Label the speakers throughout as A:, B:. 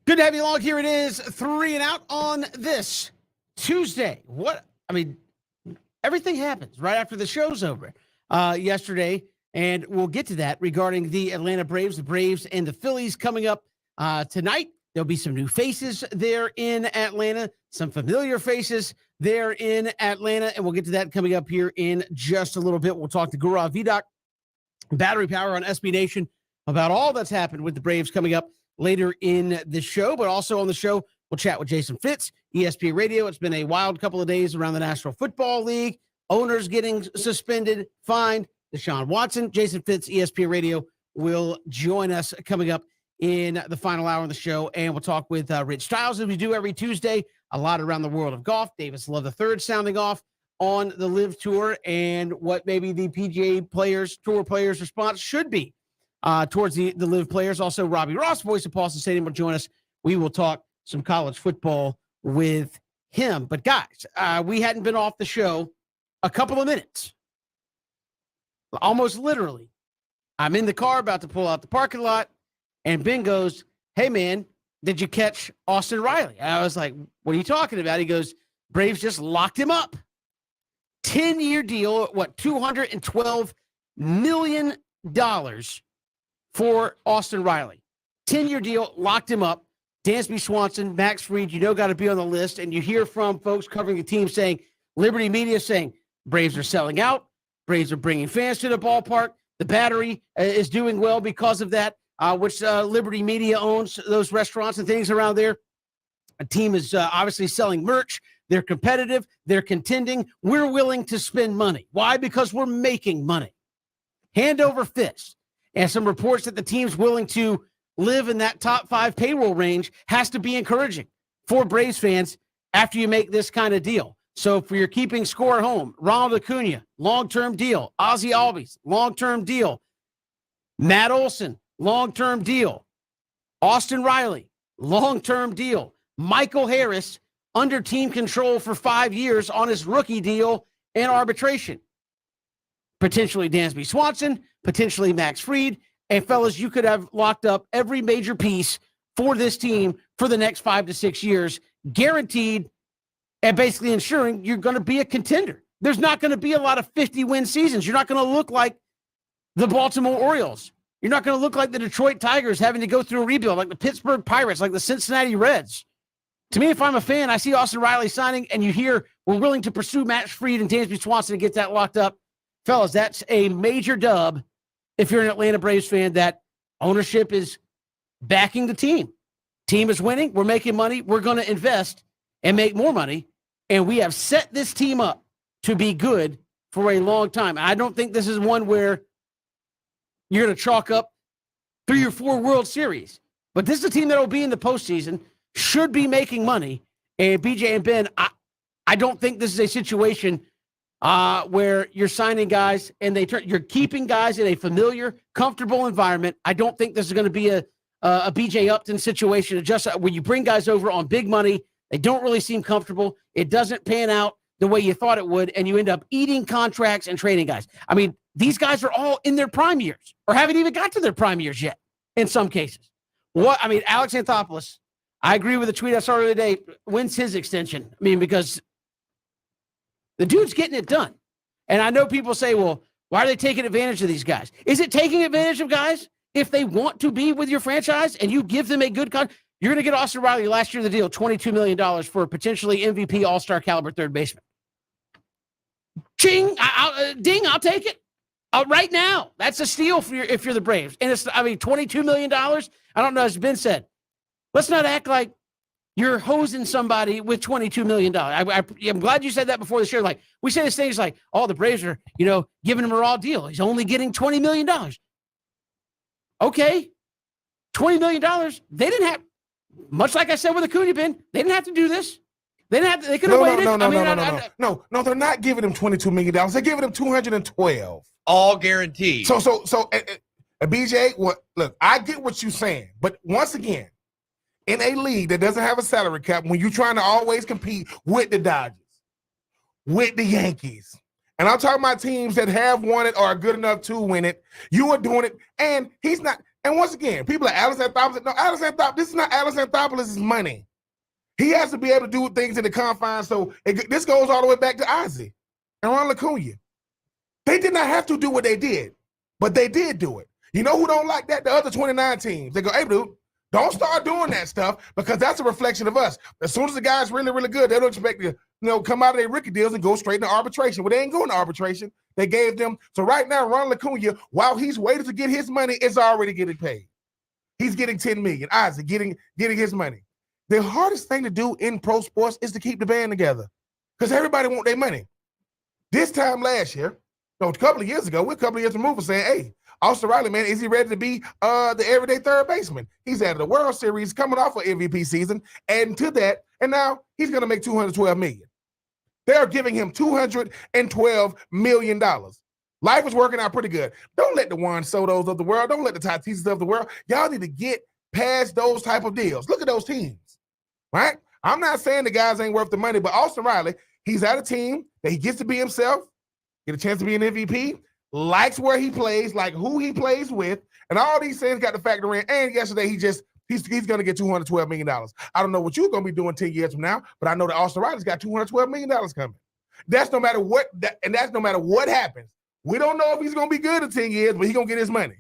A: Good to have you along. Here it is, 3 and Out on this Tuesday. Everything happens right after the show's over yesterday, and we'll get to that regarding the Atlanta Braves, the Braves and the Phillies coming up tonight. There'll be some new faces there in Atlanta, some familiar faces there in Atlanta, and we'll get to that coming up here in just a little bit. We'll talk to Gaurav Vidoc, Battery Power on SB Nation, about all that's happened with the Braves coming up later in the show. But also on the show, we'll chat with Jason Fitz, ESPN Radio. It's been a wild couple of days around the National Football League. Owners getting suspended, fined. Deshaun Watson, Jason Fitz, ESPN Radio, will join us coming up in the final hour of the show. And we'll talk with Rich Stiles, as we do every Tuesday. A lot around the world of golf. Davis Love III sounding off on the LIV Tour and what maybe the PGA players, tour players' response should be towards the LIV players. Also, Robbie Ross, voice of Paulson Stadium, will join us. We will talk some college football with him. But guys, we hadn't been off the show a couple of minutes. Almost literally. I'm in the car about to pull out the parking lot, and Ben goes, "Hey, man, did you catch Austin Riley?" And I was like, "What are you talking about?" He goes, "Braves just locked him up. 10-year deal, $212 million for Austin Riley. 10-year deal, locked him up. Dansby Swanson, Max Fried, got to be on the list." And you hear from folks covering the team saying, Liberty Media saying, Braves are selling out. Braves are bringing fans to the ballpark. The Battery is doing well because of that, which Liberty Media owns those restaurants and things around there. A team is obviously selling merch. They're competitive. They're contending. We're willing to spend money. Why? Because we're making money. Hand over fist. And some reports that the team's willing to live in that top 5 payroll range has to be encouraging for Braves fans after you make this kind of deal. So for your keeping score at home, Ronald Acuna, long-term deal. Ozzie Albies, long-term deal. Matt Olson, long-term deal. Austin Riley, long-term deal. Michael Harris, under team control for 5 years on his rookie deal and arbitration. Potentially Dansby Swanson, potentially Max Fried. And fellas, you could have locked up every major piece for this team for the next 5 to 6 years, guaranteed, and basically ensuring you're going to be a contender. There's not going to be a lot of 50-win seasons. You're not going to look like the Baltimore Orioles. You're not going to look like the Detroit Tigers having to go through a rebuild, like the Pittsburgh Pirates, like the Cincinnati Reds. To me, if I'm a fan, I see Austin Riley signing, and you hear we're willing to pursue Max Fried and Dansby Swanson to get that locked up. Fellas, that's a major dub if you're an Atlanta Braves fan, that ownership is backing the team. Team is winning. We're making money. We're going to invest and make more money. And we have set this team up to be good for a long time. I don't think this is one where you're going to chalk up 3 or 4 World Series. But this is a team that will be in the postseason, should be making money. And BJ and Ben, I don't think this is a situation where you're signing guys and you're keeping guys in a familiar, comfortable environment. I don't think this is going to be a BJ Upton situation, just where you bring guys over on big money. They don't really seem comfortable. It doesn't pan out the way you thought it would, and you end up eating contracts and trading guys. I mean, these guys are all in their prime years or haven't even got to their prime years yet in some cases. Alex Anthopoulos, I agree with the tweet I saw the other day. When's his extension? I mean, because the dude's getting it done. And I know people say, well, why are they taking advantage of these guys? Is it taking advantage of guys if they want to be with your franchise and you give them a good contract? You're going to get Austin Riley last year of the deal, $22 million for a potentially MVP all-star caliber third baseman. Ching, I'll take it. Right now, that's a steal if you're the Braves. And it's, $22 million. I don't know, as Ben said, let's not act like you're hosing somebody with $22 million. I'm glad you said that before the show. Like, we say this thing is like, oh, the Braves are, giving him a raw deal. He's only getting $20 million. Okay. $20 million. They didn't have, much like I said with Acuna, Ben, they didn't have to do this. They could have waited.
B: No, they're not giving him $22 million. They're giving him $212.
C: All guaranteed.
B: So, BJ, look, I get what you're saying, but once again, in a league that doesn't have a salary cap, when you're trying to always compete with the Dodgers, with the Yankees, and I'm talking about teams that have won it or are good enough to win it, you are doing it, and he's not. And once again, people like Alex Anthopoulos. No, Alex Anthopoulos, this is not Alex Anthopoulos' money. He has to be able to do things in the confines. So this goes all the way back to Ozzie and Ron LaCunha. They did not have to do what they did, but they did do it. You know who don't like that? The other 29 teams. They go, hey, dude, don't start doing that stuff because that's a reflection of us. As soon as the guy's really, really good, they don't expect to come out of their rookie deals and go straight into arbitration. Well, they ain't going to arbitration. They gave them. So right now, Ron LaCunha, while he's waiting to get his money, is already getting paid. He's getting $10 million. Ozzie getting his money. The hardest thing to do in pro sports is to keep the band together because everybody want their money. This time last year, a couple of years ago, we're a couple of years removed from saying, hey, Austin Riley, man, is he ready to be the everyday third baseman? He's out of the World Series, coming off an MVP season, adding to that, and now he's going to make $212 million. They're giving him $212 million. Life is working out pretty good. Don't let the Juan Sotos of the world, don't let the Tatises of the world, y'all need to get past those type of deals. Look at those teams, right? I'm not saying the guys ain't worth the money, but Austin Riley, he's at a team that he gets to be himself, get a chance to be an MVP, likes where he plays, like who he plays with, and all these things got to factor in. And yesterday, he's going to get $212 million. I don't know what you're going to be doing 10 years from now, but I know that Austin Riley's got $212 million coming. That's no matter what, and that's no matter what happens. We don't know if he's going to be good in 10 years, but he's going to get his money.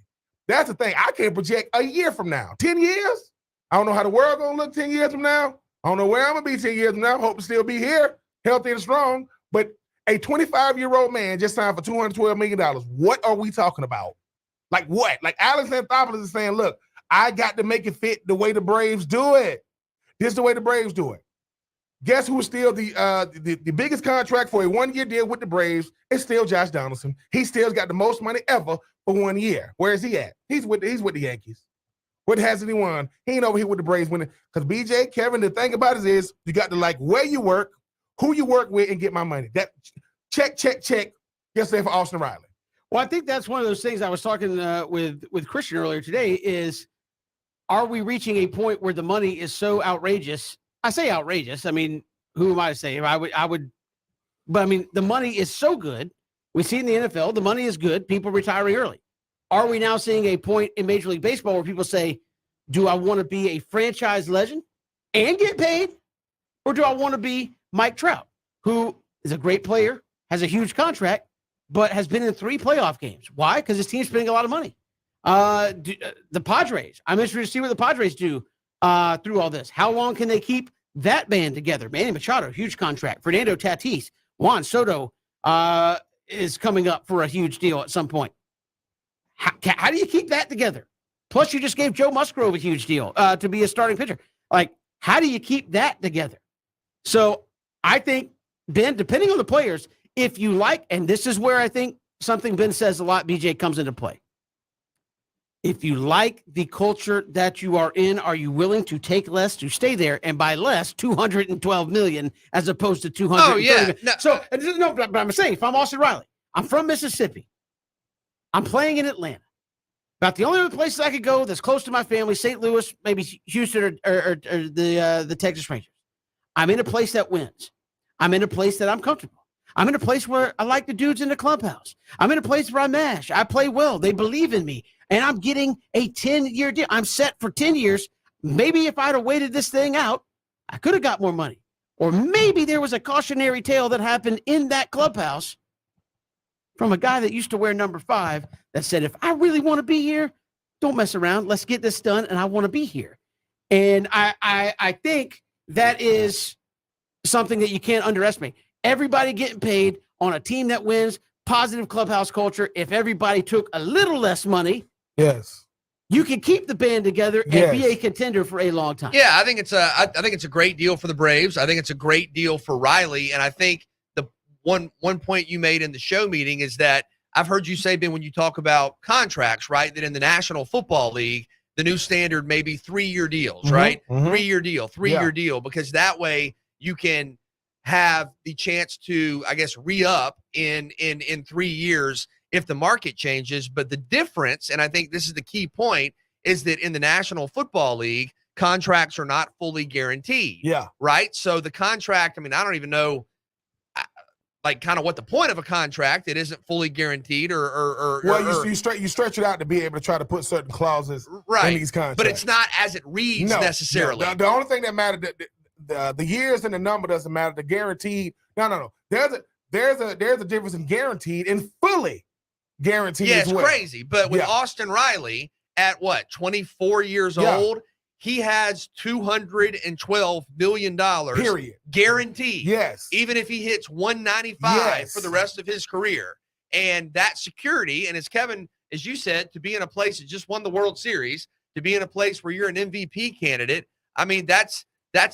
B: That's the thing. I can't project a year from now. 10 years? I don't know how the world going to look 10 years from now. I don't know where I'm going to be 10 years from now. Hope to still be here, healthy and strong, but a 25-year-old man just signed for $212 million. What are we talking about? Like what? Like Alex Anthopoulos is saying, look, I got to make it fit the way the Braves do it. This is the way the Braves do it. Guess who's still the biggest contract for a one-year deal with the Braves? It's still Josh Donaldson. He still's got the most money ever for 1 year. Where is he at? He's with the Yankees. What hasn't he won? He ain't over here with the Braves winning. Because BJ, Kevin, the thing about it is you got to like where you work, who you work with, and get my money. That check yesterday for Austin Riley.
A: Well, I think that's one of those things I was talking with Christian earlier today is, are we reaching a point where the money is so outrageous? I say outrageous. I mean, who am I to say? I would, but I mean, the money is so good. We see in the NFL, the money is good. People retiring early. Are we now seeing a point in Major League Baseball where people say, do I want to be a franchise legend and get paid? Or do I want to be Mike Trout, who is a great player, has a huge contract, but has been in 3 playoff games? Why? Because his team's spending a lot of money. The Padres, I'm interested to see what the Padres do through all this. How long can they keep that band together? Manny Machado, huge contract. Fernando Tatis, Juan Soto is coming up for a huge deal at some point. How do you keep that together? Plus, you just gave Joe Musgrove a huge deal to be a starting pitcher. Like, how do you keep that together? So I think, Ben, depending on the players, if you like, and this is where I think something Ben says a lot, BJ, comes into play. If you like the culture that you are in, are you willing to take less to stay there? And by less, $212 million as opposed to $230 million.
B: No.
A: So, no, but I'm saying, if I'm Austin Riley, I'm from Mississippi. I'm playing in Atlanta. About the only other places I could go that's close to my family, St. Louis, maybe Houston or the Texas Rangers. I'm in a place that wins. I'm in a place that I'm comfortable. I'm in a place where I like the dudes in the clubhouse. I'm in a place where I mash. I play well. They believe in me. And I'm getting a 10-year deal. I'm set for 10 years. Maybe if I'd have waited this thing out, I could have got more money. Or maybe there was a cautionary tale that happened in that clubhouse from a guy that used to wear number 5 that said, if I really want to be here, don't mess around. Let's get this done, and I want to be here. And I think that is something that you can't underestimate. Everybody getting paid on a team that wins, positive clubhouse culture. If everybody took a little less money,
B: yes,
A: you can keep the band together and be a contender for a long time.
C: Yeah, I think it's a great deal for the Braves. I think it's a great deal for Riley. And I think the one point you made in the show meeting is that I've heard you say, Ben, when you talk about contracts, right, that in the National Football League, the new standard may be 3-year deals, right? 3-year deal, because that way you can have the chance to, I guess, re-up in 3 years if the market changes. But the difference, and I think this is the key point, is that in the National Football League, contracts are not fully guaranteed.
B: Yeah.
C: Right? So the contract, I mean, I don't even know. like kind of what the point of a contract. It isn't fully guaranteed or
B: Well, you stretch it out to be able to try to put certain clauses in these contracts.
C: But it's not as it reads necessarily.
B: No. The only thing that mattered, the years and the number doesn't matter. The guaranteed, no. There's a difference in guaranteed and fully guaranteed.
C: Yeah,
B: as
C: it's
B: well.
C: crazy. But with Austin Riley at what, 24 years old, he has $212 million
B: period
C: guaranteed.
B: Yes.
C: Even if he hits 195 for the rest of his career. And that security, and as Kevin, as you said, to be in a place that just won the World Series, to be in a place where you're an MVP candidate, I mean, that's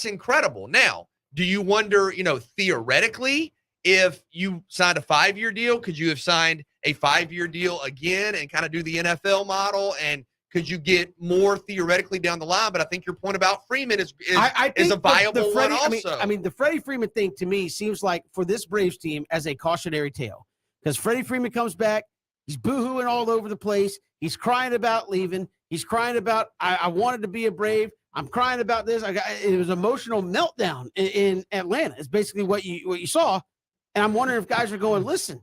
C: incredible. Now, do you wonder, theoretically, if you signed a 5-year deal, could you have signed a 5-year deal again and kind of do the NFL model? And could you get more theoretically down the line? But I think your point about Freeman is a viable one also.
A: I mean, the Freddie Freeman thing to me seems like for this Braves team as a cautionary tale, because Freddie Freeman comes back, he's boohooing all over the place, he's crying about leaving, he's crying about I wanted to be a Brave, I'm crying about this. It was an emotional meltdown in Atlanta. It's basically what you saw. And I'm wondering if guys are going, listen,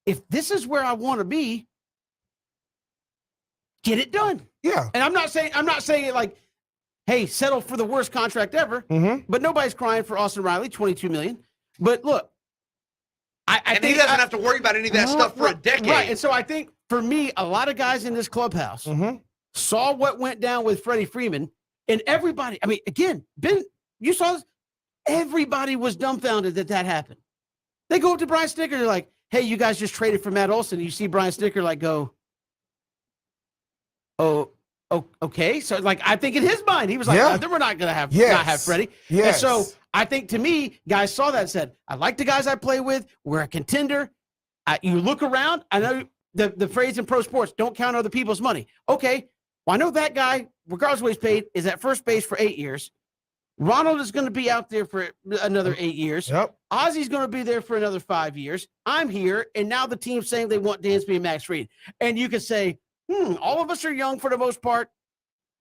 A: if this is where I want to be, get it done.
B: Yeah.
A: And I'm not saying it like, hey, settle for the worst contract ever.
B: Mm-hmm.
A: But nobody's crying for Austin Riley, $22 million. But look, I think
C: he doesn't have to worry about any of that stuff for a decade.
A: Right. And so I think for me, a lot of guys in this clubhouse saw what went down with Freddie Freeman, and everybody. I mean, again, Ben, you saw this. Everybody was dumbfounded that happened. They go up to Brian Snitker, they're like, hey, you guys just traded for Matt Olson. You see Brian Snitker like go, oh, okay. So like, I think in his mind, he was like, we're not going to not have Freddie.
B: Yes.
A: And so I think to me, guys saw that and said, I like the guys I play with. We're a contender. You look around. I know the phrase in pro sports, don't count other people's money. Okay. Well, I know that guy, regardless of what he's paid, is at first base for 8 years. Ronald is going to be out there for another 8 years.
B: Yep.
A: Ozzy's going to be there for another 5 years. I'm here, and now the team's saying they want Dansby and Max Fried. And you could say, all of us are young for the most part.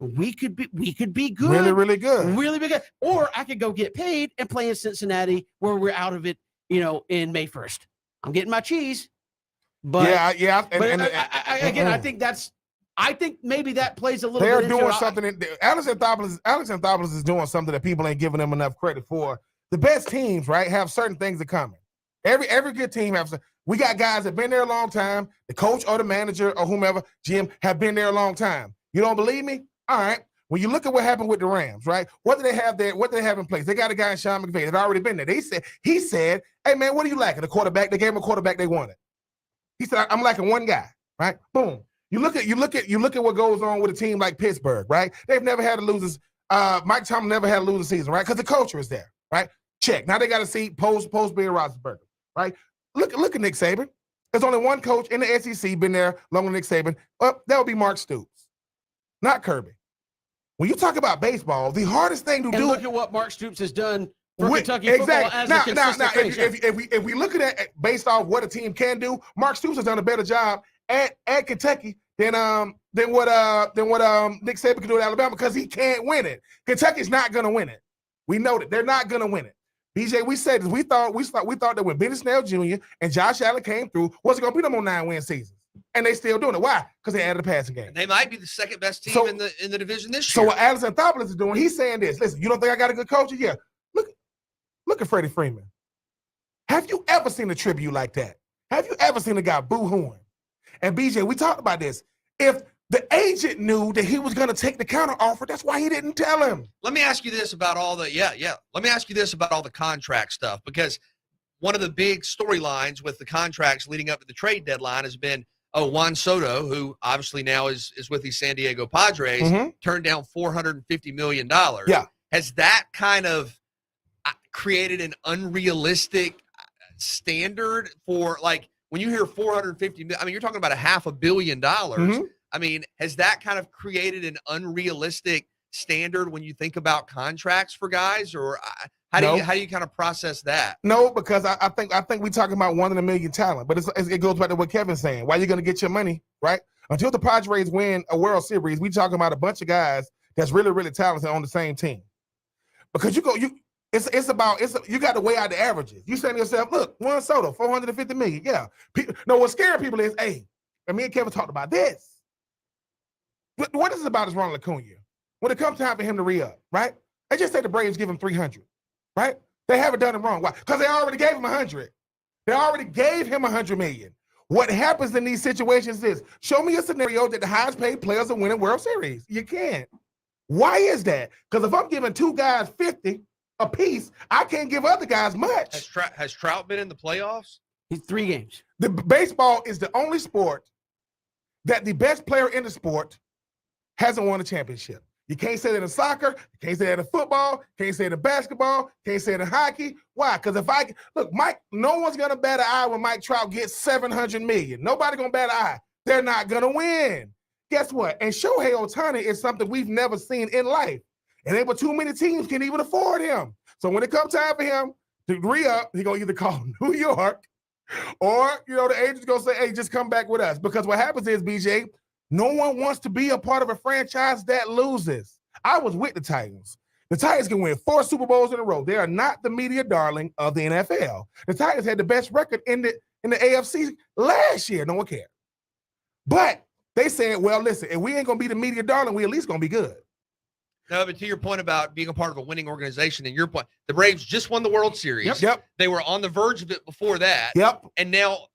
A: We could be good.
B: Really, really good.
A: Really big. Or I could go get paid and play in Cincinnati where we're out of it, in May 1st. I'm getting my cheese. But
B: yeah.
A: I think maybe that plays a little
B: They're
A: bit.
B: doing something. Alex Anthopoulos is doing something that people ain't giving them enough credit for. The best teams, right, have certain things in common. Every good team has. We got guys that been there a long time. The coach or the manager or whomever, Jim, have been there a long time. You don't believe me? All right. When you look at what happened with the Rams, right? What do they have there? What do they have in place? They got a guy in Sean McVay that already been there. He said, hey man, what are you lacking? A quarterback. They gave him a quarterback they wanted. He said, I'm lacking one guy, right? Boom. You look at what goes on with a team like Pittsburgh, right? They've never had a losers. Mike Tomlin never had a losing season, right? Because the culture is there, right? Check. Now they got to see post Ben Roethlisberger, right? Look at Nick Saban. There's only one coach in the SEC been there longer than Nick Saban. That would be Mark Stoops, not Kirby. When you talk about baseball, the hardest thing to do.
A: Look at what Mark Stoops has done for Kentucky football as a consistent
B: if we look at it based off what a team can do, Mark Stoops has done a better job at Kentucky than what Nick Saban can do at Alabama because he can't win it. Kentucky's not going to win it. We know that they're not going to win it. BJ, we said this. We thought that when Benny Snell Jr. and Josh Allen came through, was going to beat them on 9-win seasons, and they still doing it. Why? Because they added a passing game.
C: They might be the second best team in the division this year.
B: So what Alex Anthopoulos is doing, he's saying this. Listen, you don't think I got a good coach? Yeah. Look at Freddie Freeman. Have you ever seen a tribute like that? Have you ever seen a guy boo-hooing? And BJ, we talked about this. If the agent knew that he was going to take the counter offer, that's why he didn't tell him.
C: Let me ask you this about all the Let me ask you this about all the contract stuff, because one of the big storylines with the contracts leading up to the trade deadline has been Juan Soto, who obviously now is with the San Diego Padres, turned down $450 million.
B: Yeah.
C: Has that kind of created an unrealistic standard for, like, when you hear $450 million, I mean, you're talking about $500 million. I mean, has that kind of created an unrealistic standard when you think about contracts for guys, or how do you kind of process that?
B: No, because I think we're talking about 1 in a million talent, but it goes back to what Kevin's saying. Why are you going to get your money, right? Until the Padres win a World Series, we talking about a bunch of guys that's really, really talented on the same team. Because You got to weigh out the averages. You saying to yourself, look, Juan Soto, 450 million. Yeah. No, what's scaring people is, hey, and me and Kevin talked about this. What is it about is Ronald Acuna? When it comes time for him to re-up, right? They just say the Braves give him 300, right? They haven't done it wrong. Why? Because they already gave him 100. They already gave him 100 million. What happens in these situations is, show me a scenario that the highest paid players are winning World Series. You can't. Why is that? Because if I'm giving two guys 50 a piece, I can't give other guys much.
C: Has Trout been in the playoffs?
A: He's 3 games.
B: The baseball is the only sport that the best player in the sport hasn't won a championship. You can't say that in soccer, you can't say that in football, can't say it in basketball, can't say it in hockey. Why? Because Mike, no one's gonna bat an eye when Mike Trout gets 700 million. Nobody gonna bat an eye. They're not gonna win. Guess what? And Shohei Ohtani is something we've never seen in life. And there were too many teams can even afford him. So when it comes time for him to re-up, he's gonna either call New York or the agent's gonna say, hey, just come back with us. Because what happens is, BJ, no one wants to be a part of a franchise that loses. I was with the Titans. The Titans can win 4 Super Bowls in a row. They are not the media darling of the NFL. The Titans had the best record in the AFC last year. No one cared. But they said, well, listen, if we ain't going to be the media darling, we at least going to be good.
C: No, but to your point about being a part of a winning organization, and your point, the Braves just won the World Series.
B: Yep.
C: They were on the verge of it before that.
B: Yep.
C: And now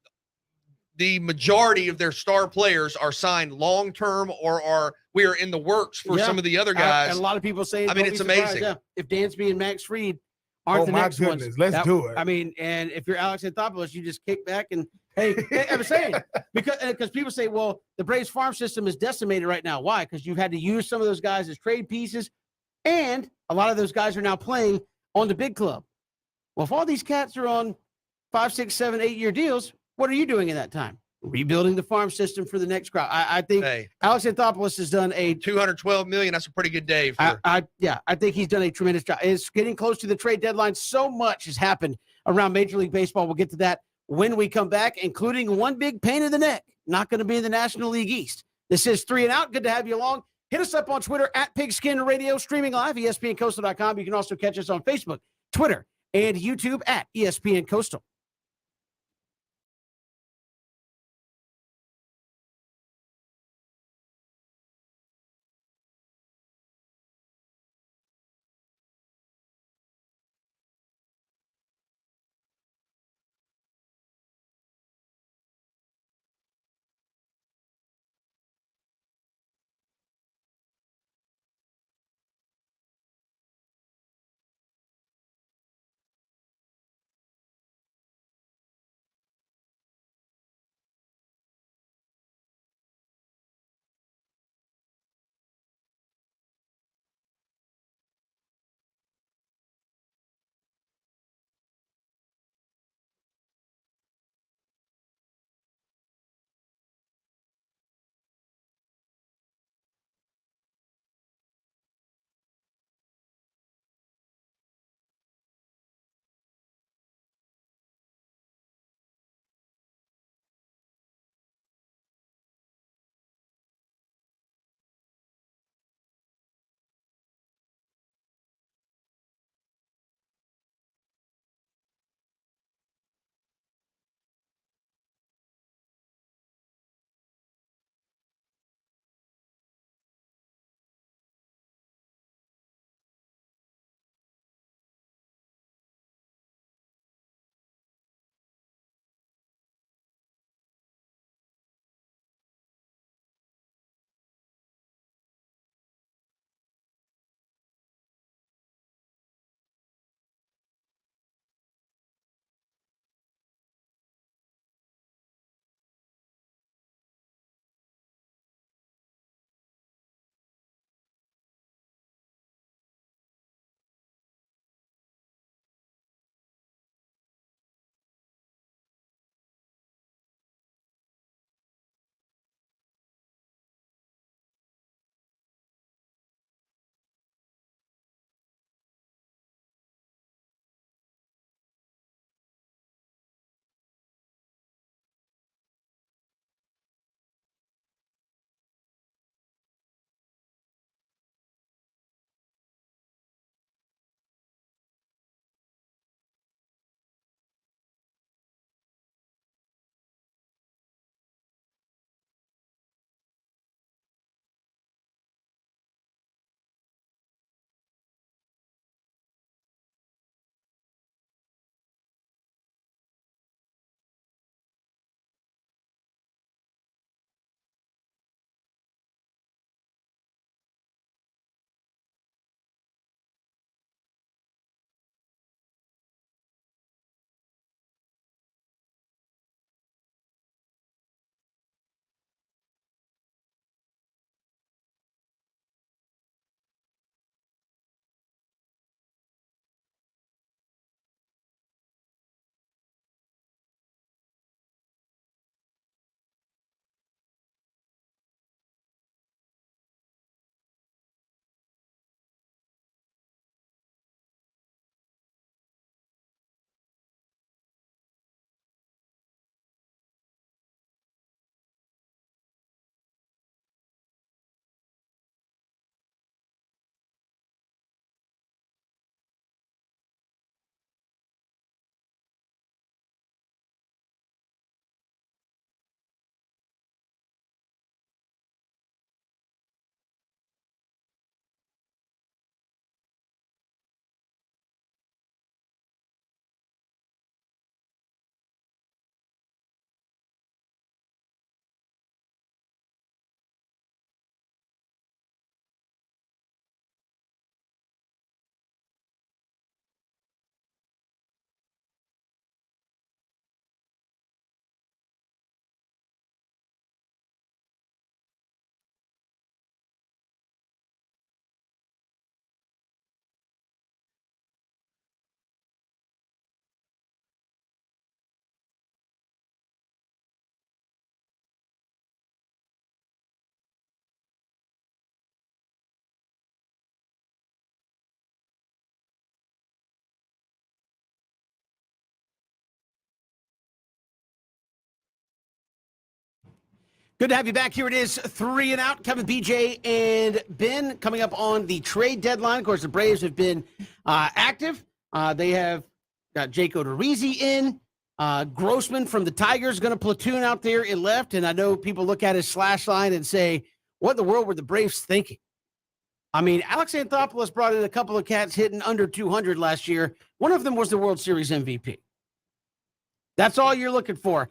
C: the majority of their star players are signed long-term or we are in the works for some of the other guys.
A: And a lot of people say,
C: I mean, it's amazing.
A: Yeah. If Dansby and Max Fried aren't the next ones.
B: Let's do it.
A: I mean, and if you're Alex Anthopoulos, you just kick back and, hey, I'm saying, because people say, well, the Braves farm system is decimated right now. Why? Because you've had to use some of those guys as trade pieces, and a lot of those guys are now playing on the big club. Well, if all these cats are on 5, 6, 7, 8-year deals, what are you doing in that time? Rebuilding the farm system for the next crowd. I think Alex Anthopoulos has done a
C: $212 million. That's a pretty good day.
A: I think he's done a tremendous job. It's getting close to the trade deadline. So much has happened around Major League Baseball. We'll get to that when we come back, including one big pain in the neck. Not going to be in the National League East. This is 3 and Out. Good to have you along. Hit us up on Twitter at Pigskin Radio, streaming live, ESPNCoastal.com. You can also catch us on Facebook, Twitter, and YouTube at ESPN Coastal. Good to have you back. Here it is, 3 and Out. Kevin, BJ, and Ben coming up on the trade deadline. Of course, the Braves have been active. They have got Jake Odorizzi in. Grossman from the Tigers going to platoon out there in left. And I know people look at his slash line and say, what in the world were the Braves thinking? I mean, Alex Anthopoulos brought in a couple of cats hitting under 200 last year. One of them was the World Series MVP. That's all you're looking for.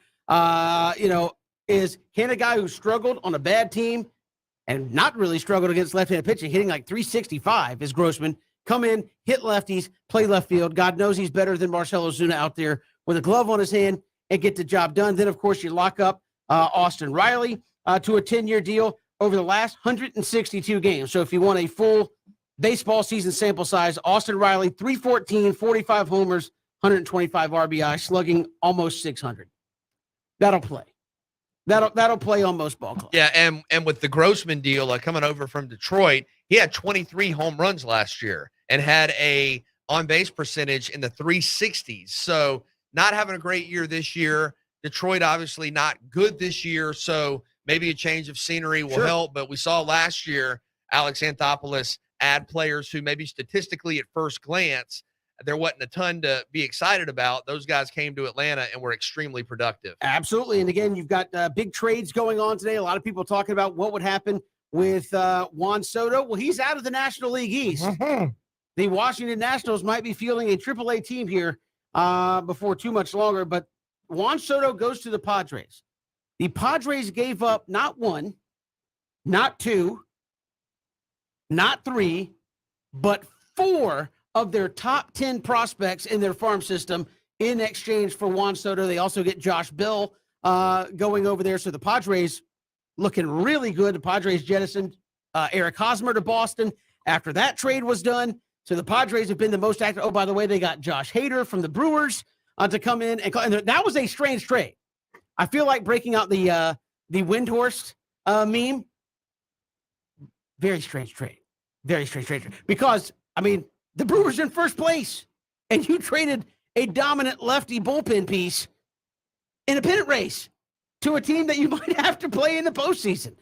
A: Is can a guy who struggled on a bad team and not really struggled against left-handed pitching, hitting like 365 is Grossman, come in, hit lefties, play left field. God knows he's better than Marcell Ozuna out there with a glove on his hand and get the job done. Then, of course, you lock up Austin Riley to a 10-year deal over the last 162 games. So if you want a full baseball season sample size, Austin Riley, 314, 45 homers, 125 RBI, slugging almost 600. That'll play. That'll play on most ball clubs.
C: Yeah, and with the Grossman deal coming over from Detroit, he had 23 home runs last year and had a on-base percentage in the 360s. So not having a great year this year. Detroit obviously not good this year, so maybe a change of scenery will help. But we saw last year Alex Anthopoulos add players who maybe statistically at first glance there wasn't a ton to be excited about. Those guys came to Atlanta and were extremely productive.
A: Absolutely. And again, you've got big trades going on today. A lot of people talking about what would happen with Juan Soto. Well, he's out of the National League East.
B: Mhm.
A: The Washington Nationals might be fielding a AAA team here before too much longer, but Juan Soto goes to the Padres. The Padres gave up not one, not two, not three, but 4 of their top 10 prospects in their farm system in exchange for Juan Soto. They also get Josh Bell going over there. So the Padres looking really good. The Padres jettisoned Eric Hosmer to Boston after that trade was done. So the Padres have been the most active. Oh, by the way, they got Josh Hader from the Brewers to come in. And that was a strange trade. I feel like breaking out the Windhorst meme. Very strange trade. Very strange trade. Because, I mean, the Brewers in first place, and you traded a dominant lefty bullpen piece in a pennant race to a team that you might have to play in the postseason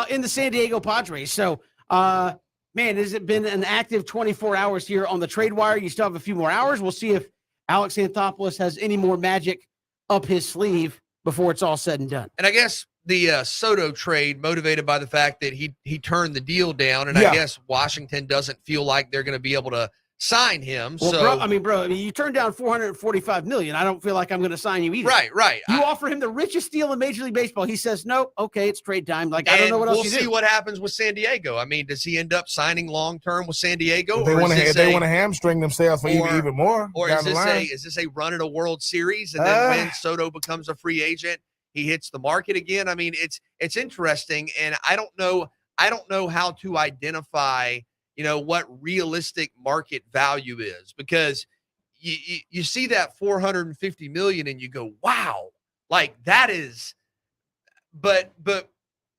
A: in the San Diego Padres. So, man, has it been an active 24 hours here on the trade wire? You still have a few more hours. We'll see if Alex Anthopoulos has any more magic up his sleeve before it's all said and done.
C: And I guess the Soto trade motivated by the fact that he turned the deal down, and
B: Yeah.
C: I guess Washington doesn't feel like they're going to be able to sign him.
A: Well,
C: So,
A: bro, you turned down $445 million. I don't feel like I'm going to sign you either.
C: right.
A: You offer him the richest deal in Major League Baseball. He says, nope, okay, it's trade time. Like, I don't know what else
C: we'll
A: you
C: see
A: do.
C: what happens with San Diego. I mean, does he end up signing long-term with San Diego?
B: If they
C: or
B: want
C: is
B: to,
C: this
B: hamstring themselves for
C: or-
B: even more
C: Or
B: down
C: is
B: the
C: this
B: line.
C: is this a run at a World Series, and then when Soto becomes a free agent, he hits the market again? I mean, it's interesting, and I don't know how to identify, what realistic market value is, because you see that 450 million and you go, wow, like that is, but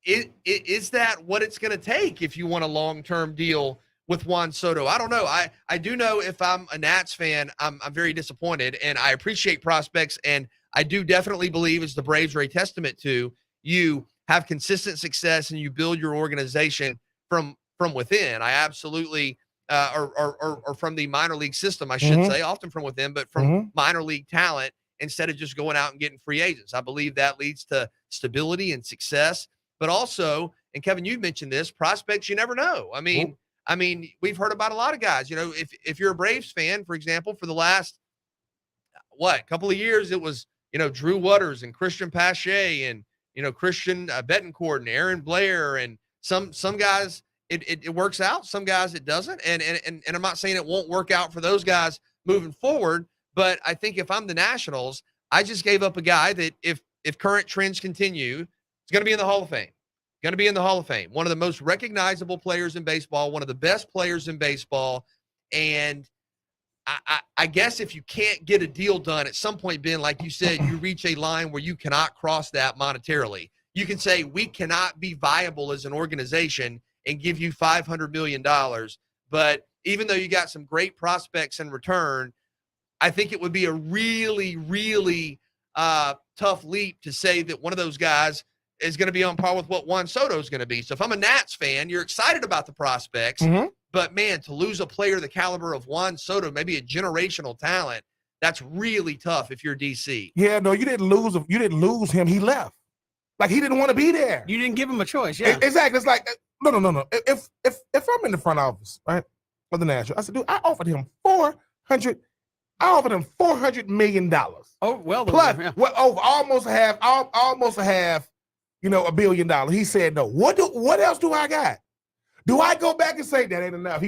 C: is that what it's going to take if you want a long-term deal with Juan Soto? I don't know. I do know if I'm a Nats fan, I'm very disappointed, and I appreciate prospects, and I do definitely believe, as the Braves are a testament to, you have consistent success and you build your organization from within. I absolutely, or from the minor league system, I should say, often from within, but from minor league talent instead of just going out and getting free agents. I believe that leads to stability and success, but also, and Kevin, you mentioned this, prospects, you never know. I mean, we've heard about a lot of guys, if you're a Braves fan, for example, for the last, couple of years, it was, Drew Waters and Christian Pache and, Christian Betancourt and Aaron Blair, and some guys, it works out. Some guys it doesn't. And I'm not saying it won't work out for those guys moving forward, but I think if I'm the Nationals, I just gave up a guy that if current trends continue, is going to be in the Hall of Fame. Going to be in the Hall of Fame. One of the most recognizable players in baseball, one of the best players in baseball. And I guess if you can't get a deal done at some point, Ben, like you said, you reach a line where you cannot cross that monetarily. You can say, we cannot be viable as an organization and give you $500 million. But even though you got some great prospects in return, I think it would be a really, really tough leap to say that one of those guys is going to be on par with what Juan Soto is going to be. So if I'm a Nats fan, you're excited about the prospects,
B: Mhm.
C: but man, to lose a player the caliber of Juan Soto, maybe a generational talent, that's really tough if you're DC.
B: Yeah, no, you didn't lose him. You didn't lose him. He left. Like he didn't want to be there.
A: You didn't give him a choice. Yeah.
B: Exactly. It's like no. If I'm in the front office, right, of the Nationals, I said, dude, I offered him $400 million.
A: Oh, well,
B: Plus,
A: yeah.
B: almost half, $1 billion. He said no. What else do I got? Do I go back and say that ain't enough?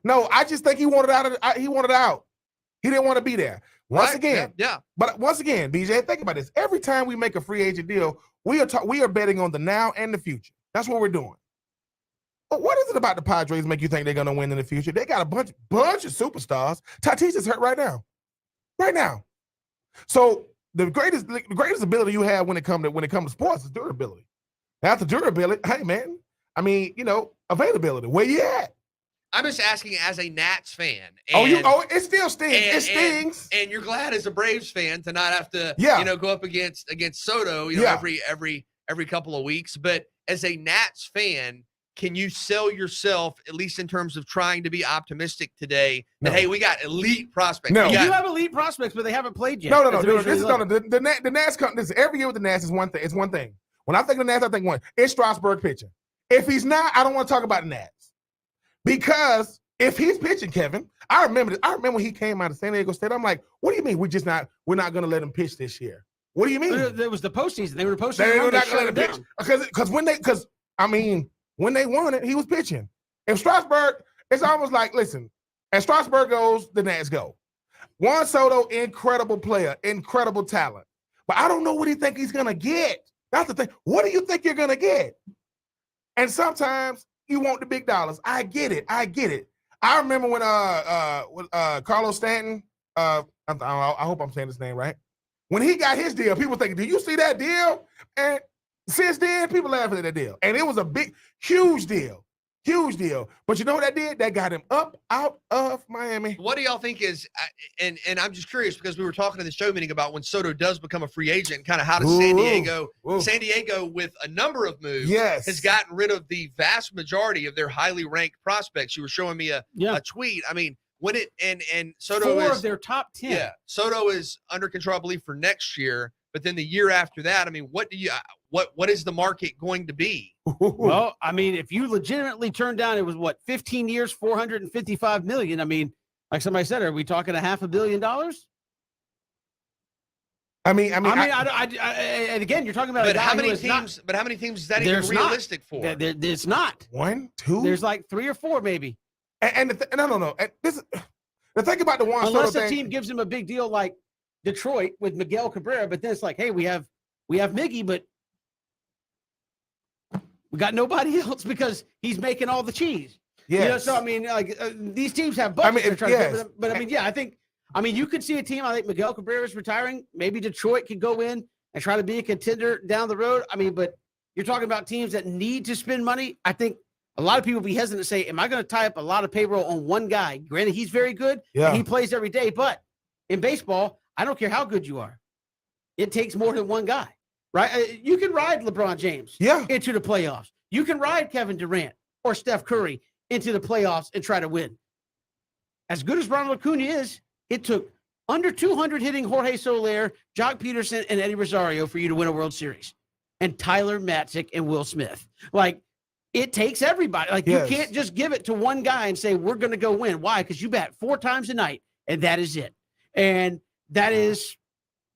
B: No, I just think he wanted out. He wanted out. He didn't want to be there. Once
C: Right?
B: again,
C: Yeah.
B: But once again, BJ, think about this. Every time we make a free agent deal, we are betting on the now and the future. That's what we're doing. But what is it about the Padres make you think they're going to win in the future? They got a bunch of superstars. Tatis is hurt right now. Right now. So the greatest ability you have when it comes to sports is durability. After durability, hey man, I mean, availability. Where you at?
C: I'm just asking as a Nats fan.
B: It still stings. It stings.
C: And you're glad as a Braves fan to not have to,
B: Yeah.
C: go up against Soto,
B: Yeah.
C: every couple of weeks. But as a Nats fan, can you sell yourself, at least in terms of trying to be optimistic today, that,
B: No.
C: hey, we got elite prospects.
B: No.
C: We
A: You
C: got,
A: have elite prospects, but they haven't played yet.
B: No.
A: That's
B: This is
A: amazing.
B: the Nats come. This every year with the Nats is one thing. It's one thing. When I think of the Nats, I think one. It's Strasburg pitching. If he's not, I don't want to talk about the Nats because if he's pitching, Kevin, I remember when he came out of San Diego State. I'm like, what do you mean we're not going to let him pitch this year? What do you mean?
A: There was the postseason. They were the postseason.
B: They're
A: run, they
B: not
A: shut
B: going to let
A: it
B: him
A: down.
B: pitch because when they won it, he was pitching. If Strasburg, it's almost like, listen, as Strasburg goes, the Nats go. Juan Soto, incredible player, incredible talent. But I don't know what he think he's going to get. That's the thing. What do you think you're going to get? And sometimes you want the big dollars. I get it. I remember when Carlos Stanton, I hope I'm saying his name right. When he got his deal, people thinking, "Do you see that deal?" And since then, people laughing at that deal. And it was a huge deal. But you know what that did? That got him up out of Miami.
C: what do y'all think is, and I'm just curious because we were talking in the show meeting about when Soto does become a free agent, kind of how does San Diego, with a number of moves,
B: Yes.
C: has gotten rid of the vast majority of their highly ranked prospects. You were showing me a tweet. I mean, when it and Soto
A: 4
C: is
A: of their top 10.
C: yeah, Soto is under control, I believe, for next year. But then the year after that, I mean, what is the market going to be?
A: Well, I mean, if you legitimately turned down, it was 15 years, $455 million. I mean, like somebody said, are we talking $500 million?
B: And
A: again, you're talking about.
C: But
A: a guy
C: how many
A: who is
C: teams? But how many teams is that even
A: There's not.
C: realistic for?
A: It's not.
B: 1, 2.
A: There's like 3 or 4 maybe.
B: And no. And the thing about the Juan
A: Unless
B: Soto
A: the
B: thing,
A: team gives him a big deal like Detroit with Miguel Cabrera, but then it's like, hey, we have Miggy, but we got nobody else because he's making all the cheese.
B: yes.
A: So I mean, like these teams have budgets. They're trying to
B: yes.
A: get, but I mean, yeah, I mean, you could see a team. I think Miguel Cabrera is retiring. Maybe Detroit could go in and try to be a contender down the road. I mean, but you're talking about teams that need to spend money. I think a lot of people be hesitant to say, am I going to tie up a lot of payroll on one guy? Granted, he's very good.
B: Yeah.
A: And he plays every day, but in baseball, I don't care how good you are. It takes more than one guy, right? You can ride LeBron James into the playoffs. You can ride Kevin Durant or Steph Curry into the playoffs and try to win. As good as Ronald Acuna is, it took under 200 hitting Jorge Soler, Jock Peterson, and Eddie Rosario for you to win a World Series. And Tyler Matzik and Will Smith. Like, it takes everybody. Like, you can't just give it to one guy and say, we're going to go win. Why? Because you bat 4 times a night, and that is it. And that is,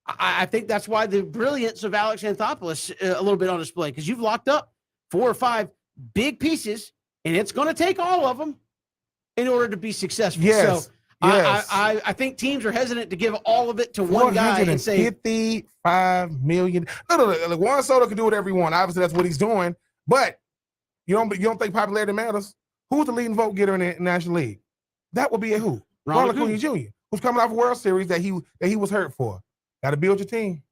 A: I think that's why the brilliance of Alex Anthopoulos a little bit on display, because you've locked up 4 or 5 big pieces, and it's going to take all of them in order to be successful.
B: Yes.
A: So
B: Yes.
A: I think teams are hesitant to give all of it to one guy and say
B: $55 million. No. Juan Soto can do whatever he wants. Obviously, that's what he's doing. But you don't think popularity matters? Who's the leading vote getter in the National League? That would be a who? Ronald Acuna Jr., who's coming off a World Series that he was hurt for. Got to build your team.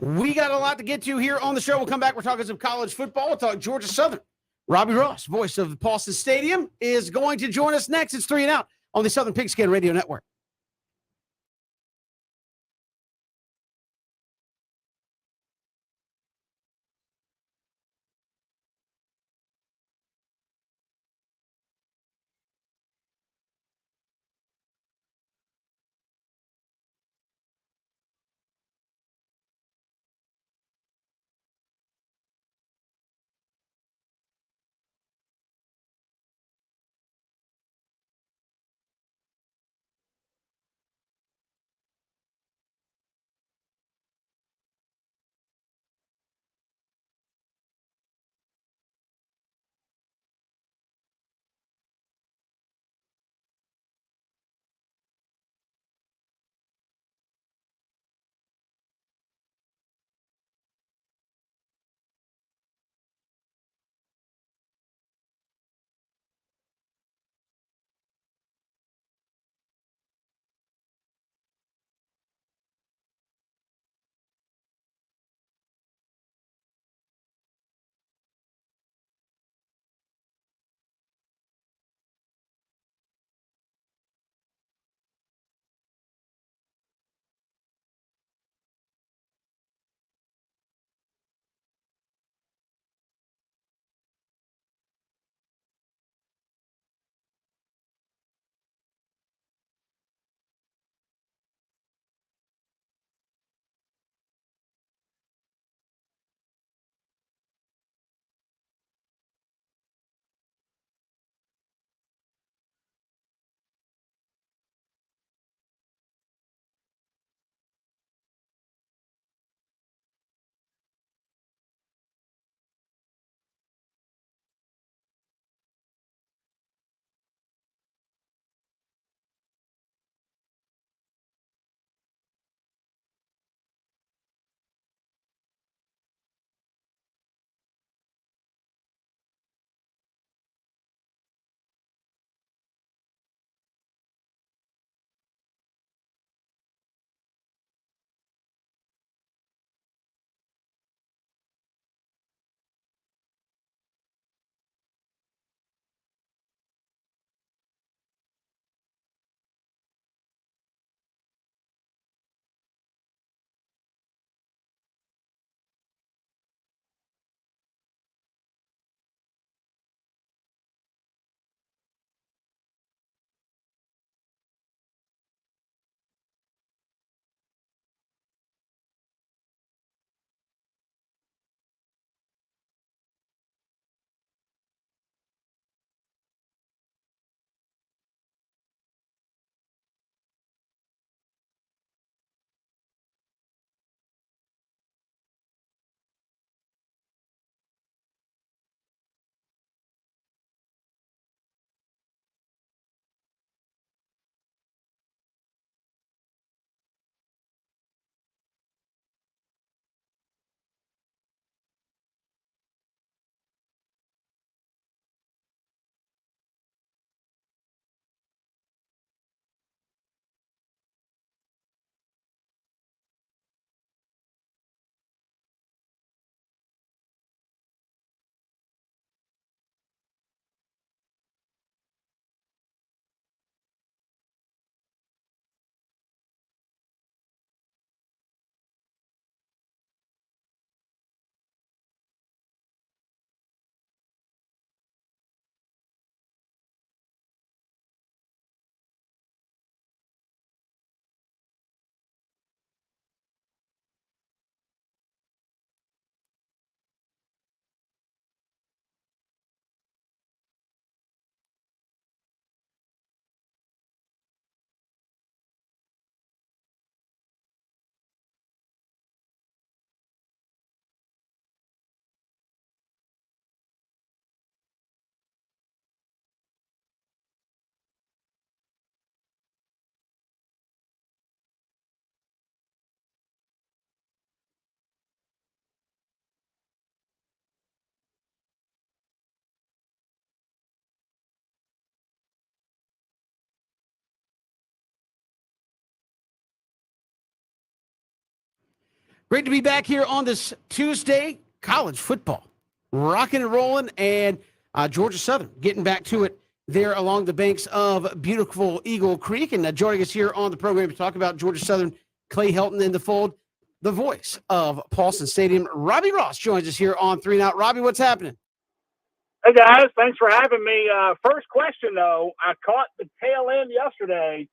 A: We got a lot to get to here on the show. We'll come back. We're talking some college football. We'll talk Georgia Southern. Robbie Ross, voice of Paulson Stadium, is going to join us next. It's 3 and Out on the Southern Pigskin Radio Network. Great to be back here on this Tuesday. College football, rocking and rolling, and Georgia Southern getting back to it there along the banks of beautiful Eagle Creek. And joining us here on the program to talk about Georgia Southern, Clay Helton in the fold, the voice of Paulson Stadium. Robbie Ross joins us here on 3 and Out. Robbie, what's happening?
D: Hey, guys. Thanks for having me. First question, though. I caught the tail end yesterday.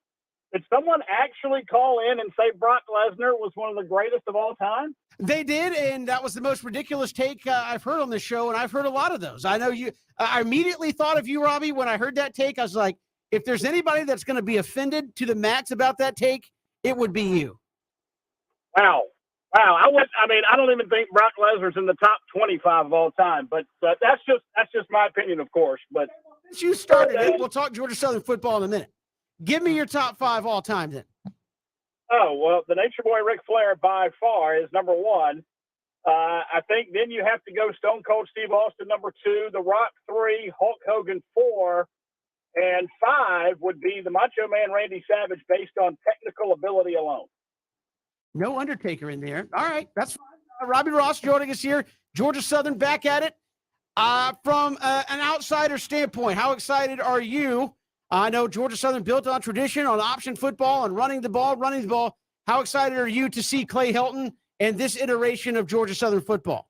D: Did someone actually call in and say Brock Lesnar was one of the greatest of all time?
A: They did, and that was the most ridiculous take I've heard on this show, and I've heard a lot of those. I know you. I immediately thought of you, Robbie, when I heard that take. I was like, if there's anybody that's going to be offended to the max about that take, it would be you.
D: Wow. I don't even think Brock Lesnar's in the top 25 of all time, but that's just my opinion, of course. But
A: since you started it, we'll talk Georgia Southern football in a minute. Give me your top 5 all time then.
D: Oh, well, the Nature Boy Ric Flair by far is number 1. I think then you have to go Stone Cold Steve Austin number 2, The Rock 3, Hulk Hogan 4, and 5 would be the Macho Man Randy Savage based on technical ability alone.
A: No Undertaker in there. All right, that's fine. Robbie Ross joining us here. Georgia Southern back at it. From an outsider standpoint, how excited are you? I know Georgia Southern built on tradition, on option football, and running the ball. How excited are you to see Clay Helton and this iteration of Georgia Southern football?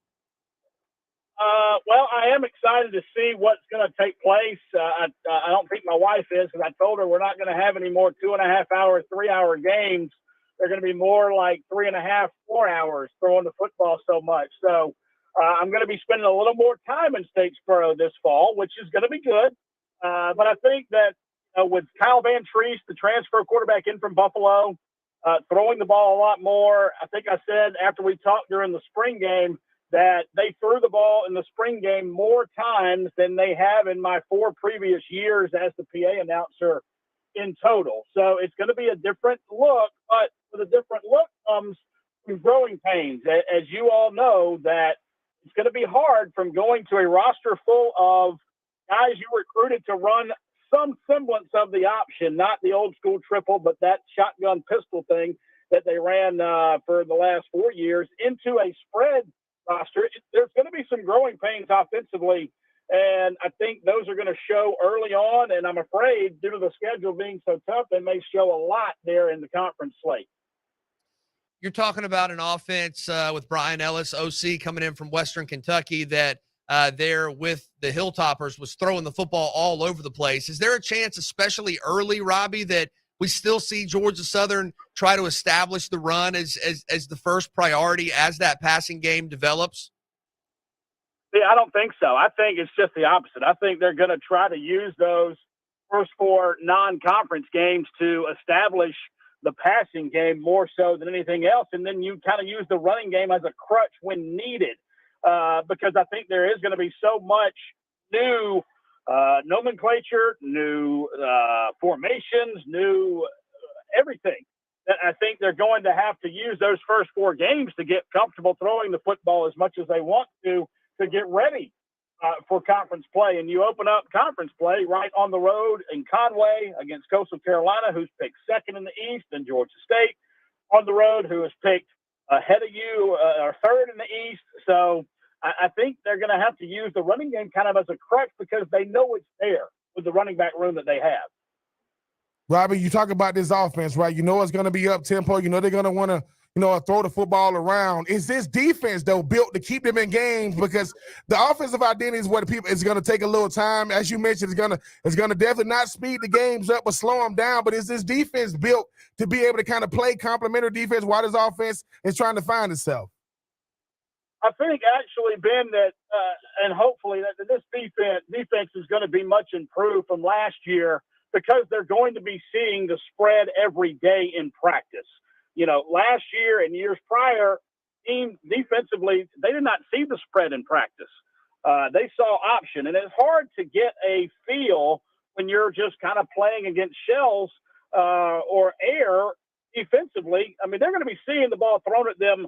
D: Well, I am excited to see what's going to take place. I don't think my wife is, because I told her we're not going to have any more 2.5 hour, 3 hour games. They're going to be more like 3.5, 4 hours throwing the football so much. So I'm going to be spending a little more time in Statesboro this fall, which is going to be good. But I think that with Kyle Van Treese, the transfer quarterback in from Buffalo, throwing the ball a lot more. I think I said after we talked during the spring game that they threw the ball in the spring game more times than they have in my 4 previous years as the PA announcer in total. So it's going to be a different look, but with a different look comes some growing pains. As you all know, that it's going to be hard from going to a roster full of guys you recruited to run some semblance of the option, not the old school triple, but that shotgun pistol thing that they ran for the last 4 years, into a spread roster. There's going to be some growing pains offensively, and I think those are going to show early on, and I'm afraid due to the schedule being so tough, they may show a lot there in the conference slate.
C: You're talking about an offense with Brian Ellis, OC, coming in from Western Kentucky, that there with the Hilltoppers was throwing the football all over the place. Is there a chance, especially early, Robbie, that we still see Georgia Southern try to establish the run as the first priority as that passing game develops?
D: I don't think so. I think it's just the opposite. I think they're going to try to use those first 4 non-conference games to establish the passing game more so than anything else. And then you kind of use the running game as a crutch when needed, because I think there is going to be so much new nomenclature, new formations, new everything, that I think they're going to have to use those first 4 games to get comfortable throwing the football as much as they want to get ready for conference play. And you open up conference play right on the road in Conway against Coastal Carolina, who's picked 2nd in the East, and Georgia State on the road, who has picked ahead of you or 3rd in the East. So I think they're going to have to use the running game kind of as a crutch, because they know it's there with the running back room that they have.
B: Robbie, you talk about this offense, right? You know it's going to be up tempo. You know they're going to want to, throw the football around. Is this defense, though, built to keep them in games? Because the offensive identity is what it's going to take a little time. As you mentioned, it's going to definitely not speed the games up or slow them down. But is this defense built to be able to kind of play complementary defense while this offense is trying to find itself?
D: I think actually, Ben, that and hopefully that this defense is going to be much improved from last year, because they're going to be seeing the spread every day in practice. Last year and years prior, team defensively, they did not see the spread in practice. They saw option, and it's hard to get a feel when you're just kind of playing against shells or air defensively. I mean, they're going to be seeing the ball thrown at them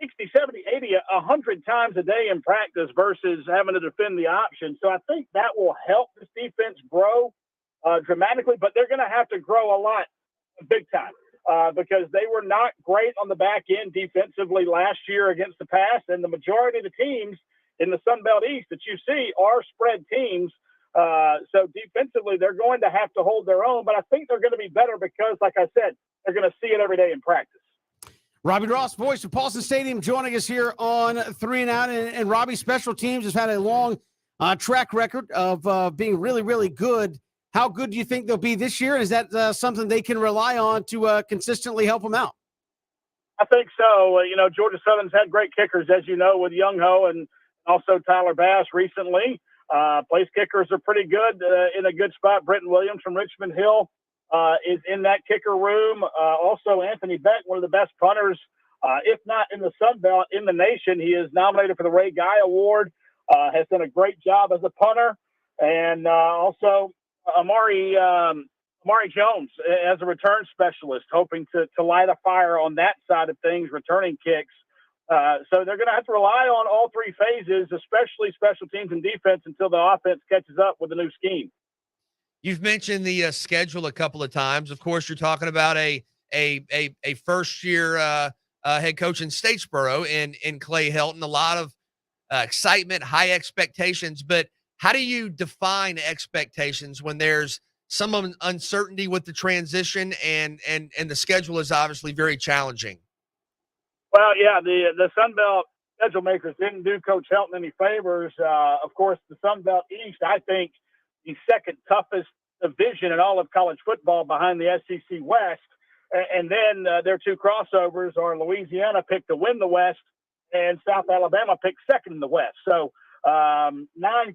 D: 60, 70, 80, 100 times a day in practice versus having to defend the option. So I think that will help this defense grow dramatically, but they're going to have to grow a lot big time. because they were not great on the back end defensively last year against the pass. And the majority of the teams in the Sun Belt East that you see are spread teams. So defensively, they're going to have to hold their own. But I think they're going to be better because, like I said, they're going to see it every day in practice.
A: Robbie Ross, voice of Paulson Stadium, joining us here on 3 and Out. And Robbie, special teams has had a long track record of being really, really good. How good do you think they'll be this year? And is that something they can rely on to consistently help them out?
D: I think so. Georgia Southern's had great kickers, as you know, with Young Ho and also Tyler Bass recently. Place kickers are pretty good, in a good spot. Brenton Williams from Richmond Hill is in that kicker room. Also, Anthony Beck, one of the best punters, if not in the Sun Belt, in the nation. He is nominated for the Ray Guy Award, has done a great job as a punter. And also Amari Jones as a return specialist, hoping to light a fire on that side of things, returning kicks. So they're going to have to rely on all three phases, especially special teams and defense, until the offense catches up with the new scheme.
C: You've mentioned the schedule a couple of times. Of course, you're talking about a first year head coach in Statesboro in Clay Helton. A lot of excitement, high expectations. But how do you define expectations when there's some uncertainty with the transition and the schedule is obviously very challenging?
D: Well, yeah, the Sun Belt schedule makers didn't do Coach Helton any favors. Of course, the Sun Belt East, I think, the second toughest division in all of college football behind the SEC West. And then their two crossovers are Louisiana picked to win the West and South Alabama picked second in the West. So 9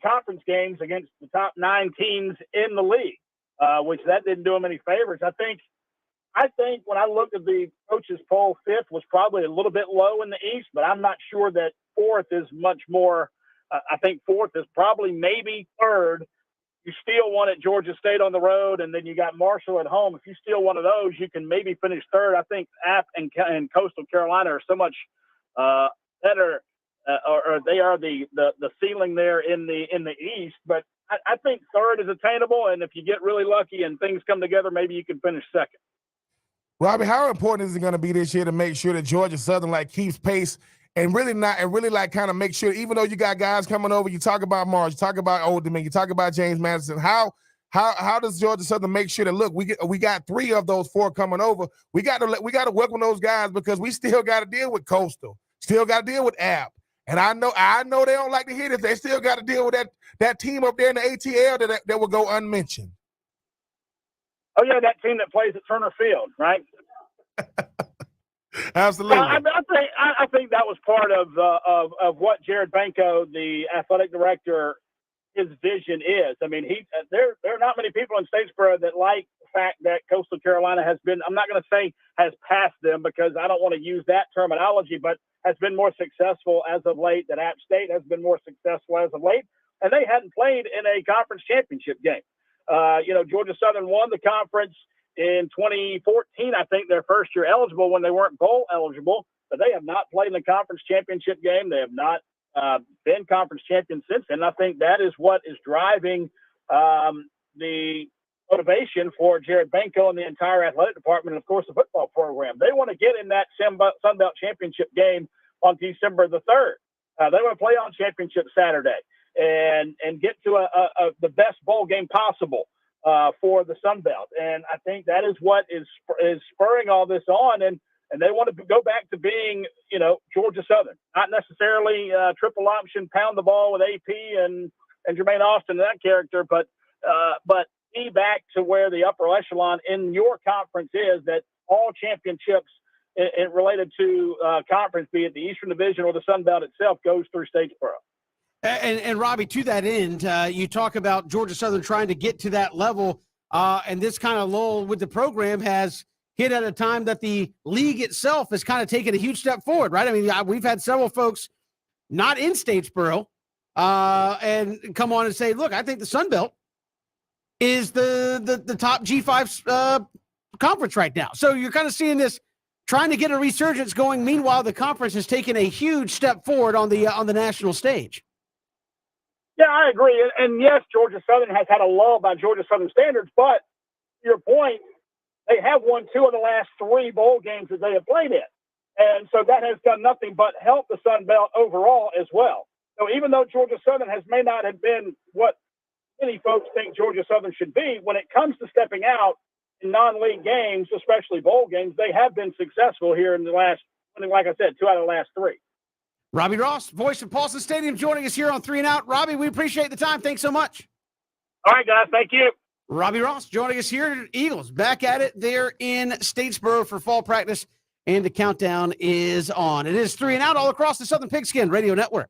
D: conference games against the top 9 teams in the league, which that didn't do them any favors. I think when I looked at the coaches poll, 5th was probably a little bit low in the East, but I'm not sure that 4th is much more. I think 4th is probably maybe 3rd. You steal one at Georgia State on the road, and then you got Marshall at home. If you steal one of those, you can maybe finish 3rd. I think App and Coastal Carolina are so much better, or they are the ceiling there in the East. But I think 3rd is attainable, and if you get really lucky and things come together, maybe you can finish 2nd.
B: Robbie, how important is it going to be this year to make sure that Georgia Southern keeps pace and really kind of make sure, even though you got guys coming over, you talk about Mars, you talk about Old Dominion, you talk about James Madison, how does Georgia Southern make sure that, look, we got 3 of those 4 coming over. We got to welcome those guys because we still got to deal with Coastal, still got to deal with App. And I know they don't like to hear this. They still got to deal with that team up there in the ATL that will go unmentioned.
D: Oh yeah, that team that plays at Turner Field, right?
B: Absolutely.
D: I think that was part of what Jared Banco, the athletic director, his vision is. I mean, there are not many people in Statesboro that like the fact that Coastal Carolina has been, I'm not going to say has passed them because I don't want to use that terminology, but has been more successful as of late, that App State has been more successful as of late, and they hadn't played in a conference championship game. Georgia Southern won the conference in 2014, I think, their first year eligible when they weren't bowl eligible, but they have not played in the conference championship game. They have not been conference champions since then. I think that is what is driving the motivation for Jared Banco and the entire athletic department and, of course, the football program. They want to get in that Sun Belt championship game on December the 3rd. They want to play on championship Saturday and get to the best bowl game possible for the Sun Belt. And I think that is what is spurring all this on. And they want to go back to being, Georgia Southern, not necessarily triple option, pound the ball with AP and Jermaine Austin and that character, but be back to where the upper echelon in your conference is, that all championships related to conference, be it the Eastern Division or the Sun Belt itself, goes through Statesboro.
A: And Robbie, to that end, you talk about Georgia Southern trying to get to that level, and this kind of lull with the program has hit at a time that the league itself has kind of taken a huge step forward, right? I mean, we've had several folks not in Statesboro and come on and say, look, I think the Sun Belt is the top G5 conference right now. So you're kind of seeing this trying to get a resurgence going. Meanwhile, the conference has taken a huge step forward on the national stage.
D: Yeah, I agree. And yes, Georgia Southern has had a lull by Georgia Southern standards, but to your point, they have won 2 of the last 3 bowl games that they have played in. And so that has done nothing but help the Sun Belt overall as well. So even though Georgia Southern may not have been what many folks think Georgia Southern should be, when it comes to stepping out in non-league games, especially bowl games, they have been successful here in the last, like I said, 2 out of the last 3.
A: Robbie Ross, voice of Paulson Stadium, joining us here on 3 and Out. Robbie, we appreciate the time. Thanks so much.
D: All right, guys. Thank you.
A: Robbie Ross joining us here. Eagles back at it there in Statesboro for fall practice, and the countdown is on. It is 3 and Out all across the Southern Pigskin Radio Network.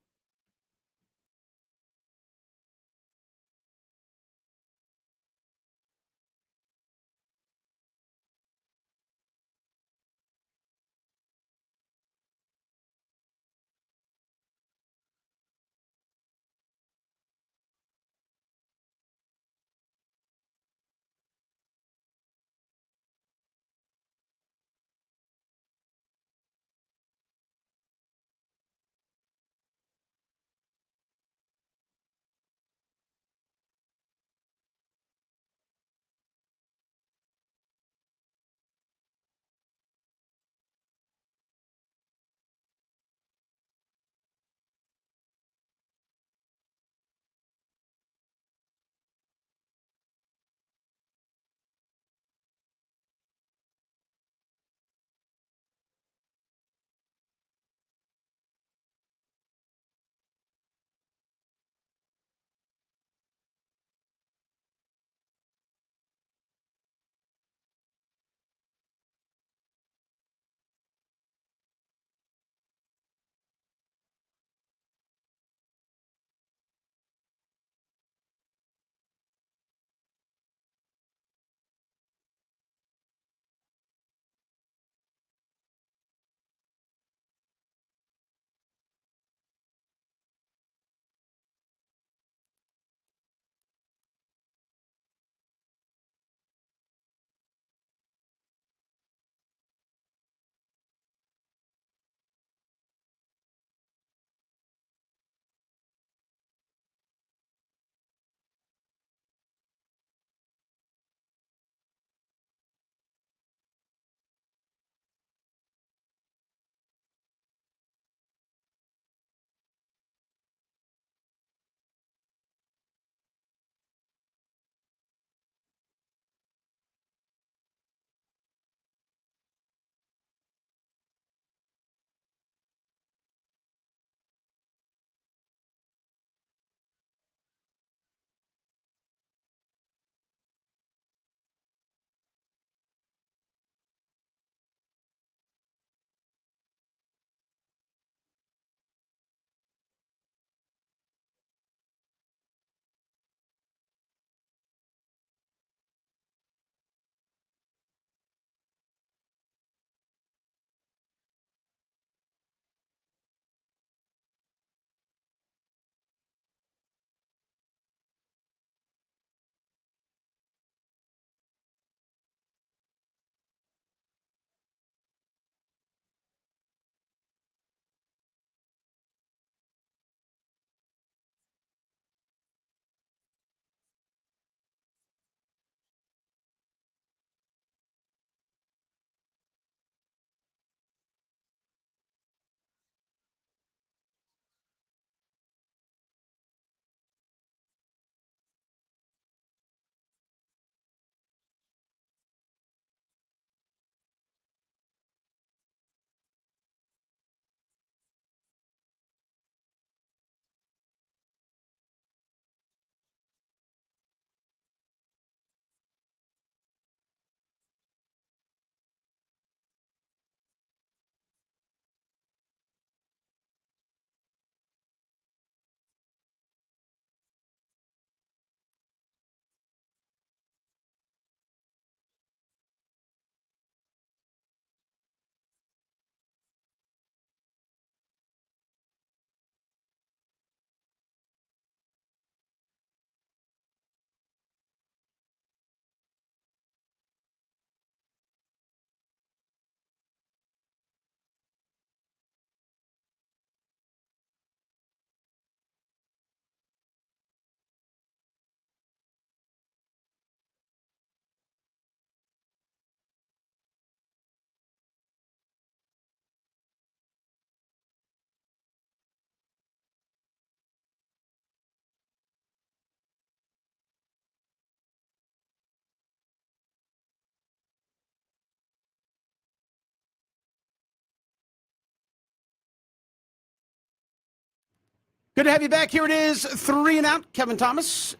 A: Good to have you back. Here it is, 3 and Out. Kevin Thomas,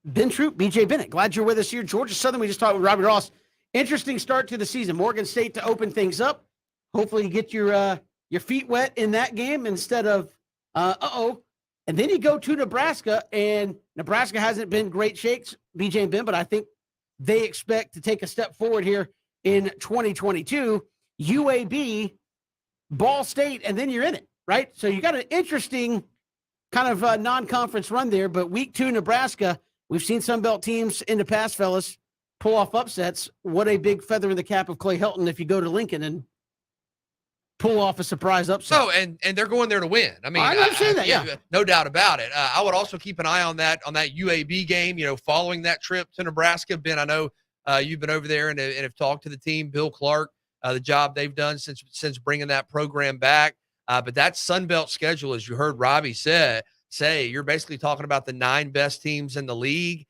A: Ben Troop, BJ Bennett. Glad you're with us here. Georgia Southern, we just talked with Robbie Ross. Interesting start to the season. Morgan State to open things up. Hopefully you get your feet wet in that game instead of, And then you go to Nebraska, and Nebraska hasn't been great shakes, BJ and Ben, but I think they expect to take a step forward here in 2022. UAB, Ball State, and then you're in it, right? So you got an interesting kind of non-conference run there, but week 2, Nebraska, we've seen Sun Belt teams in the past, fellas, pull off upsets. What a big feather in the cap of Clay Helton if you go to Lincoln and pull off a surprise upset.
C: Oh, and they're going there to win. I mean,
A: I understand that, yeah.
C: No doubt about it. I would also keep an eye on that UAB game, following that trip to Nebraska. Ben, I know you've been over there and have talked to the team, Bill Clark, the job they've done since bringing that program back. But that Sun Belt schedule, as you heard Robbie say, you're basically talking about the 9 best teams in the league.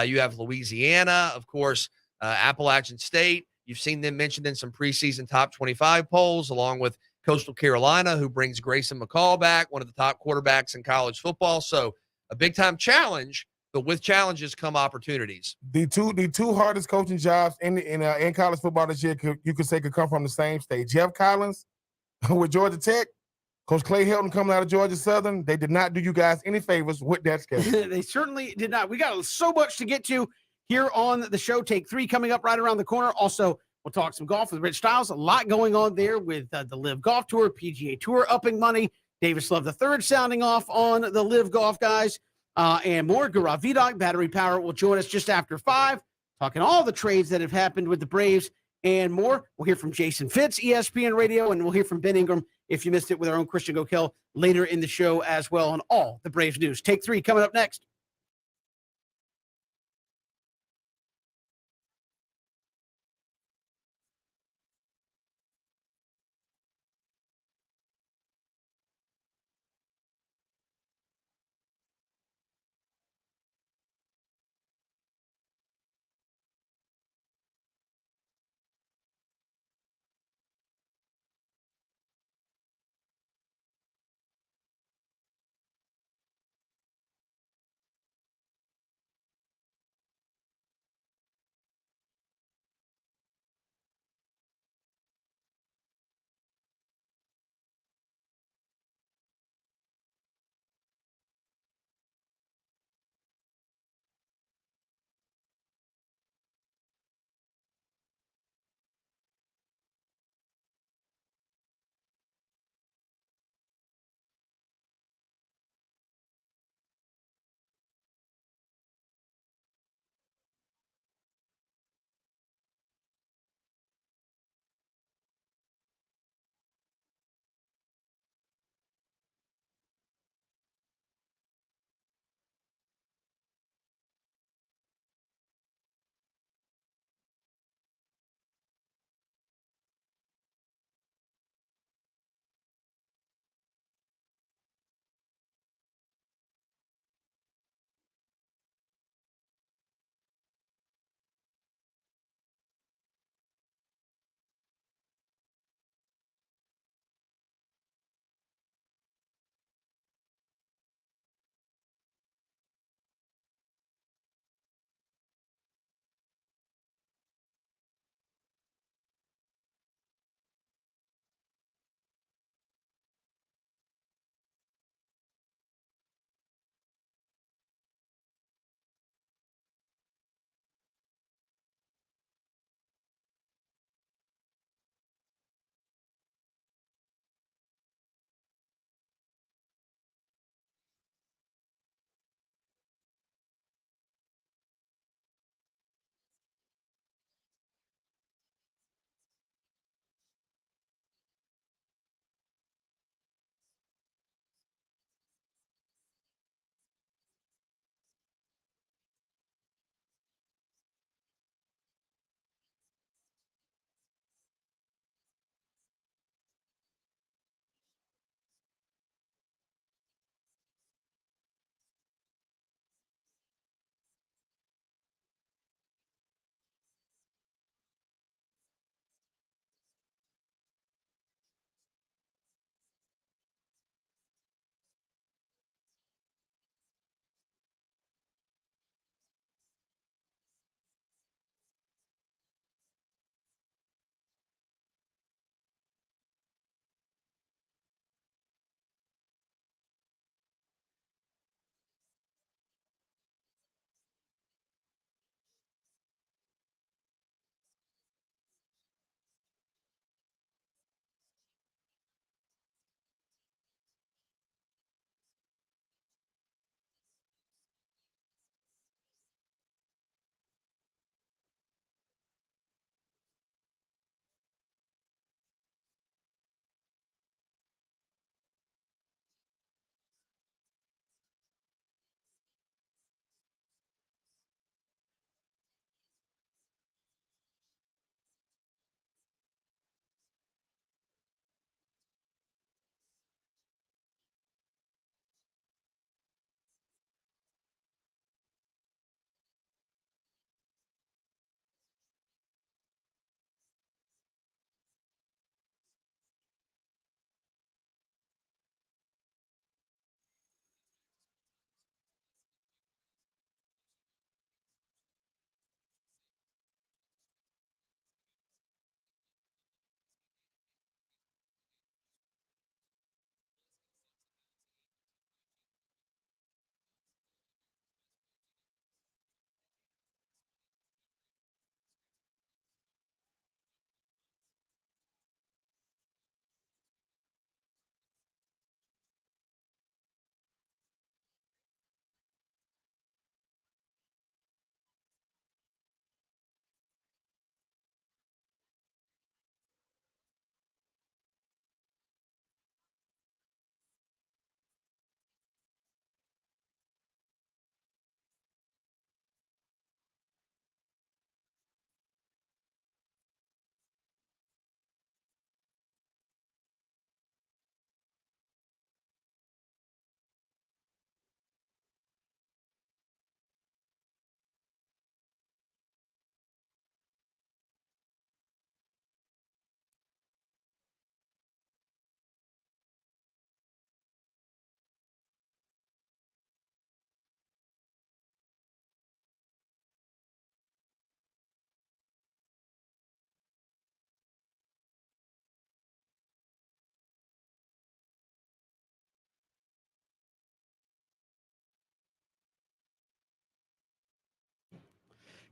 C: You have Louisiana, of course, Appalachian State. You've seen them mentioned in some preseason top 25 polls, along with Coastal Carolina, who brings Grayson McCall back, one of the top quarterbacks in college football. So a big-time challenge, but with challenges come opportunities.
B: The two hardest coaching jobs in college football this year, you could say, could come from the same state. Jeff Collins with Georgia Tech, Coach Clay Helton coming out of Georgia Southern. They did not do you guys any favors with that schedule.
A: They certainly did not. We got so much to get to here on the show. Take 3 coming up right around the corner. Also, we'll talk some golf with Rich Stiles. A lot going on there with the Live Golf Tour, PGA Tour upping money. Davis Love III sounding off on the Live Golf guys, and more. Gaurav Vidog, Battery Power, will join us just after 5, talking all the trades that have happened with the Braves and more. We'll hear from Jason Fitz, ESPN Radio, and we'll hear from Ben Ingram, if you missed it, with our own Christian Gokel later in the show as well on all the Braves news. Take 3 coming up next.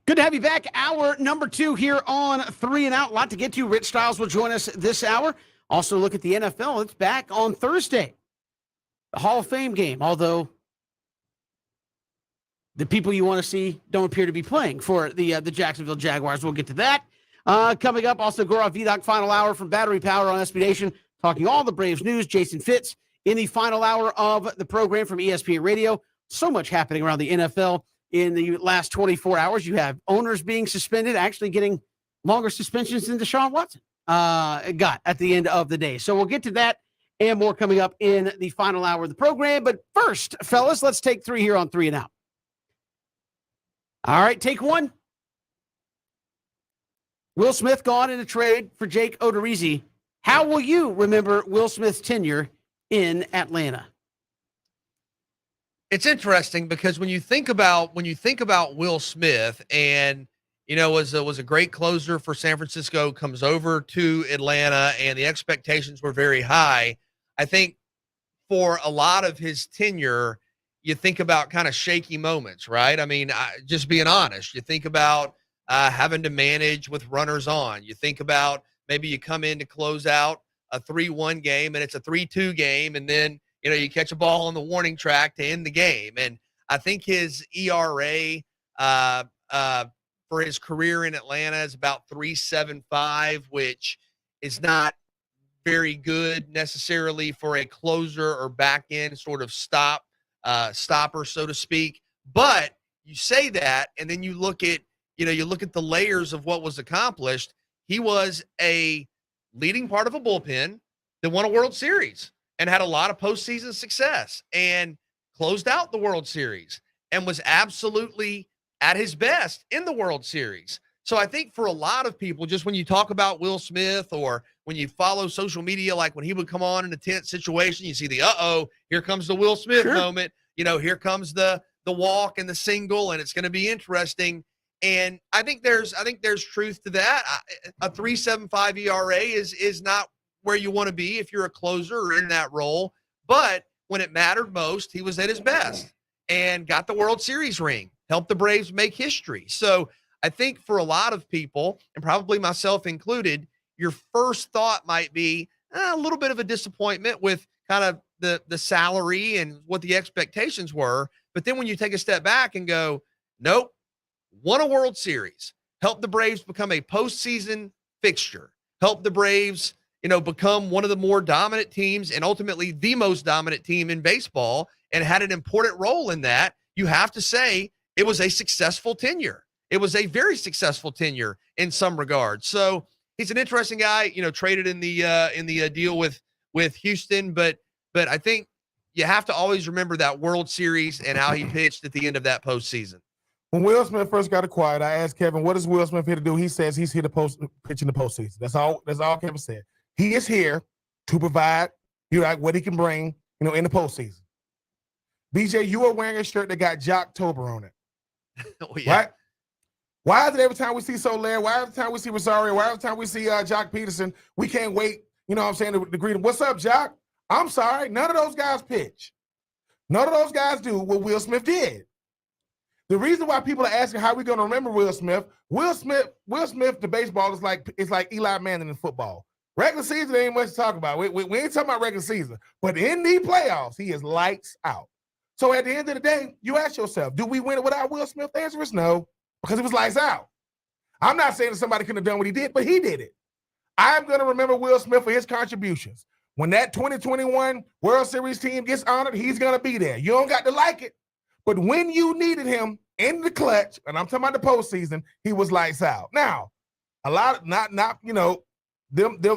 A: Good to have you back. Hour number 2 here on 3 and Out. A lot to get to. Rich Styles will join us this hour. Also look at the NFL. It's back on Thursday. The Hall of Fame game, although the people you want to see don't appear to be playing for the Jacksonville Jaguars. We'll get to that. Coming up, also Gaurav Vidok, final hour from Battery Power on SB Nation, talking all the Braves news. Jason Fitz in the final hour of the program from ESPN Radio. So much happening around the NFL in the last 24 hours. You have owners being suspended, actually getting longer suspensions than Deshaun Watson got at the end of the day. So we'll get to that and more coming up in the final hour of the program. But first, fellas, let's take 3 here on 3 and Out. All right, take 1. Will Smith gone in a trade for Jake Odorizzi. How will you remember Will Smith's tenure in Atlanta?
C: It's interesting because when you think about Will Smith, and was a great closer for San Francisco, comes over to Atlanta, and the expectations were very high. I think for a lot of his tenure, you think about kind of shaky moments, right? I mean, just being honest, you think about having to manage with runners on. You think about maybe you come in to close out a 3-1 game and it's a 3-2 game, and then you catch a ball on the warning track to end the game. And I think his ERA for his career in Atlanta is about 3.75, which is not very good necessarily for a closer or back end sort of stopper, so to speak. But you say that, and then you look at the layers of what was accomplished. He was a leading part of a bullpen that won a World Series and had a lot of postseason success and closed out the World Series and was absolutely at his best in the World Series. So I think for a lot of people, just when you talk about Will Smith, or when you follow social media, like when he would come on in a tense situation, you see the, here comes the Will Smith moment. Here comes the walk and the single, and it's going to be interesting. And I think there's truth to that. A 3.75 ERA is not where you want to be if you're a closer or in that role. But when it mattered most, he was at his best and got the World Series ring, helped the Braves make history. So I think for a lot of people, and probably myself included, your first thought might be a little bit of a disappointment with kind of the salary and what the expectations were. But then when you take a step back and go, nope, won a World Series, helped the Braves become a postseason fixture, helped the Braves, become one of the more dominant teams and ultimately the most dominant team in baseball, and had an important role in that, you have to say it was a successful tenure. It was a very successful tenure in some regards. So he's an interesting guy, traded in the deal with Houston, but I think you have to always remember that World Series and how he pitched at the end of that postseason.
B: When Will Smith first got acquired, I asked Kevin, what is Will Smith here to do? He says he's here to pitch in the postseason. That's all Kevin said. He is here to provide what he can bring, in the postseason. BJ, you are wearing a shirt that got Jocktober on it.
C: Oh, yeah.
B: Right? Why is it every time we see Soler, why every time we see Rosario, why every time we see Jock Peterson, we can't wait, to greet him. What's up, Jock? I'm sorry, none of those guys pitch. None of those guys do what Will Smith did. The reason why people are asking how we're going to remember Will Smith, the baseball is like Eli Manning in football. Regular season ain't much to talk about. We ain't talking about regular season. But in the playoffs, he is lights out. So at the end of the day, you ask yourself, do we win it without Will Smith? The answer is no, because it was lights out. I'm not saying that somebody couldn't have done what he did, but he did it. I'm going to remember Will Smith for his contributions. When that 2021 World Series team gets honored, he's going to be there. You don't got to like it. But when you needed him in the clutch, and I'm talking about the postseason, he was lights out. Now, a lot of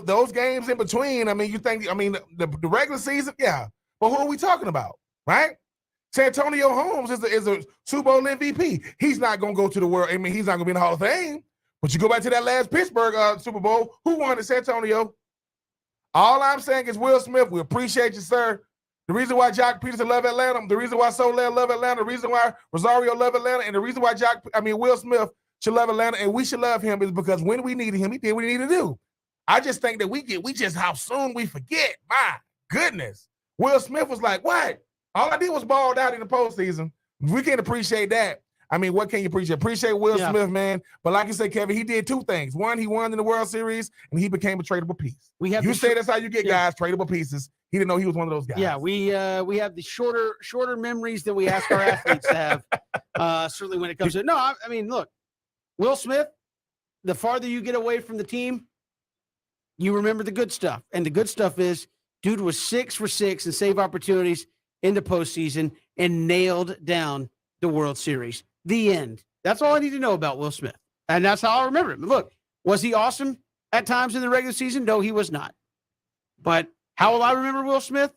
B: those games in between. The regular season, yeah. But who are we talking about, right? Santonio Holmes is a Super Bowl MVP. He's not going to go to the world. He's not going to be in the Hall of Fame. But you go back to that last Pittsburgh Super Bowl. Who won it? Santonio. All I'm saying is, Will Smith, we appreciate you, sir. The reason why Jock Peterson love Atlanta, the reason why Soler love Atlanta, the reason why Rosario love Atlanta, and the reason why Will Smith should love Atlanta and we should love him is because when we needed him, he did what he needed to do. I just think that how soon we forget. My goodness. Will Smith was like, what? All I did was balled out in the postseason. We can't appreciate that. I mean, what can you appreciate? Appreciate Will
A: Yeah.
B: Smith, man. But like you said, Kevin, he did two things. One, he won in the World Series, and he became a tradable piece.
A: We have
B: You
A: the
B: say
A: shor-
B: that's how you get
A: Yeah.
B: guys, tradable pieces. He didn't know he was one of those guys.
A: Yeah, we have the shorter memories than we ask our athletes to have. Certainly when it comes to no, I mean, look, Will Smith. The farther you get away from the team, you remember the good stuff, and the good stuff is, dude was 6 for 6 and save opportunities in the postseason and nailed down the World Series. The end. That's all I need to know about Will Smith, and that's how I remember him. Look, was he awesome at times in the regular season? No, he was not. But how will I remember Will Smith?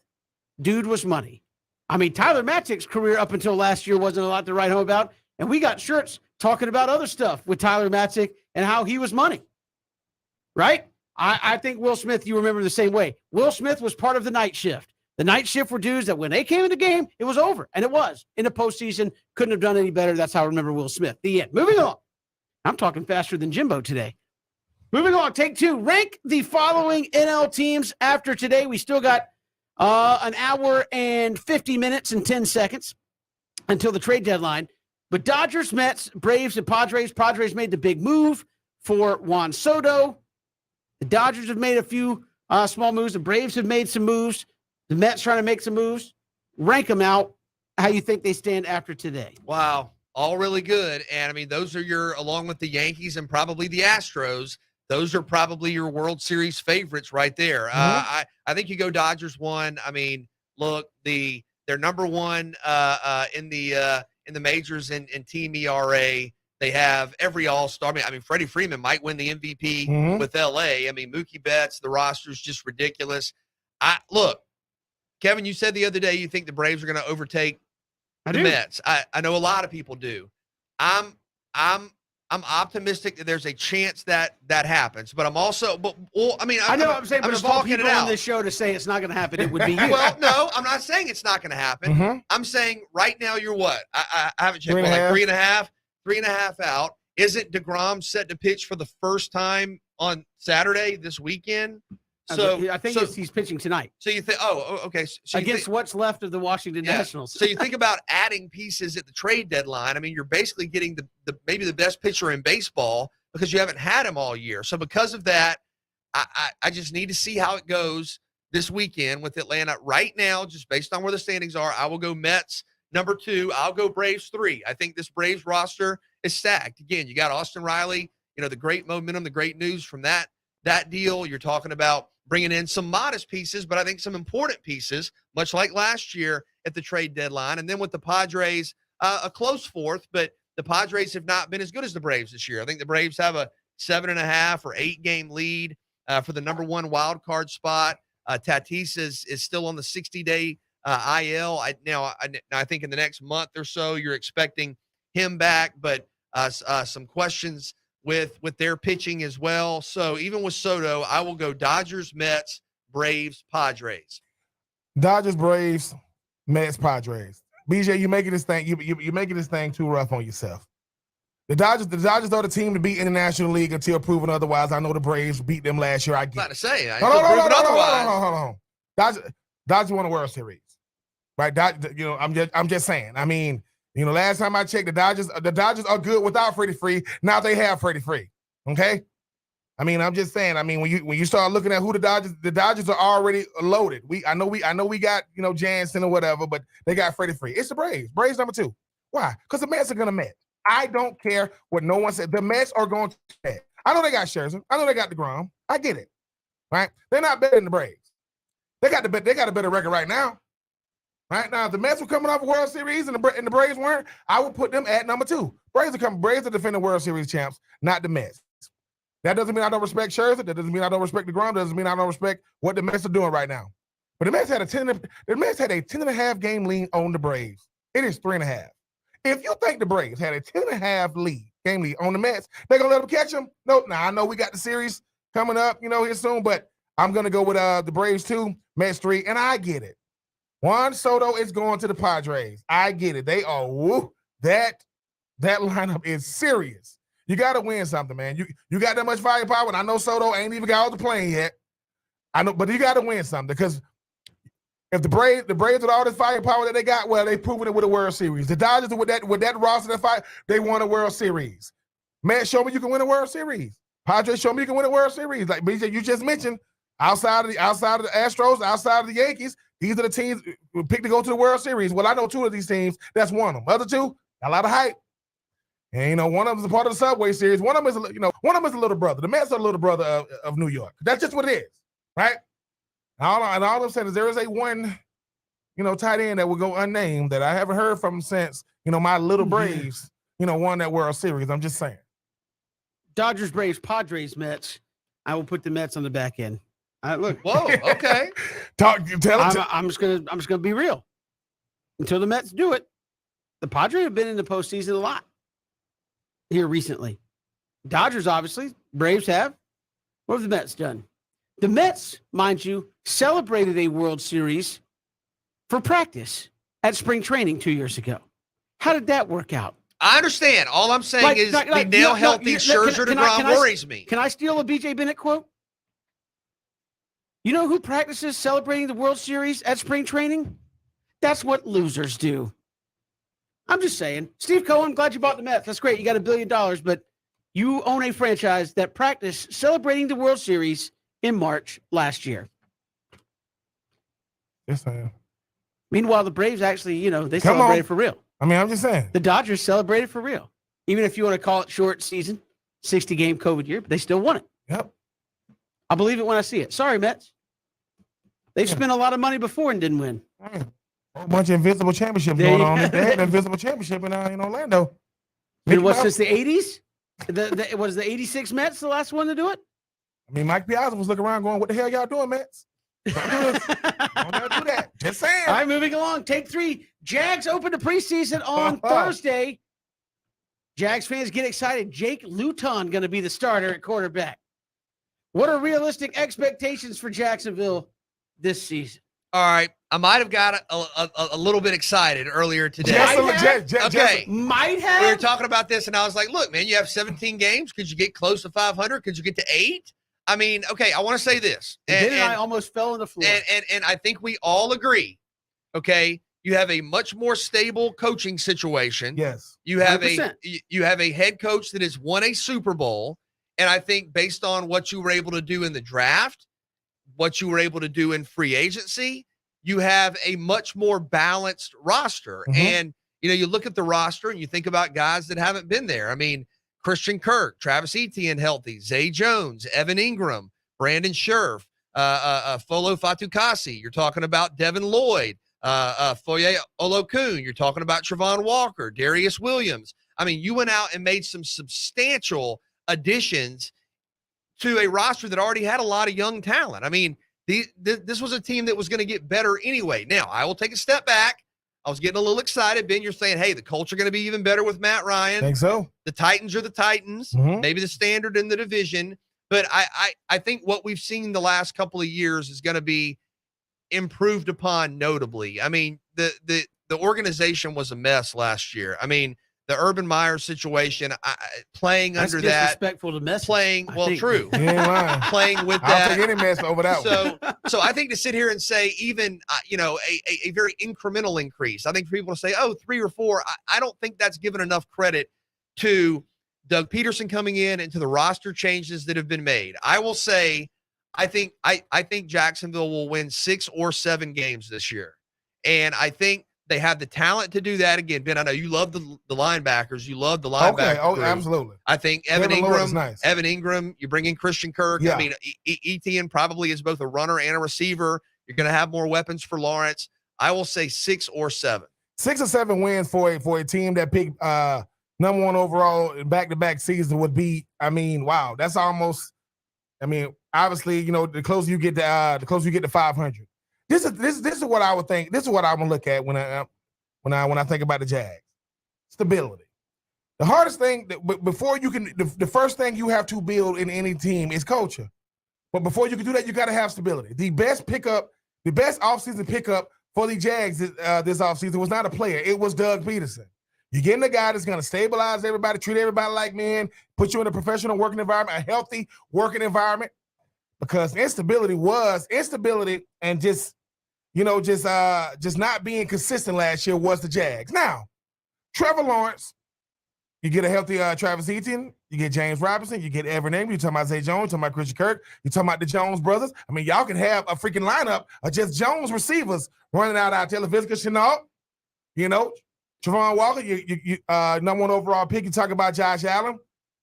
A: Dude was money. I mean, Tyler Matzek's career up until last year wasn't a lot to write home about. And we got shirts talking about other stuff with Tyler Matzek and how he was money. Right? I think Will Smith, you remember the same way. Will Smith was part of the night shift. The night shift were dudes that when they came in the game, it was over. And it was. In the postseason, couldn't have done any better. That's how I remember Will Smith. The end. Moving on. I'm talking faster than Jimbo today. Moving on, take 2. Rank the following NL teams after today. We still got an hour and 50 minutes and 10 seconds until the trade deadline. But Dodgers, Mets, Braves, and Padres. Padres made the big move for Juan Soto. The Dodgers have made a few small moves. The Braves have made some moves. The Mets trying to make some moves. Rank them out. How you think they stand after today?
C: Wow. All really good. And I mean, those are your, along with the Yankees and probably the Astros, those are probably your World Series favorites right there. I think you go Dodgers 1. I mean, look, they're number 1 in the majors in team ERA. They have every all-star. I mean, Freddie Freeman might win the MVP with LA. I mean, Mookie Betts, the roster's just ridiculous. Look, Kevin, you said the other day you think the Braves are going to overtake the Mets. I know a lot of people do. I'm optimistic that there's a chance that happens, but I'm also,
A: I know what I'm saying, but
C: just
A: if all
C: talking it
A: people on
C: out.
A: this show to say it's not going to happen, it would be you.
C: Well, no, I'm not saying it's not going to happen. I'm saying right now you're what? I haven't checked.
B: 3.5.
C: 3.5 out. Isn't DeGrom set to pitch for the first time on Saturday this weekend? So
A: I think he's pitching tonight.
C: So you think, okay. So
A: against what's left of the Washington Nationals.
C: So you think about adding pieces at the trade deadline. I mean, you're basically getting the maybe the best pitcher in baseball because you haven't had him all year. So because of that, I just need to see how it goes this weekend with Atlanta. Right now, just based on where the standings are, I will go Mets number 2. I'll go Braves 3. I think this Braves roster is stacked. Again, you got Austin Riley, the great momentum, the great news from that deal. You're talking about bringing in some modest pieces, but I think some important pieces, much like last year at the trade deadline. And then with the Padres, a close 4th, but the Padres have not been as good as the Braves this year. I think the Braves have a 7.5 or 8 game lead for the number 1 wild card spot. Tatis is still on the 60-day IL. I think in the next month or so, you're expecting him back, but some questions with their pitching as well. So even with Soto, I will go Dodgers, Mets, Braves, Padres.
B: Dodgers, Braves, Mets, Padres. BJ, you're making this thing. You're making this thing too rough on yourself. The Dodgers are the team to beat in the National League until proven otherwise. I know the Braves beat them last year. I get.
C: Not to say.
B: Hold on. Dodgers won the World Series, right? I'm just saying. I mean, last time I checked, the Dodgers are good without Freddie Freeman. Now they have Freddie Freeman. Okay. I mean, I'm just saying. I mean, when you start looking at who the Dodgers are already loaded. I know we got Jansen or whatever, but they got Freddie Freeman. It's the Braves. Braves number 2. Why? Because the Mets are gonna Met. I don't care what no one said. The Mets are going to Met. I know they got Scherzer. I know they got DeGrom. I get it. Right? They're not better than the Braves. They got a better record right now. Right now, if the Mets were coming off a World Series and the Braves weren't, I would put them at number 2. Braves are defending World Series champs, not the Mets. That doesn't mean I don't respect Scherzer. That doesn't mean I don't respect DeGrom. That doesn't mean I don't respect what the Mets are doing right now. But the Mets had a 10.5 game lead on the Braves. It is 3.5. If you think the Braves had a 10.5 game lead on the Mets, they're gonna let them catch them? Nope. Now I know we got the series coming up, here soon, but I'm gonna go with the Braves 2, Mets 3, and I get it. Juan Soto is going to the Padres. I get it. They are that lineup is serious. You got to win something, man. You got that much firepower, and I know Soto ain't even got off the plane yet. I know, but you got to win something because If the Braves with all this firepower that they got, well, they proven it with a World Series. The Dodgers with that roster that fight, they won a World Series. Matt, show me you can win a World Series. Padres, show me you can win a World Series. Like BJ, you just mentioned, outside of the Astros, outside of the Yankees, these are the teams who picked to go to the World Series. Well, I know 2 of these teams. That's one of them. Other 2, got a lot of hype. And one of them is a part of the Subway Series. One of them is a little brother. The Mets are the little brother of New York. That's just what it is, right? And all I'm saying is there is a one, tight end that will go unnamed that I haven't heard from since, my little Braves, won that World Series. I'm just saying.
A: Dodgers, Braves, Padres, Mets. I will put the Mets on the back end. Look.
C: Whoa. Okay.
B: Tell
A: I'm just gonna be real. Until the Mets do it, the Padres have been in the postseason a lot here recently. Dodgers, obviously. Braves have. What have the Mets done? The Mets, mind you, celebrated a World Series for practice at spring training 2 years ago. How did that work out?
C: I understand. All I'm saying is the nail healthy Scherzer DeGrom worries me.
A: Can I steal a BJ Bennett quote? You know who practices celebrating the World Series at spring training? That's what losers do. I'm just saying. Steve Cohen, glad you bought the Mets. That's great. You got $1 billion, but you own a franchise that practiced celebrating the World Series in March last year.
B: Yes, I am.
A: Meanwhile, the Braves actually, they celebrated for real.
B: I mean, I'm just saying.
A: The Dodgers celebrated for real. Even if you want to call it short season, 60-game COVID year, but they still won it.
B: Yep.
A: I believe it when I see it. Sorry, Mets. They've spent a lot of money before and didn't win.
B: A whole bunch of invisible championships going on. They had an invisible championship in Orlando.
A: It was since the 80s? Was the 86 Mets the last one to do it?
B: I mean, Mike Piazza was looking around going, what the hell y'all doing, Mets? Don't do this. Don't ever do that. Just saying.
A: All right, moving along. Take 3. Jags open the preseason on Thursday. Jags fans get excited. Jake Luton going to be the starter at quarterback. What are realistic expectations for Jacksonville this season?
C: All right. I might have got a little bit excited earlier today.
A: Might have.
C: We were talking about this, and I was like, look, man, you have 17 games. Could you get close to 500? Could you get to 8? I mean, okay, I want to say this.
A: And I almost fell on the floor.
C: And I think we all agree, okay, you have a much more stable coaching situation.
B: Yes.
C: You have
A: 100%.
C: you have a head coach that has won a Super Bowl. And I think based on what you were able to do in the draft, what you were able to do in free agency, you have a much more balanced roster.
B: Mm-hmm.
C: And, you look at the roster and you think about guys that haven't been there. I mean, Christian Kirk, Travis Etienne healthy, Zay Jones, Evan Ingram, Brandon Scherf, Folo Fatukasi. You're talking about Devin Lloyd, Foye Olokun. You're talking about Travon Walker, Darius Williams. I mean, you went out and made some substantial additions to a roster that already had a lot of young talent. I mean, this was a team that was going to get better anyway. Now, I will take a step back. I was getting a little excited. Ben, you're saying, hey, the culture going to be even better with Matt Ryan.
B: Think so.
C: The Titans are the Titans, maybe the standard in the division. But I think what we've seen the last couple of years is going to be improved upon notably. I mean, the organization was a mess last year. I mean, the Urban Meyer situation, playing
A: That's
C: under that,
A: disrespectful to mess.
C: playing true,
B: You ain't lying.
C: playing with
B: I'll
C: that.
B: take any mess over that one.
C: So I think to sit here and say even a very incremental increase. I think for people to say 3 or 4, I don't think that's given enough credit to Doug Peterson coming in and to the roster changes that have been made. I will say I think Jacksonville will win 6 or 7 games this year, and I think they have the talent to do that. Again, Ben, I know you love the linebackers. You love the linebackers.
B: Okay, absolutely.
C: I think Evan Ingram, you bring in Christian Kirk.
B: Yeah.
C: I mean, Etienne probably is both a runner and a receiver. You're going to have more weapons for Lawrence. I will say 6 or 7. 6 or 7
B: wins for a team that picked number 1 overall back-to-back season would be, I mean, wow, that's almost, I mean, obviously, the closer you get to 500. This is what I would think. This is what I would look at when I think about the Jags. Stability. The hardest thing before you can, the first thing you have to build in any team is culture. But before you can do that, you got to have stability. The best offseason pickup for the Jags this offseason was not a player. It was Doug Peterson. You're getting a guy that's going to stabilize everybody, treat everybody like men, put you in a professional working environment, a healthy working environment. Because instability and just, just not being consistent last year was the Jags. Now, Trevor Lawrence, you get a healthy Travis Etienne, you get James Robinson, you get Evan Ingram, you're talking about Zay Jones, you're talking about Christian Kirk, you're talking about the Jones brothers. I mean, y'all can have a freaking lineup of just Jones receivers running out there. Laviska Shenault, Travon Walker, you number one overall pick. You talk about Josh Allen.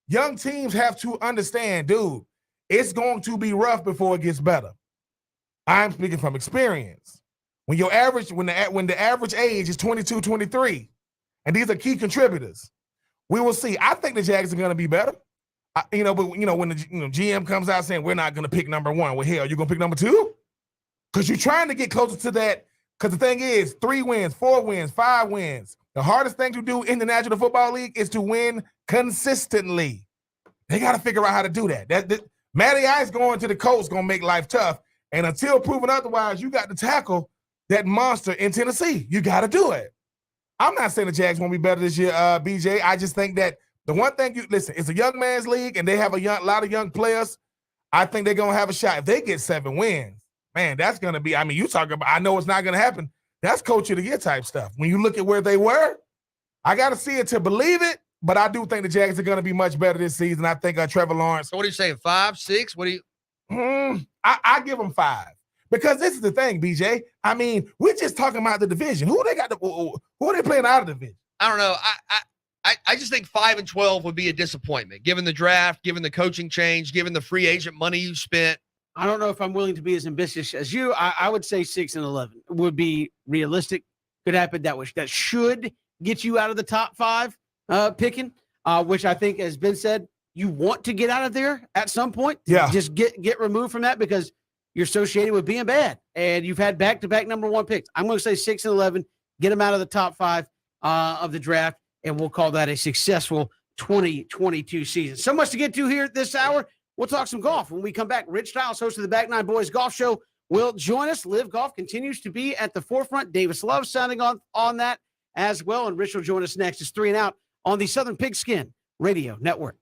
B: Young teams have to understand, dude, it's going to be rough before it gets better. I'm speaking from experience. When the average age is 22, 23, and these are key contributors, we will see. I think the Jags are going to be better. But when the GM comes out saying we're not going to pick number one, well, hell, you're going to pick number two? Because you're trying to get closer to that. Because the thing is, 3 wins, 4 wins, 5 wins. The hardest thing to do in the National Football League is to win consistently. They got to figure out how to do that. Matty Ice going to the Colts going to make life tough. And until proven otherwise, you got to tackle that monster in Tennessee. You got to do it. I'm not saying the Jags won't be better this year, BJ. I just think that the one thing it's a young man's league, and they have a lot of young players. I think they're going to have a shot. If they get 7 wins, man, that's going to be, you talk about, I know it's not going to happen. That's coach of the year type stuff. When you look at where they were, I got to see it to believe it, but I do think the Jags are going to be much better this season. I think Trevor Lawrence.
C: So what are you saying, 5, 6? What do you?
B: I give them 5. Because this is the thing, BJ. We're just talking about the division. Who are they playing out of the division?
C: I don't know. I just think 5 and 12 would be a disappointment, given the draft, given the coaching change, given the free agent money you spent.
A: I don't know if I'm willing to be as ambitious as you. I would say 6 and 11 would be realistic. Could happen. That should get you out of the top 5 picking, which I think, as Ben said, you want to get out of there at some point.
B: Yeah.
A: Just get removed from that because you're associated with being bad, and you've had back-to-back number 1 picks. I'm going to say 6 and 11, get them out of the top 5 of the draft, and we'll call that a successful 2022 season. So much to get to here this hour. We'll talk some golf when we come back. Rich Stiles, host of the Back Nine Boys Golf Show, will join us. Live Golf continues to be at the forefront. Davis Love sounding on that as well, and Rich will join us next. It's 3 and Out on the Southern Pigskin Radio Network.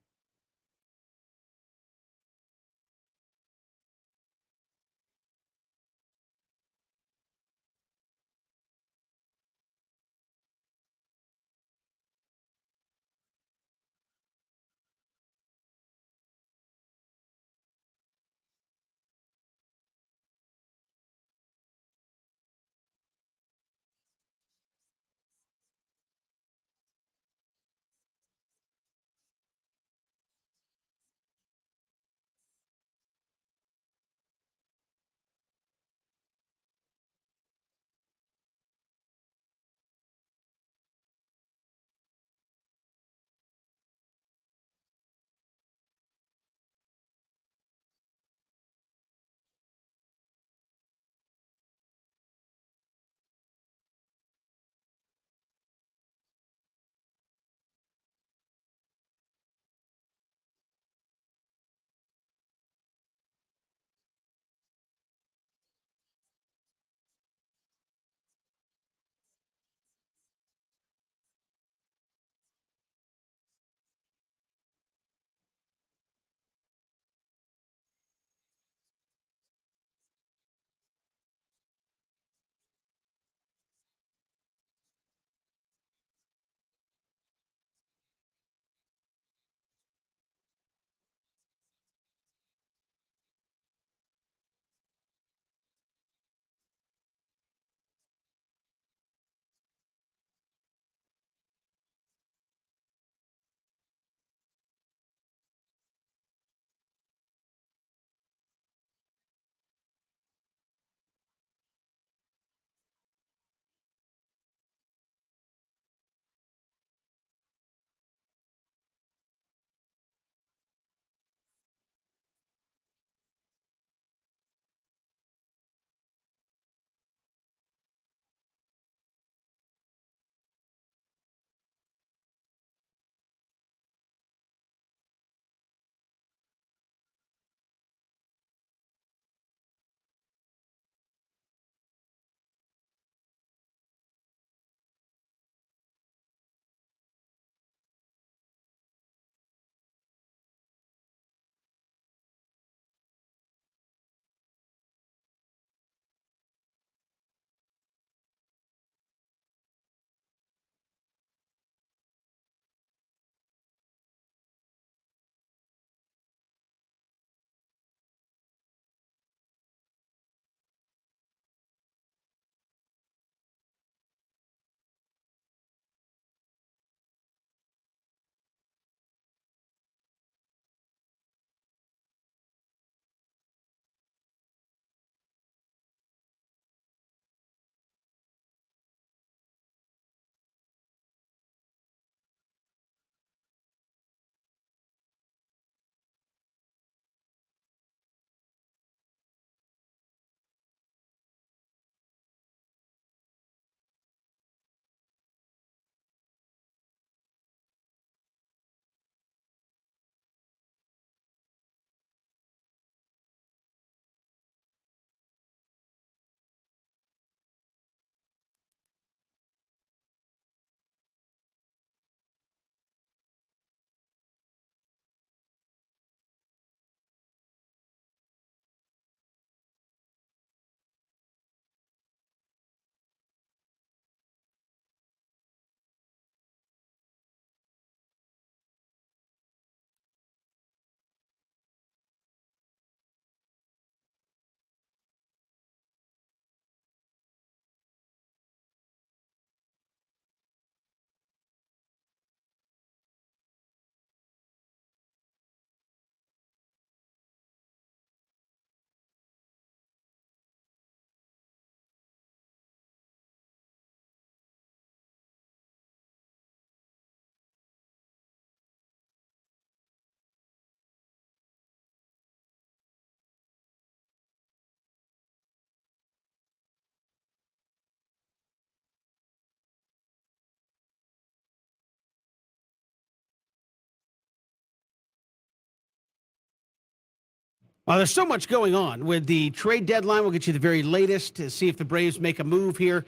A: There's so much going on with the trade deadline. We'll get you the very latest to see if the Braves make a move here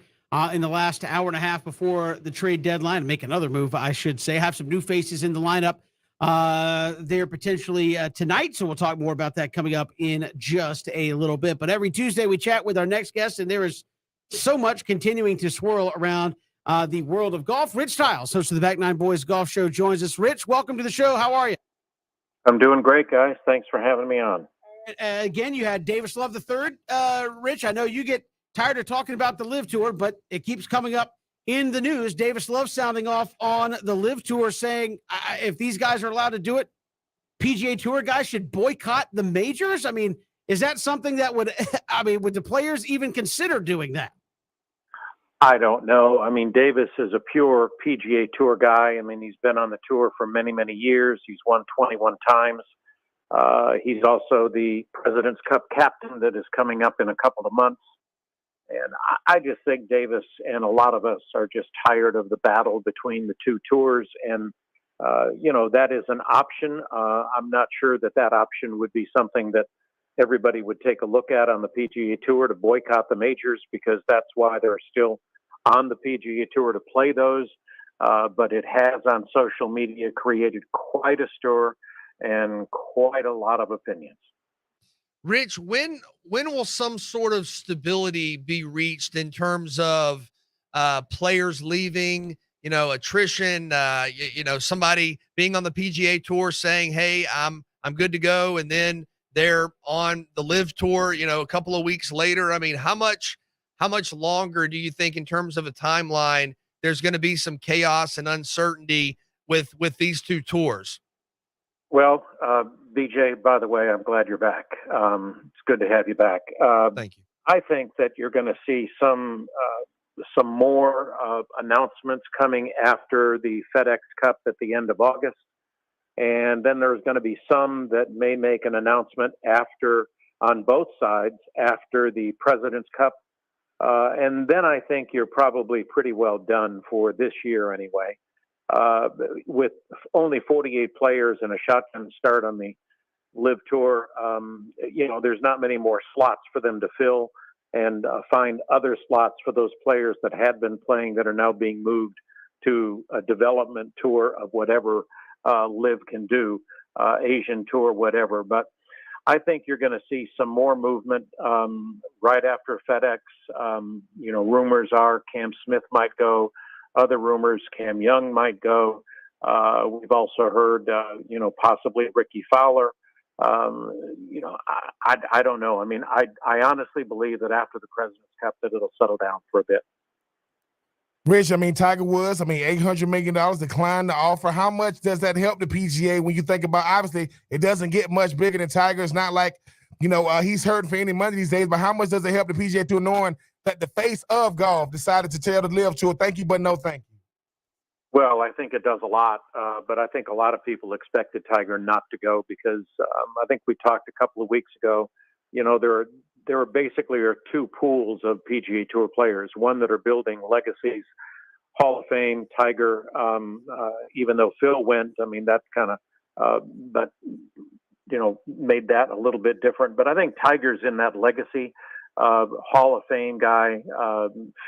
A: in the last hour and a half before the trade deadline. Make another move, I should say. Have some new faces in the lineup there potentially tonight. So we'll talk more about that coming up in just a little bit. But every Tuesday we chat with our next guest, and there is so much continuing to swirl around the world of golf. Rich Stiles, host of the Back Nine Boys Golf Show, joins us. Rich, welcome to the show. How are you?
E: I'm doing great, guys. Thanks for having me on.
A: Again, you had Davis Love III. Rich, I know you get tired of talking about the Live Tour, but it keeps coming up in the news. Davis Love sounding off on the Live Tour, saying if these guys are allowed to do it, PGA Tour guys should boycott the majors. I mean, is that something that would the players even consider doing that?
E: I don't know. I mean, Davis is a pure PGA Tour guy. I mean, he's been on the tour for many, many years. He's won 21 times. He's also the President's Cup captain that is coming up in a couple of months. And I just think Davis and a lot of us are just tired of the battle between the two tours. And, that is an option. I'm not sure that option would be something that everybody would take a look at on the PGA Tour to boycott the majors, because that's why they're still on the PGA Tour to play those. But it has on social media created quite a stir and quite a lot of opinions.
C: Rich, when will some sort of stability be reached in terms of players leaving, attrition, somebody being on the PGA Tour saying, hey, I'm good to go, and then they're on the Live Tour, a couple of weeks later? I mean, how much longer do you think, in terms of a timeline, there's going to be some chaos and uncertainty with these two tours?
E: Well, BJ, by the way, I'm glad you're back. It's good to have you back.
C: Thank you.
E: I think that you're going to see some more announcements coming after the FedEx Cup at the end of August. And then there's going to be some that may make an announcement on both sides after the President's Cup. And then I think you're probably pretty well done for this year anyway. With only 48 players and a shotgun start on the Live Tour, there's not many more slots for them to fill, and find other slots for those players that had been playing that are now being moved to a development tour of whatever Live can do, Asian Tour, whatever. But I think you're going to see some more movement right after FedEx. Rumors are Cam Smith might go. Other rumors, Cam Young might go. We've also heard, possibly Ricky Fowler. I don't know. I mean, I honestly believe that after the President's Cup that it'll settle down for a bit.
B: Rich, Tiger Woods, $800 million declined the offer. How much does that help the PGA when you think about, obviously, it doesn't get much bigger than Tiger. It's not like, he's hurting for any money these days, but how much does it help the PGA Tour knowing that the face of golf decided to tell the Live Tour, thank you, but no thank you?
E: Well, I think it does a lot, but I think a lot of people expected Tiger not to go because I think we talked a couple of weeks ago, there are basically two pools of PGA Tour players, one that are building legacies, Hall of Fame, Tiger, even though Phil went, that kind of, made that a little bit different. But I think Tiger's in that legacy, Hall of Fame guy,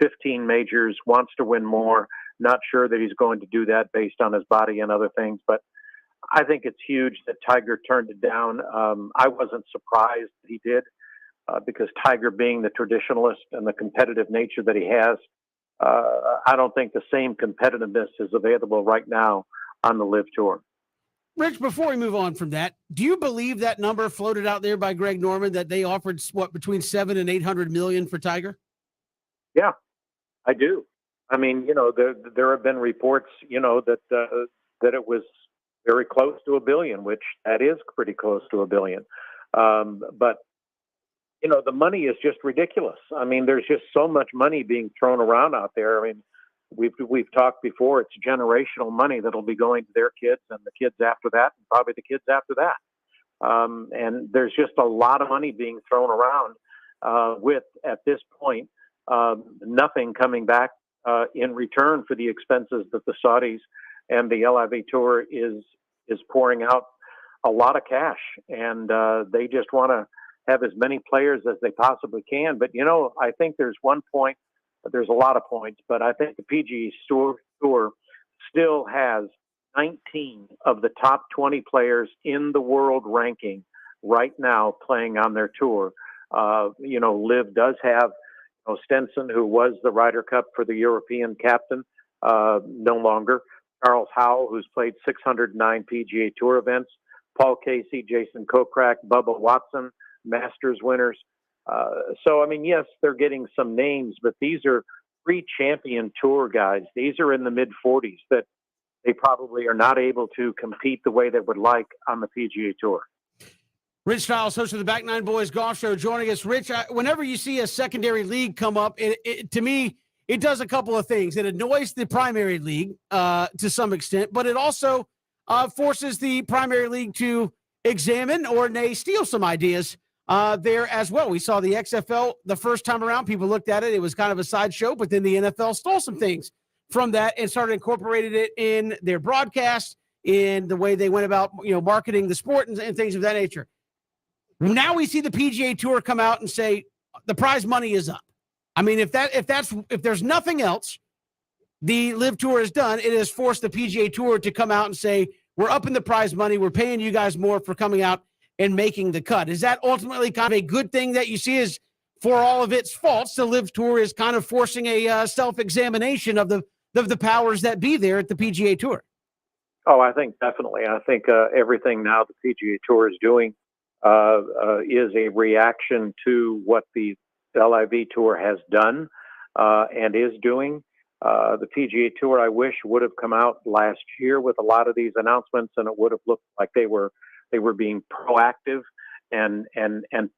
E: 15 majors, wants to win more, not sure that he's going to do that based on his body and other things. But I think it's huge that Tiger turned it down. I wasn't surprised that he did. Because Tiger, being the traditionalist and the competitive nature that he has, I don't think the same competitiveness is available right now on the Live Tour.
A: Rich, before we move on from that, do you believe that number floated out there by Greg Norman that they offered between $700 and $800 million for Tiger?
E: Yeah, I do. There have been reports, that it was very close to $1 billion, which that is pretty close to $1 billion. But the money is just ridiculous. There's just so much money being thrown around out there. We've talked before. It's generational money that'll be going to their kids and the kids after that, and probably the kids after that. And there's just a lot of money being thrown around with, at this point, nothing coming back in return for the expenses that the Saudis and the LIV Tour is pouring out a lot of cash, and they just want to have as many players as they possibly can. But I think there's one point. There's a lot of points, but I think the PGA Tour still has 19 of the top 20 players in the world ranking right now playing on their tour. Liv does have Stenson, who was the Ryder Cup for the European captain, no longer. Charles Howell, who's played 609 PGA Tour events. Paul Casey, Jason Kokrak, Bubba Watson, Masters winners. Yes, they're getting some names, but these are 3 champion tour guys. These are in the mid-40s that they probably are not able to compete the way they would like on the PGA Tour.
A: Rich Stiles, host of the Back Nine Boys Golf Show, joining us. Rich, whenever you see a secondary league come up, to me, it does a couple of things. It annoys the primary league to some extent, but it also forces the primary league to examine or nay steal some ideas there as well. We saw the XFL the first time around. People looked at it. It was kind of a sideshow, but then the NFL stole some things from that and started incorporating it in their broadcast, in the way they went about, marketing the sport and things of that nature. Now we see the PGA Tour come out and say the prize money is up. I mean, if there's nothing else the Live Tour has done, it has forced the PGA Tour to come out and say, we're upping the prize money. We're paying you guys more for coming out and making the cut. Is that ultimately kind of a good thing that you see? Is, for all of its faults, the Live Tour is kind of forcing a self-examination of the powers that be there at the PGA Tour?
E: Oh, I think definitely. I think everything now the PGA Tour is doing is a reaction to what the LIV Tour has done and is doing. The PGA Tour, I wish, would have come out last year with a lot of these announcements, and it would have looked like they were being proactive and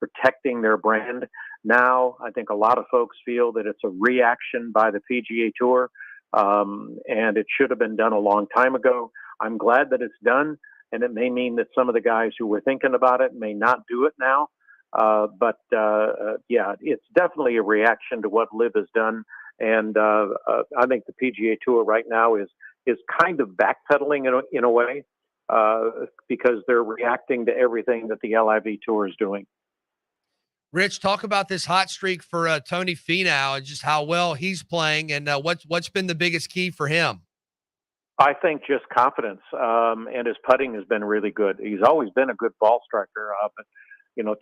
E: protecting their brand. Now, I think a lot of folks feel that it's a reaction by the PGA Tour, and it should have been done a long time ago. I'm glad that it's done, and it may mean that some of the guys who were thinking about it may not do it now. But it's definitely a reaction to what Liv has done. And I think the PGA Tour right now is kind of backpedaling in a way because they're reacting to everything that the LIV Tour is doing.
C: Rich, talk about this hot streak for Tony Finau and just how well he's playing, and what's been the biggest key for him?
E: I think just confidence, and his putting has been really good. He's always been a good ball striker, but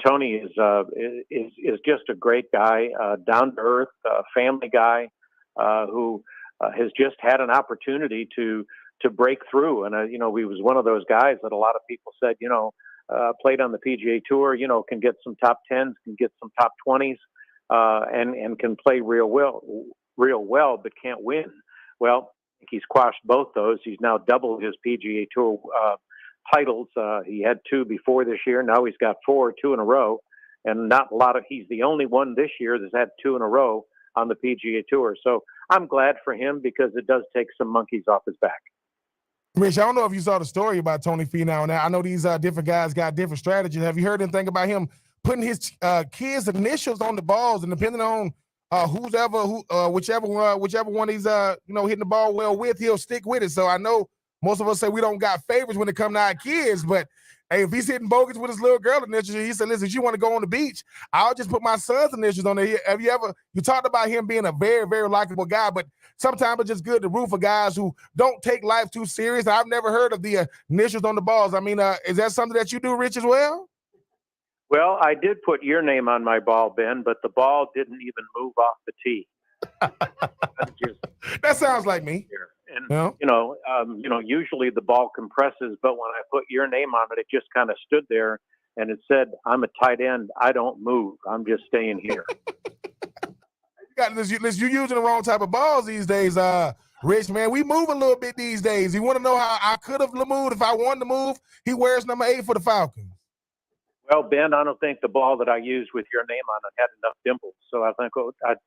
E: Tony is just a great guy, down to earth, family guy, who has just had an opportunity to break through. And he was one of those guys that a lot of people said, played on the PGA Tour, can get some top 10s, can get some top 20s, and can play real well, but can't win. Well, I think he's quashed both those. He's now doubled his PGA Tour titles. He had 2 before this year. Now he's got 2 in a row, and not a lot of. He's the only one this year that's had 2 in a row on the PGA Tour. So I'm glad for him because it does take some monkeys off his back.
B: Rich, I don't know if you saw the story about Tony Finau. Now I know these different guys got different strategies. Have you heard anything about him putting his kids' initials on the balls, and depending on whichever one he's hitting the ball well with, he'll stick with it. So I know most of us say we don't got favorites when it comes to our kids, but hey, if he's hitting bogeys with his little girl initials, he said, listen, if you want to go on the beach, I'll just put my son's initials on there. Have you talked about him being a very, very likable guy, but sometimes it's just good to root for guys who don't take life too serious. I've never heard of the initials on the balls. I mean, is that something that you do, Rich, as well?
E: Well, I did put your name on my ball, Ben, but the ball didn't even move off the tee.
B: That sounds like me.
E: And
B: yeah.
E: Usually the ball compresses, but when I put your name on it, it just kind of stood there, and it said, "I'm a tight end. I don't move. I'm just staying here."
B: You're using the wrong type of balls these days, Rich. Man, we move a little bit these days. You want to know how I could have moved if I wanted to move? He wears number 8 for the Falcons.
E: Well, Ben, I don't think the ball that I used with your name on it had enough dimples, so I think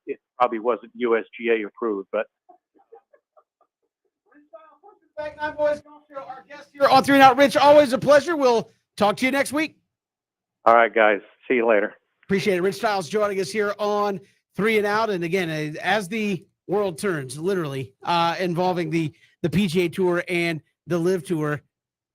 E: it probably wasn't USGA approved. But
A: Back Nine Boys Golf Show, our guest here on 3 and Out. Rich, always a pleasure. We'll talk to you next week.
E: All right, guys. See you later.
A: Appreciate it. Rich Stiles joining us here on 3 and Out. And again, as the world turns, literally, involving the PGA Tour and the Live Tour,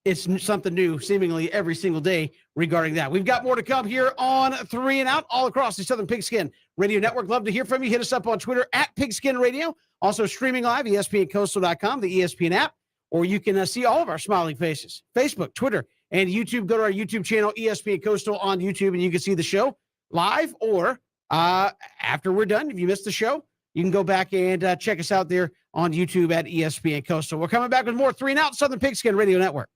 A: it's something new seemingly every single day regarding that. We've got more to come here on 3 and Out all across the Southern Pigskin Radio Network. Love to hear from you. Hit us up on Twitter at Pigskin Radio. Also streaming live, ESPNCoastal.com, the ESPN app, or you can see all of our smiling faces. Facebook, Twitter, and YouTube. Go to our YouTube channel, ESPN Coastal on YouTube, and you can see the show live or after we're done. If you missed the show, you can go back and check us out there on YouTube at ESPN Coastal. We're coming back with more 3 and Out, Southern Pigskin Radio Network.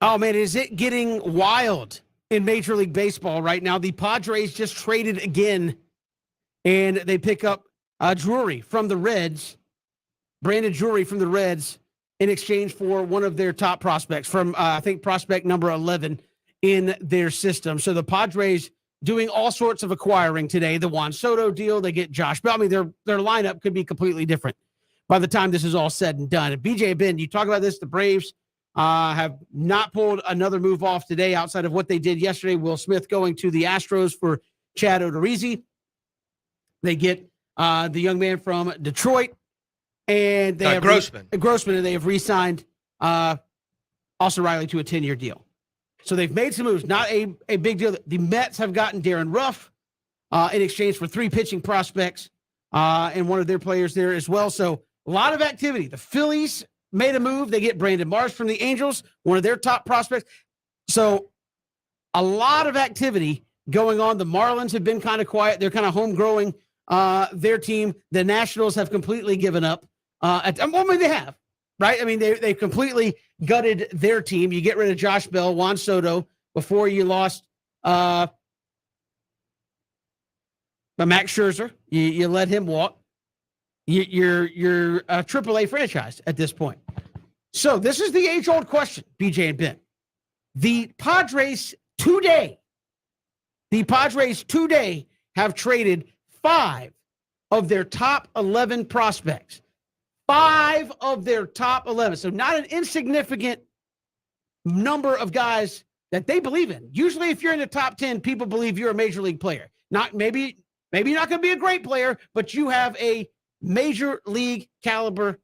A: Oh, man, is it getting wild in Major League Baseball right now? The Padres just traded again, and they pick up Drury from the Reds, Brandon Drury from the Reds, in exchange for one of their top prospects from, I think, prospect number 11 in their system. So the Padres doing all sorts of acquiring today. The Juan Soto deal, they get Josh Bell. I mean, their lineup could be completely different by the time this is all said and done. And BJ, Ben, you talk about this, the Braves have not pulled another move off today outside of what they did yesterday. Will Smith going to the Astros for Chad Odorizzi. They get the young man from Detroit, and they have
C: Grossman,
A: and they have re-signed Austin Riley to a 10-year deal. So they've made some moves, not a big deal. The Mets have gotten Darren Ruff in exchange for 3 pitching prospects and one of their players there as well. So a lot of activity. The Phillies made a move. They get Brandon Marsh from the Angels, one of their top prospects. So a lot of activity going on. The Marlins have been kind of quiet. They're kind of home growing their team. The Nationals have completely given up. They have, right? I mean, they've completely gutted their team. You get rid of Josh Bell, Juan Soto, before you lost Max Scherzer. You let him walk. You're a AAA franchise at this point. So this is the age-old question, BJ and Ben. The Padres today have traded 5 of their top 11 prospects. 5 of their top 11. So not an insignificant number of guys that they believe in. Usually if you're in the top 10, people believe you're a major league player. Maybe you're not going to be a great player, but you have a major league caliber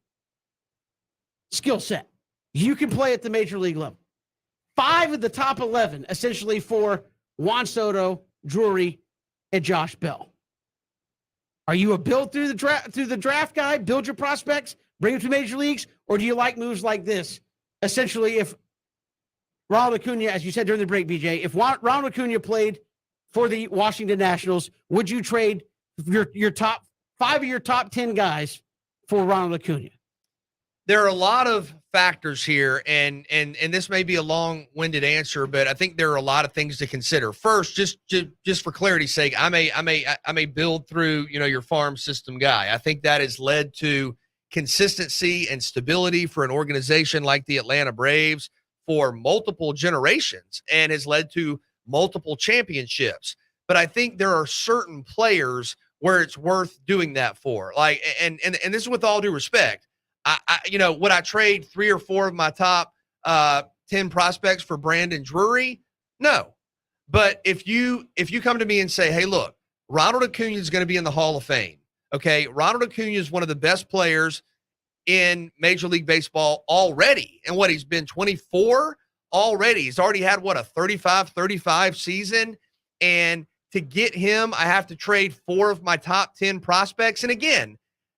A: skill set. You can play at the major league level. 5 of the top 11, essentially, for Juan Soto, Drury, and Josh Bell. Are you a build through the draft guy, build your prospects, bring them to major leagues, or do you like moves like this? Essentially, if Ronald Acuna, as you said during the break, BJ, if Ronald Acuna played for the Washington Nationals, would you trade your top 5 of your top 10 guys for Ronald Acuna?
C: There are a lot of factors here, and this may be a long-winded answer, but I think there are a lot of things to consider. First, just for clarity's sake, I'm a build through your farm system guy. I think that has led to consistency and stability for an organization like the Atlanta Braves for multiple generations, and has led to multiple championships. But I think there are certain players where it's worth doing that for. Like, and this is with all due respect. Would I trade 3 or 4 of my top 10 prospects for Brandon Drury? No. But if you come to me and say, hey, look, Ronald Acuna is going to be in the Hall of Fame. Okay. Ronald Acuna is one of the best players in Major League Baseball already. And he's been 24 already. He's already had a 35 season. And to get him, I have to trade 4 of my top 10 prospects. And again,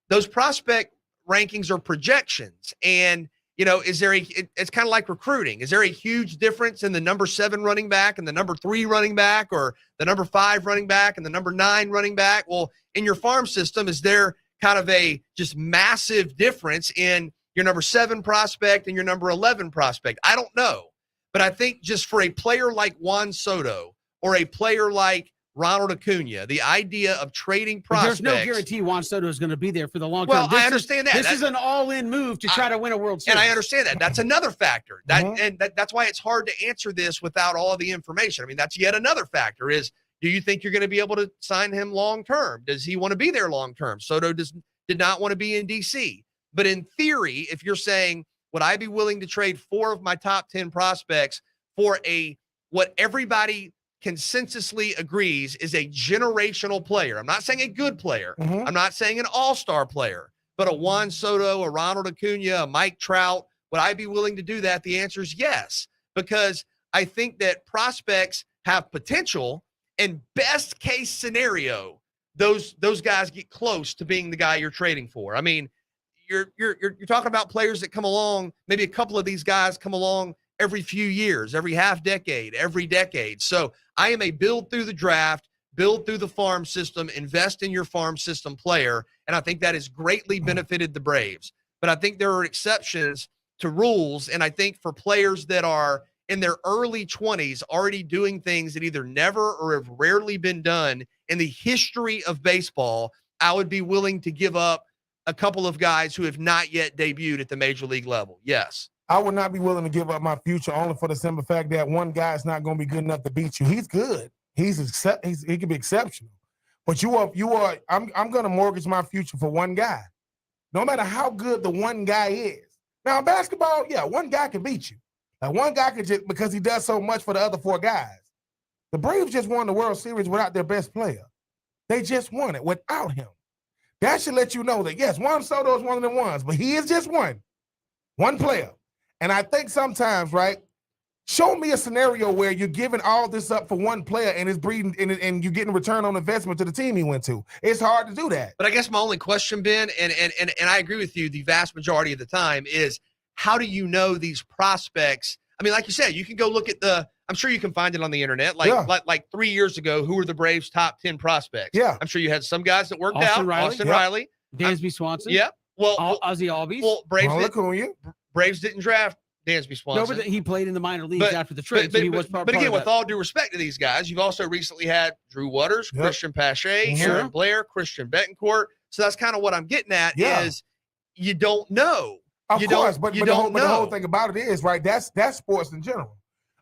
C: those prospect rankings are projections. And, it's kind of like recruiting. Is there a huge difference in the number 7 running back and the number 3 running back, or the number 5 running back and the number 9 running back? Well, in your farm system, is there kind of a just massive difference in your number 7 prospect and your number 11 prospect? I don't know. But I think just for a player like Juan Soto or a player like Ronald Acuna, the idea of trading prospects.
A: But there's no guarantee Juan Soto is going to be there for the long term.
C: Well, I understand that.
A: This is an all-in move to try to win a World Series.
C: And I understand that. That's another factor. That's why it's hard to answer this without all the information. I mean, that's yet another factor is, do you think you're going to be able to sign him long term? Does he want to be there long term? Soto did not want to be in DC. But in theory, if you're saying, would I be willing to trade 4 of my top 10 prospects for what everybody consensusly agrees is a generational player? I'm not saying a good player.
B: Mm-hmm.
C: I'm not saying an all-star player, but a Juan Soto, a Ronald Acuna, a Mike Trout. Would I be willing to do that? The answer is yes, because I think that prospects have potential, and best case scenario, those guys get close to being the guy you're trading for. I mean, you're talking about players that come along. Maybe a couple of these guys come along every few years, every half decade, every decade. So I am a build through the draft, build through the farm system, invest in your farm system player. And I think that has greatly benefited the Braves. But I think there are exceptions to rules. And I think for players that are in their early 20s already doing things that either never or have rarely been done in the history of baseball, I would be willing to give up a couple of guys who have not yet debuted at the major league level. Yes.
B: I would not be willing to give up my future only for the simple fact that one guy is not going to be good enough to beat you. He's good. He can be exceptional. But I'm going to mortgage my future for one guy, no matter how good the one guy is. Now, in basketball, yeah, one guy can beat you. Like one guy can just, because he does so much for the other four guys. The Braves just won the World Series without their best player. They just won it without him. That should let you know that, yes, Juan Soto is one of the ones, but he is just one player. And I think sometimes, right, show me a scenario where you're giving all this up for one player and it's breeding and you're getting return on investment to the team he went to. It's hard to do that.
C: But I guess my only question, Ben, and I agree with you the vast majority of the time, is how do you know these prospects? I mean, like you said, you can go look at I'm sure you can find it on the internet. Like 3 years ago, who were the Braves' top 10 prospects?
B: Yeah.
C: I'm sure you had some guys that worked
A: Austin
C: out.
A: Riley.
C: Austin
B: Yep.
C: Riley.
A: Dansby Swanson.
C: Yeah. Well,
A: Ozzie Albies.
C: well, Braves didn't draft Dansby Swanson.
A: No, but he played in the minor leagues
C: But-
A: after the trade,
C: But,
A: so he was part
C: but again,
A: of
C: with
A: that.
C: all due respect to these guys, you've also recently had Drew Waters,
B: Yep.
C: Christian Pache,
B: Mhm.
C: Aaron Blair, Christian Betancourt. So that's kind of what I'm getting at
B: Yeah.
C: is you don't know.
B: Of
C: You
B: course,
C: don't-
B: but
C: you
B: the whole
C: don't know.
B: thing about it is, right, that's sports in general.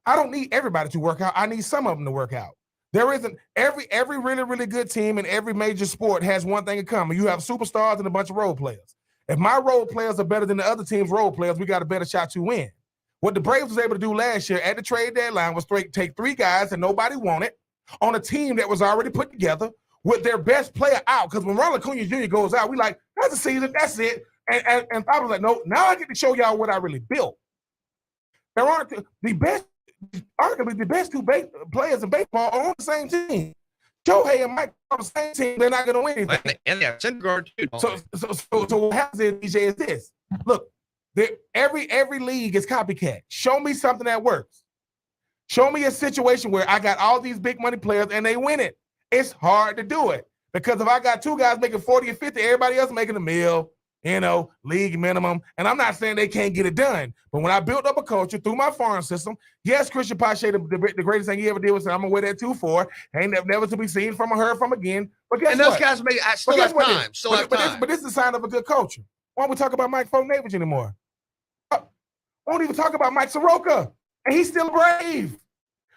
B: I don't need everybody to work out. I need some of them to work out. There isn't every really, really good team in every major sport has one thing in common. You have superstars and a bunch of role players. If my role players are better than the other team's role players, we got a better shot to win. What the Braves was able to do last year at the trade deadline was take three guys that nobody wanted on a team that was already put together with their best player out. Because when Ronald Acuna Jr. goes out, we like, that's the season, that's it. And I was like, no, now I get to show y'all what I really built. There aren't arguably the best two players in baseball are on the same team. Shohei and Mike are on the same team. They're not going to win anything.
C: And yeah, Syndergaard too.
B: So what happens in DJ is this. Look, every league is copycat. Show me something that works. Show me a situation where I got all these big money players and they win it. It's hard to do it because if I got two guys making 40 or 50, everybody else making a mill, league minimum. And I'm not saying they can't get it done. But when I built up a culture through my farm system, yes, Christian Pache, the greatest thing he ever did was say, I'm going to wear that 2-4. Ain't never to be seen from or heard from again. But guess
C: And those
B: what?
C: guys still
B: But
C: have
B: guess what
C: time.
B: this?
C: Still have time.
B: But this is a sign of a good culture. Why don't we talk about Mike Foltynewicz anymore? Won't even talk about Mike Soroka. And he's still brave.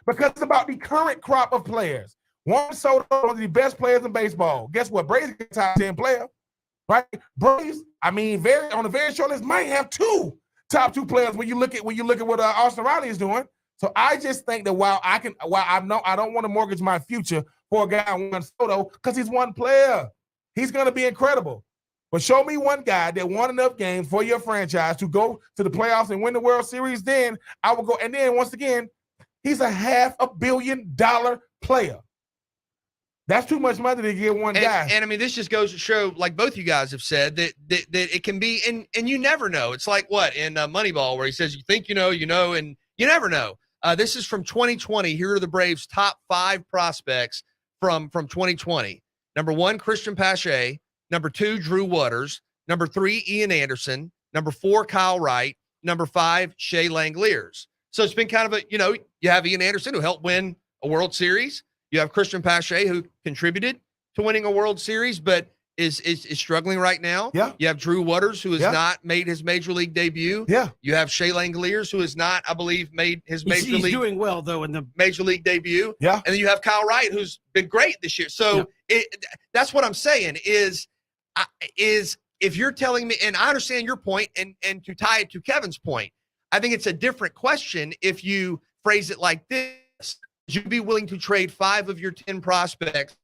B: Because it's about the current crop of players. Juan Soto, one of the best players in baseball. Guess what? Braves is a top 10 player. Right? Braves, on a very short list, might have top two players when you look at what Austin Riley is doing. So I just think that while I don't want to mortgage my future for a guy Juan Soto because he's one player. He's going to be incredible. But show me one guy that won enough games for your franchise to go to the playoffs and win the World Series. Then I will go. And then once again, he's a $500 million player. That's too much money to get one guy.
C: And I mean, this just goes to show, like both you guys have said, that it can be, and you never know. It's like what in Moneyball, where he says, you think you know, and you never know. This is from 2020. Here are the Braves' top 5 prospects from 2020. Number 1, Christian Pache. Number 2, Drew Waters. Number 3, Ian Anderson. Number 4, Kyle Wright. Number 5, Shea Langeliers. So it's been kind of you have Ian Anderson, who helped win a World Series. You have Christian Pache, who contributed to winning a World Series, but is struggling right now.
B: Yeah.
C: You have Drew Waters, who has not made his major league debut.
B: Yeah.
C: You have Shea Langeliers, who has not, I believe, made his
A: He's doing well though in the
C: major league debut.
B: Yeah.
C: And then you have Kyle Wright, who's been great this year. So that's what I'm saying is if you're telling me, and I understand your point, and to tie it to Kevin's point, I think it's a different question if you phrase it like this. Would you be willing to trade 5 of your 10 prospects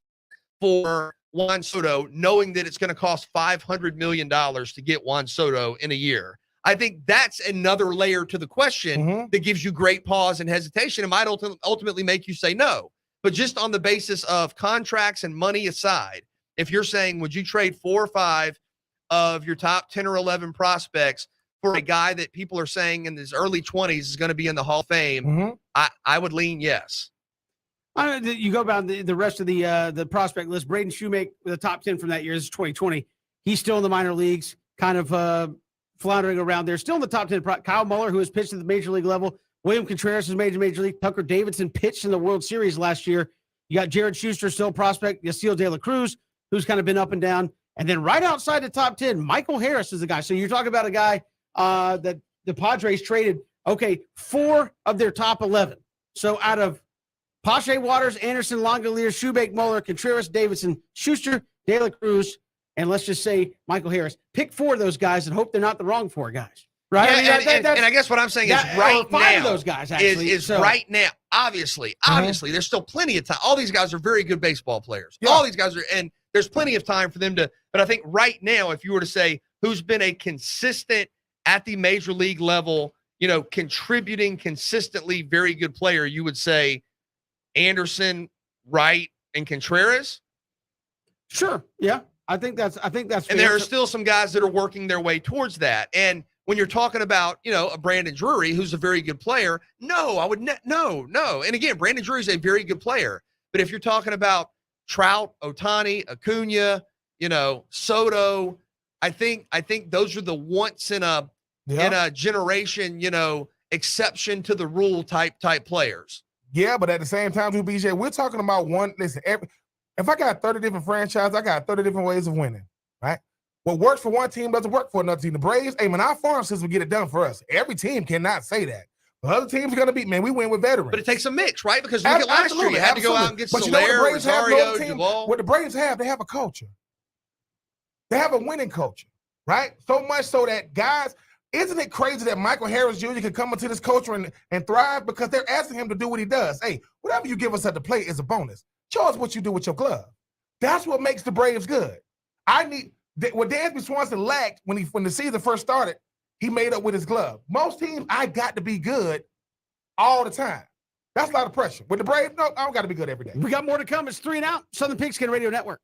C: for Juan Soto, knowing that it's going to cost $500 million to get Juan Soto in a year? I think that's another layer to the question that gives you great pause and hesitation. It might ultimately make you say no. But just on the basis of contracts and money aside, if you're saying, would you trade 4 or 5 of your top 10 or 11 prospects for a guy that people are saying in his early 20s is going to be in the Hall of Fame, I would lean yes.
A: You go down the rest of the prospect list. Braden Shoemaker, the top 10 from that year, this is 2020. He's still in the minor leagues, kind of floundering around there. Still in the top 10. Kyle Muller, who has pitched at the major league level, William Contreras has made the major league. Tucker Davidson pitched in the World Series last year. You got Jared Schuster, still prospect. Yasiel De La Cruz, who's kind of been up and down. And then right outside the top 10, Michael Harris is the guy. So you're talking about a guy that the Padres traded, 4 of their top 11. So out of Pache, Waters, Anderson, Langolier, Shoebake, Muller, Contreras, Davidson, Schuster, De La Cruz, and let's just say Michael Harris. Pick 4 of those guys and hope they're not the wrong 4 guys. Right?
C: Yeah,
A: I mean,
C: and I guess what I'm saying is right
A: five
C: now
A: of those guys actually
C: is
A: so,
C: right now. Obviously, there's still plenty of time. All these guys are very good baseball players.
B: Yeah.
C: All these guys are, and there's plenty of time for them to. But I think right now, if you were to say who's been a consistent at the major league level, contributing consistently, very good player, you would say Anderson, Wright, and Contreras.
A: Sure. Yeah. I think that's
C: And
A: fair.
C: there are still some guys that are working their way towards that. And when you're talking about, a Brandon Drury, who's a very good player, no. And again, Brandon Drury is a very good player. But if you're talking about Trout, Ohtani, Acuna, Soto, I think those are the once in a generation, exception to the rule type players.
B: Yeah, but at the same time, too, BJ, we're talking about one. Listen, if I got 30 different franchises, I got 30 different ways of winning, right? What works for one team doesn't work for another team. The Braves, our farm system get it done for us. Every team cannot say that. But other teams are going to be, we win with veterans.
C: But it takes a mix, right? Because look at last year. You had to go out and get Soler, Rosario, Duvall.
B: What the Braves have, they have a culture. They have a winning culture, right? So much so that guys, isn't it crazy that Michael Harris Jr. can come into this culture and thrive because they're asking him to do what he does? Hey, whatever you give us at the plate is a bonus. Show us what you do with your glove. That's what makes the Braves good. What Dansby Swanson lacked when the season first started, he made up with his glove. Most teams, I got to be good all the time. That's a lot of pressure. With the Braves, no, I don't got to be good every day.
A: We got more to come. It's 3 and Out, Southern Pigskin Radio Network.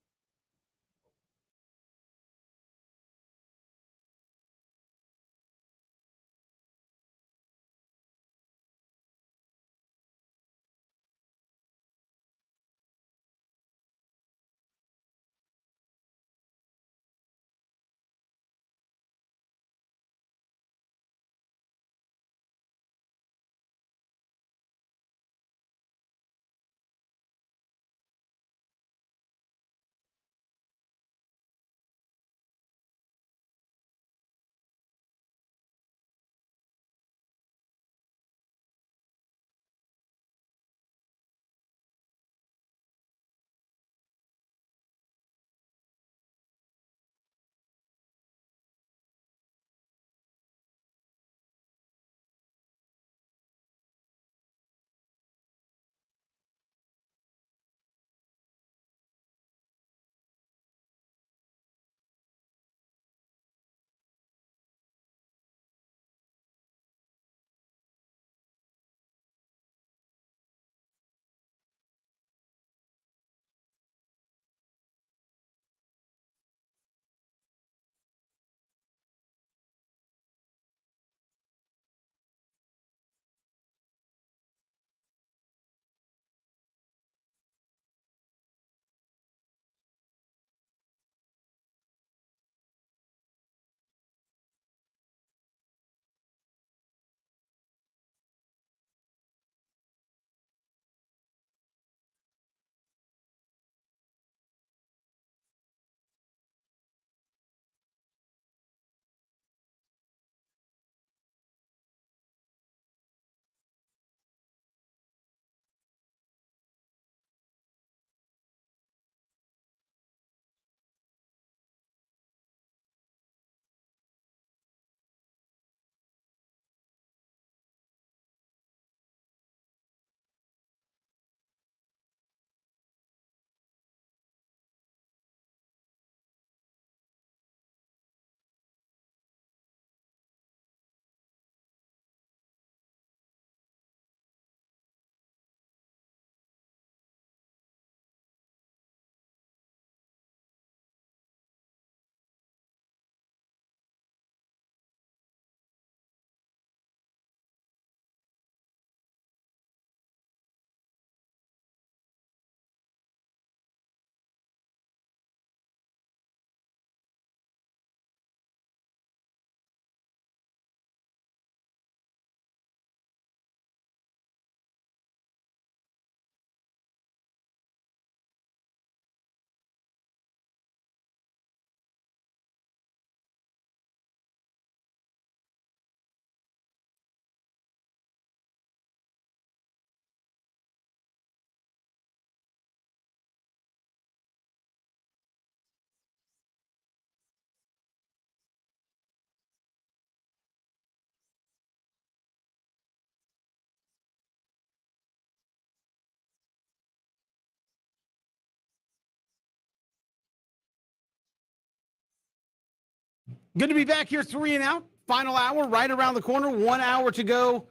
A: Good to be back here, 3 and Out. Final hour, right around the corner. 1 hour to go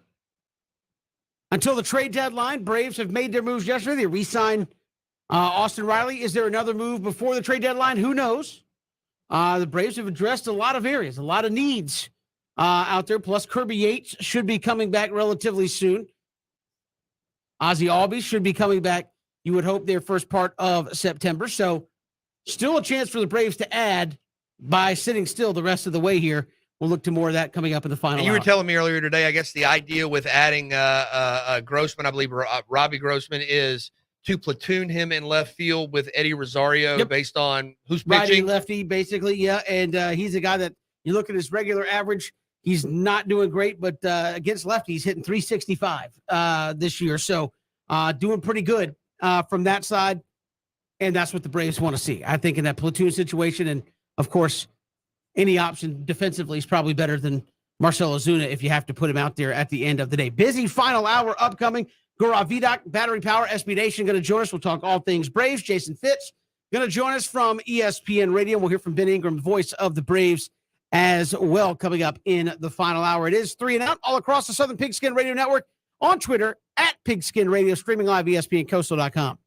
A: until the trade deadline. Braves have made their moves yesterday. They re-signed Austin Riley. Is there another move before the trade deadline? Who knows? The Braves have addressed a lot of areas, a lot of needs out there. Plus, Kirby Yates should be coming back relatively soon. Ozzie Albies should be coming back, you would hope, their first part of September. So still a chance for the Braves to add by sitting still the rest of the way here. We'll look to more of that coming up in the final
C: And you were
A: hour.
C: telling me earlier today, I guess the idea with adding Grossman, I believe Robbie Grossman, is to platoon him in left field with Eddie Rosario.
A: Yep.
C: Based on who's
A: Righty,
C: pitching.
A: lefty, basically, yeah. And he's a guy that you look at his regular average, he's not doing great, but against lefties, he's hitting 365 this year. So doing pretty good from that side. And that's what the Braves want to see, I think, in that platoon situation. And, of course, any option defensively is probably better than Marcell Ozuna if you have to put him out there at the end of the day. Busy final hour upcoming. Gaurav Vidak, Battery Power, SB Nation, going to join us. We'll talk all things Braves. Jason Fitz going to join us from ESPN Radio. We'll hear from Ben Ingram, voice of the Braves, as well, coming up in the final hour. It is 3 and Out all across the Southern Pigskin Radio Network, on Twitter at Pigskin Radio, streaming live ESPNCoastal.com.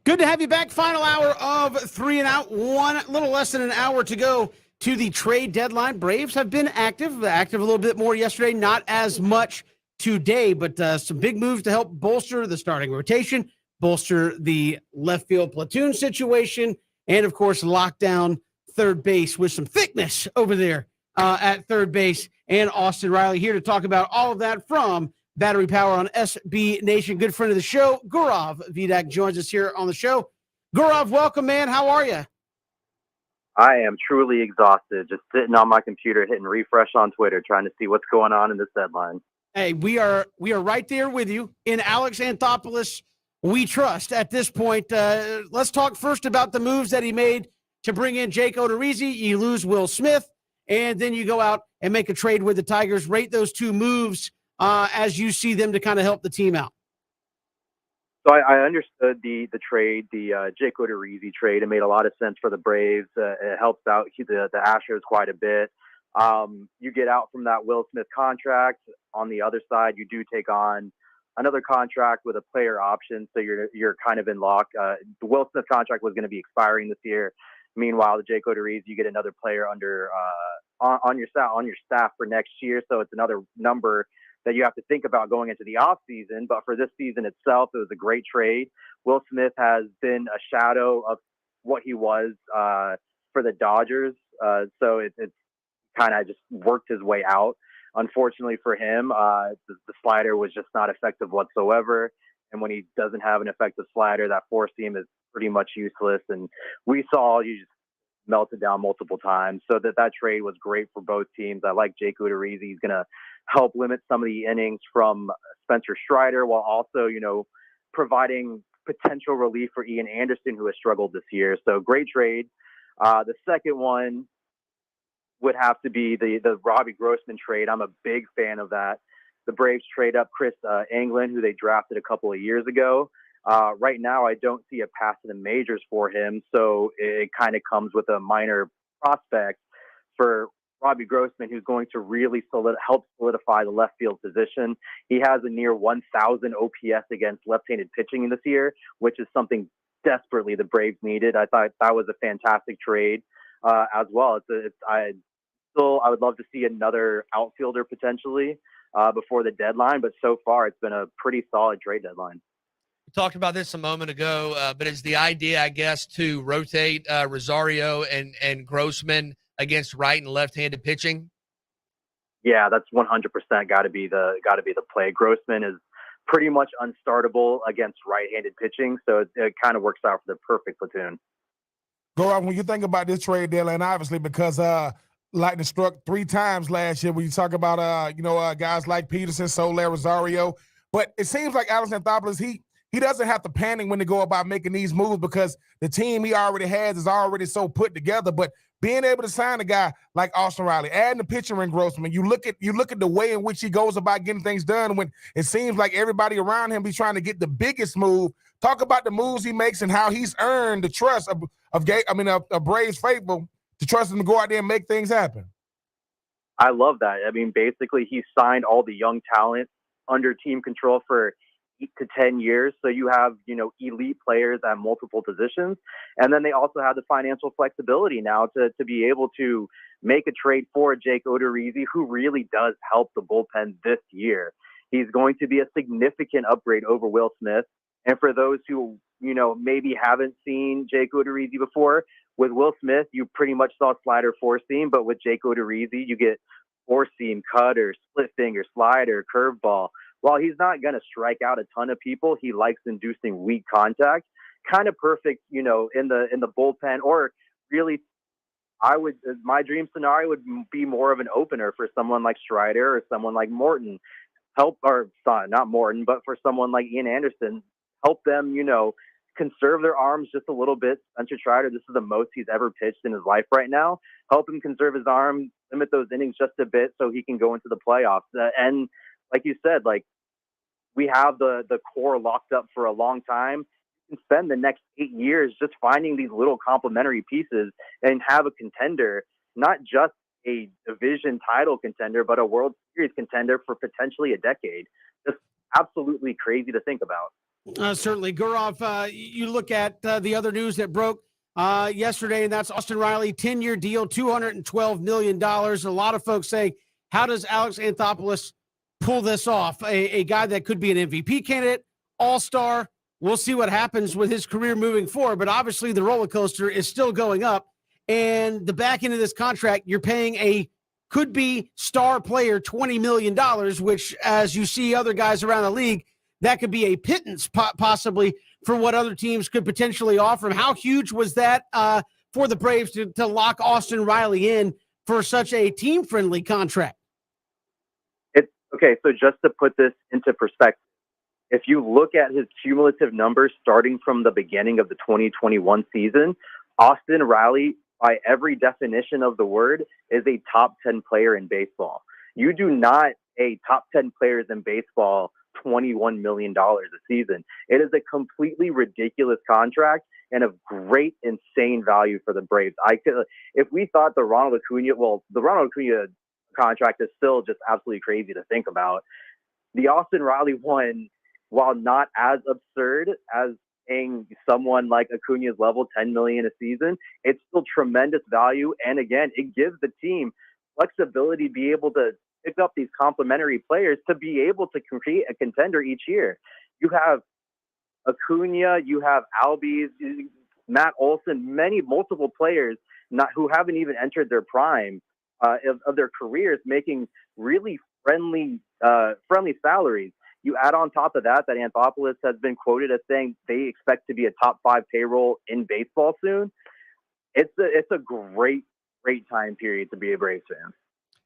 A: Good to have you back. Final hour of 3 and Out. A little less than an hour to go to the trade deadline. Braves have been active a little bit more yesterday, not as much today, but some big moves to help bolster the starting rotation, bolster the left field platoon situation, and of course, lock down third base with some thickness over there at third base. And Austin Riley here to talk about all of that from Battery Power on SB Nation. Good friend of the show, Gaurav Vidak, joins us here on the show. Gaurav, welcome, man. How are you?
F: I am truly exhausted, just sitting on my computer, hitting refresh on Twitter, trying to see what's going on in this deadline.
A: Hey, we are right there with you. In Alex Anthopoulos, we trust at this point. Let's talk first about the moves that he made to bring in Jake Odorizzi. You lose Will Smith, and then you go out and make a trade with the Tigers. Rate those two moves as you see them to kind of help the team out.
F: So I understood the trade, the Jake Odorizzi trade. It made a lot of sense for the Braves. It helps out the Astros quite a bit. You get out from that Will Smith contract. On the other side, you do take on another contract with a player option, so you're kind of in lock. The Will Smith contract was going to be expiring this year. Meanwhile, the Jake Odorizzi, you get another player under on your staff for next year, so it's another number that you have to think about going into the off season. But for this season itself, it was a great trade. Will Smith has been a shadow of what he was for the Dodgers, so it's kind of just worked his way out. Unfortunately for him, the slider was just not effective whatsoever. And when he doesn't have an effective slider, that four seam is pretty much useless. And we saw you just melted down multiple times. So that trade was great for both teams. I like Jake Odorizzi. He's going to help limit some of the innings from Spencer Strider while also, providing potential relief for Ian Anderson, who has struggled this year. So great trade. The second one would have to be the Robbie Grossman trade. I'm a big fan of that. The Braves trade up Chris Anglin, who they drafted a couple of years ago. Right now, I don't see a path to the majors for him, so it kind of comes with a minor prospect for Robbie Grossman, who's going to really help solidify the left field position. He has a near 1,000 OPS against left-handed pitching in this year, which is something desperately the Braves needed. I thought that was a fantastic trade as well. I would love to see another outfielder potentially before the deadline, but so far it's been a pretty solid trade deadline.
C: We talked about this a moment ago, but it's the idea, I guess, to rotate Rosario and Grossman against right and left-handed pitching.
F: Yeah, that's 100% got to be the play. Grossman is pretty much unstartable against right-handed pitching, so it kind of works out for the perfect platoon.
B: Gaurav, when you think about this trade deadline, obviously because Lightning struck 3 times last year when you talk about guys like Peterson, Soler, Rosario, but it seems like Alex Anthopoulos, he doesn't have to panic when to go about making these moves because the team he already has is already so put together. But being able to sign a guy like Austin Riley, adding the pitcher in Grossman, you look at the way in which he goes about getting things done when it seems like everybody around him be trying to get the biggest move. Talk about the moves he makes and how he's earned the trust of Braves faithful to trust him to go out there and make things happen.
F: I love that. I mean, basically, he signed all the young talent under team control for 8 to 10 years. So you have, elite players at multiple positions. And then they also have the financial flexibility now to be able to make a trade for Jake Odorizzi, who really does help the bullpen this year. He's going to be a significant upgrade over Will Smith. And for those who, maybe haven't seen Jake Odorizzi before, with Will Smith, you pretty much saw slider, four seam, but with Jake Odorizzi, you get four seam, cutter, split finger, slider, curveball. While he's not going to strike out a ton of people, he likes inducing weak contact. Kind of perfect, in the bullpen. Or really, my dream scenario would be more of an opener for someone like Strider or someone like Morton. Not Morton, but for someone like Ian Anderson, help them, conserve their arms just a little bit. Spencer Strider, this is the most he's ever pitched in his life right now. Help him conserve his arm, limit those innings just a bit so he can go into the playoffs. And like you said, we have the core locked up for a long time. You can spend the next 8 years just finding these little complementary pieces and have a contender, not just a division title contender, but a World Series contender for potentially a decade. Just absolutely crazy to think about.
A: Certainly. Gurov, you look at the other news that broke yesterday, and that's Austin Riley, 10-year deal, $212 million. A lot of folks say, how does Alex Anthopoulos pull this off? A guy that could be an MVP candidate, all-star. We'll see what happens with his career moving forward, but obviously the roller coaster is still going up. And the back end of this contract, you're paying a could-be star player $20 million, which, as you see other guys around the league, that could be a pittance possibly for what other teams could potentially offer him. How huge was that for the Braves to lock Austin Riley in for such a team-friendly contract?
F: Okay, so just to put this into perspective, if you look at his cumulative numbers starting from the beginning of the 2021 season, Austin Riley, by every definition of the word, is a top 10 player in baseball. You do not pay top 10 players in baseball $21 million a season. It is a completely ridiculous contract and of great, insane value for the Braves. If we thought the Ronald Acuna contract is still just absolutely crazy to think about, the Austin Riley one, while not as absurd as paying someone like Acuna's level $10 million a season, it's still tremendous value. And again, it gives the team flexibility to be able to pick up these complementary players to be able to create a contender each year. You have Acuna, you have Albies, Matt Olson, multiple players who haven't even entered their prime of their careers, making really friendly salaries. You add on top of that Anthopoulos has been quoted as saying they expect to be a top 5 payroll in baseball soon. It's a great time period to be a Braves fan.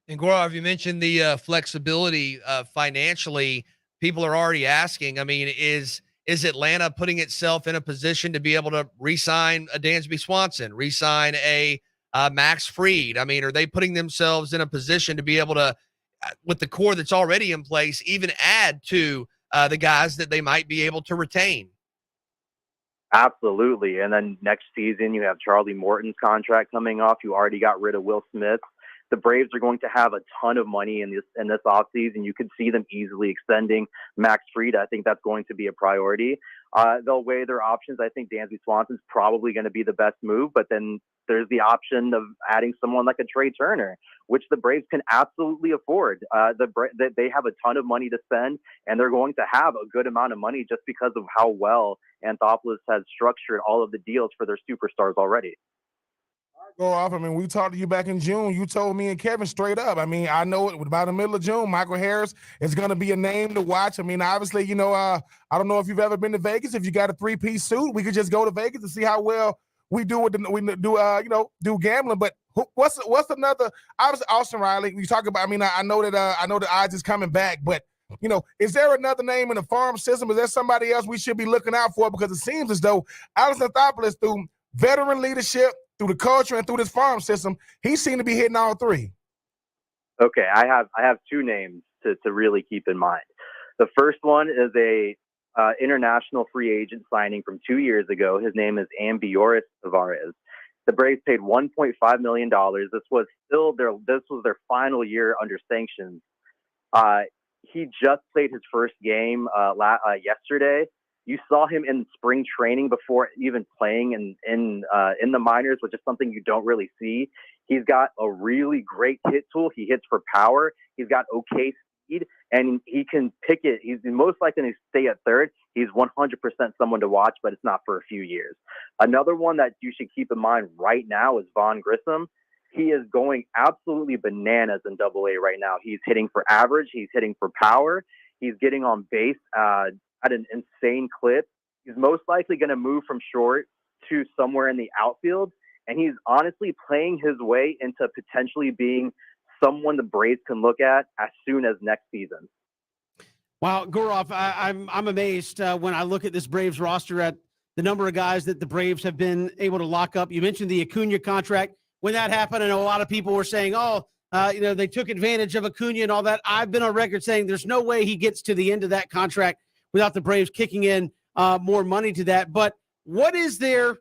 C: And Gaurav, you mentioned the flexibility financially. People are already asking, I mean, is Atlanta putting itself in a position to be able to re-sign a Dansby Swanson, re-sign a Max Fried? I mean, are they putting themselves in a position to be able to, with the core that's already in place, even add to the guys that they might be able to retain?
F: Absolutely. And then next season, you have Charlie Morton's contract coming off. You already got rid of Will Smith. The Braves are going to have a ton of money in this offseason. You could see them easily extending Max Fried. I think that's going to be a priority. They'll weigh their options. I think Dansby Swanson's probably going to be the best move, but then there's the option of adding someone like a Trey Turner, which the Braves can absolutely afford. They have a ton of money to spend, and they're going to have a good amount of money just because of how well Anthopoulos has structured all of the deals for their superstars already.
B: Go off. I mean, we talked to you back in June. You told me and Kevin straight up. I mean, I know it by the middle of June, Michael Harris is going to be a name to watch. I mean, obviously, I don't know if you've ever been to Vegas. If you got a 3-piece suit, we could just go to Vegas and see how well we do do gambling. But what's another? Obviously, Austin Riley. We talk about. I mean, I know that odds is coming back, but is there another name in the farm system? Is there somebody else we should be looking out for? Because it seems as though Alex Anthopoulos, through veteran leadership, through the culture, and through this farm system, he seemed to be hitting all three.
F: Okay, I have 2 names to really keep in mind. The first one is a international free agent signing from 2 years ago. His name is Ambioris Tavares. The Braves paid $1.5 million. This was their final year under sanctions. He just played his first game yesterday. You saw him in spring training before even playing in the minors, which is something you don't really see. He's got a really great hit tool. He hits for power. He's got okay speed, and he can pick it. He's most likely to stay at third. He's 100% someone to watch, but it's not for a few years. Another one that you should keep in mind right now is Vaughn Grissom. He is going absolutely bananas in Double-A right now. He's hitting for average. He's hitting for power. He's getting on base at an insane clip. He's most likely going to move from short to somewhere in the outfield. And he's honestly playing his way into potentially being someone the Braves can look at as soon as next season.
A: Wow, Gaurav, I'm amazed when I look at this Braves roster at the number of guys that the Braves have been able to lock up. You mentioned the Acuna contract. When that happened, I know a lot of people were saying, they took advantage of Acuna and all that. I've been on record saying there's no way he gets to the end of that contract without the Braves kicking in more money to that. But what is there,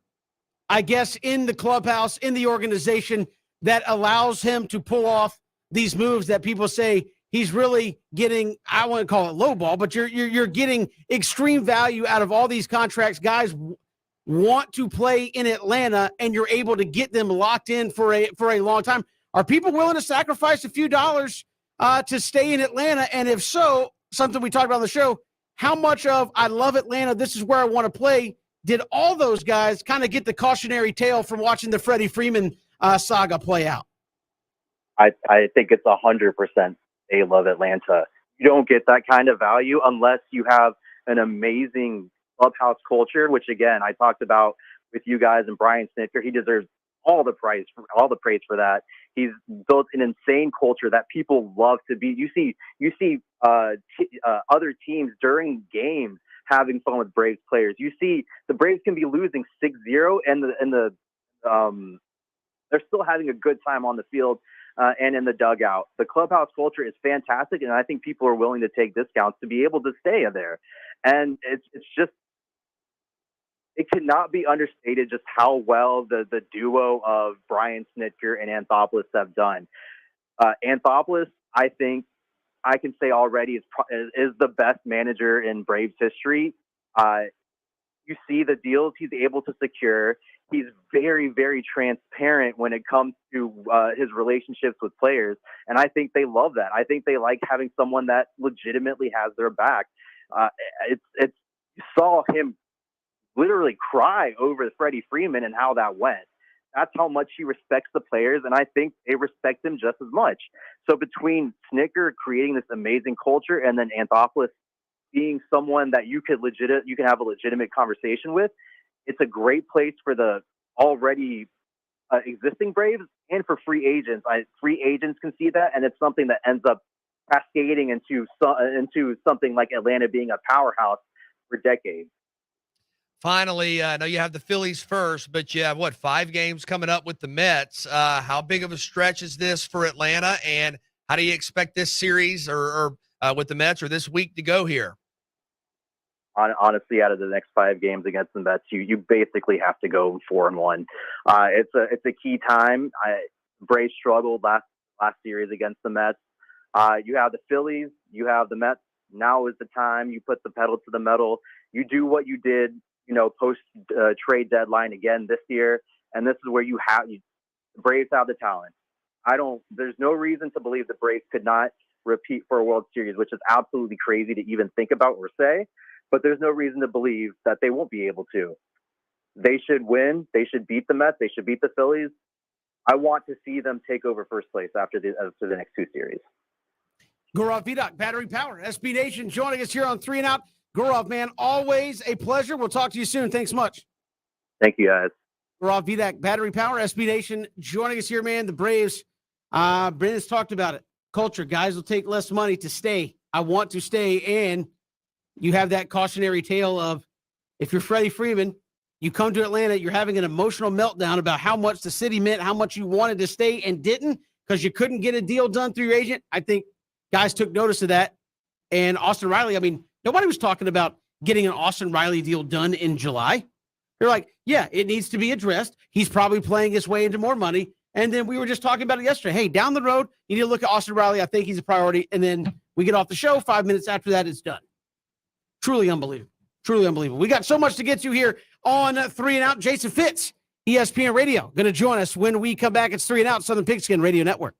A: I guess, in the clubhouse, in the organization that allows him to pull off these moves that people say he's really getting, I wouldn't call it low ball, but you're getting extreme value out of all these contracts. Guys want to play in Atlanta, and you're able to get them locked in for a long time. Are people willing to sacrifice a few dollars to stay in Atlanta? And if so, something we talked about on the show, how much of I love Atlanta, this is where I want to play, did all those guys kind of get the cautionary tale from watching the Freddie Freeman saga play out?
F: I think it's 100% they love Atlanta. You don't get that kind of value unless you have an amazing clubhouse culture, which again I talked about with you guys and Brian Snitker. He deserves all the praise for that. He's built an insane culture that people love to be. You see other teams during games having fun with Braves players. You see the Braves can be losing 6-0 and they're still having a good time on the field and in the dugout. The clubhouse culture is fantastic, and I think people are willing to take discounts to be able to stay there. And it's just, it cannot be understated just how well the duo of Brian Snitker and Anthopoulos have done. Anthopoulos, I think I can say already, is the best manager in Braves history. You see the deals he's able to secure. He's very, very transparent when it comes to his relationships with players. And I think they love that. I think they like having someone that legitimately has their back. You saw him literally cry over Freddie Freeman and how that went. That's how much he respects the players, and I think they respect him just as much. So between Snitker creating this amazing culture and then Anthopoulos being someone that you can have a legitimate conversation with, it's a great place for the already existing Braves and for free agents. Free agents can see that, and it's something that ends up cascading into something like Atlanta being a powerhouse for decades.
C: Finally, I know you have the Phillies first, but you have 5 games coming up with the Mets. How big of a stretch is this for Atlanta, and how do you expect this series or with the Mets or this week to go here?
F: Honestly, out of the next 5 games against the Mets, you basically have to go 4-1. It's a key time. Braves struggled last series against the Mets. You have the Phillies, you have the Mets. Now is the time you put the pedal to the metal. You do what you did, post trade deadline again this year, and this is where the Braves have the talent. There's no reason to believe the Braves could not repeat for a World Series, which is absolutely crazy to even think about or say. But there's no reason to believe that they won't be able to. They should win. They should beat the Mets. They should beat the Phillies. I want to see them take over first place after the next 2 series.
A: Gaurav Vidak, Battery Power, SB Nation, joining us here on 3 and Out. Gaurav, man, always a pleasure. We'll talk to you soon. Thanks much.
F: Thank you, guys.
A: Gaurav Vidak, Battery Power, SB Nation, joining us here, man. The Braves, Brandon's talked about it. Culture, guys will take less money to stay. I want to stay, and you have that cautionary tale of if you're Freddie Freeman, you come to Atlanta, you're having an emotional meltdown about how much the city meant, how much you wanted to stay and didn't because you couldn't get a deal done through your agent. I think guys took notice of that. And Austin Riley, I mean, nobody was talking about getting an Austin Riley deal done in July. They're like, yeah, it needs to be addressed. He's probably playing his way into more money. And then we were just talking about it yesterday. Hey, down the road, you need to look at Austin Riley. I think he's a priority. And then we get off the show. 5 minutes after that, it's done. Truly unbelievable. Truly unbelievable. We got so much to get to here on 3 and Out. Jason Fitz, ESPN Radio, going to join us when we come back. It's 3 and Out, Southern Pigskin Radio Network.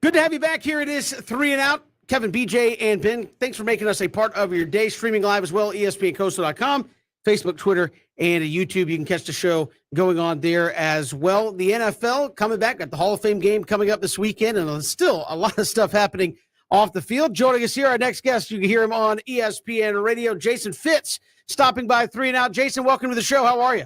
A: Good to have you back. Here it is, 3 and Out. Kevin, BJ, and Ben, thanks for making us a part of your day. Streaming live as well, ESPNCoastal.com, Facebook, Twitter, and YouTube. You can catch the show going on there as well. The NFL coming back, got the Hall of Fame game coming up this weekend, and there's still a lot of stuff happening off the field. Joining us here, our next guest, you can hear him on ESPN Radio, Jason Fitz, stopping by 3 and Out. Jason, welcome to the show. How are you?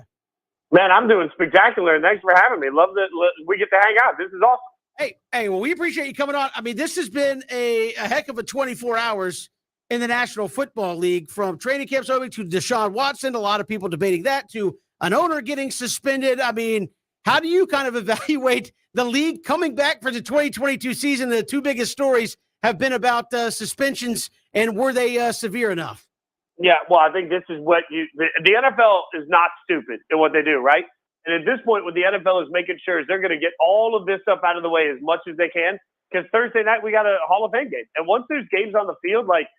G: Man, I'm doing spectacular, and thanks for having me. Love that we get to hang out. This is awesome.
A: Hey, well, we appreciate you coming on. I mean, this has been a heck of a 24 hours in the National Football League, from training camps over to Deshaun Watson, a lot of people debating that, to an owner getting suspended. I mean, how do you kind of evaluate the league coming back for the 2022 season? The two biggest stories have been about suspensions, and were they severe enough?
G: Yeah, well, I think this is what the NFL is not stupid in what they do, right? And at this point, what the NFL is making sure is they're going to get all of this stuff out of the way as much as they can, because Thursday night we got a Hall of Fame game. And once there's games on the field, like,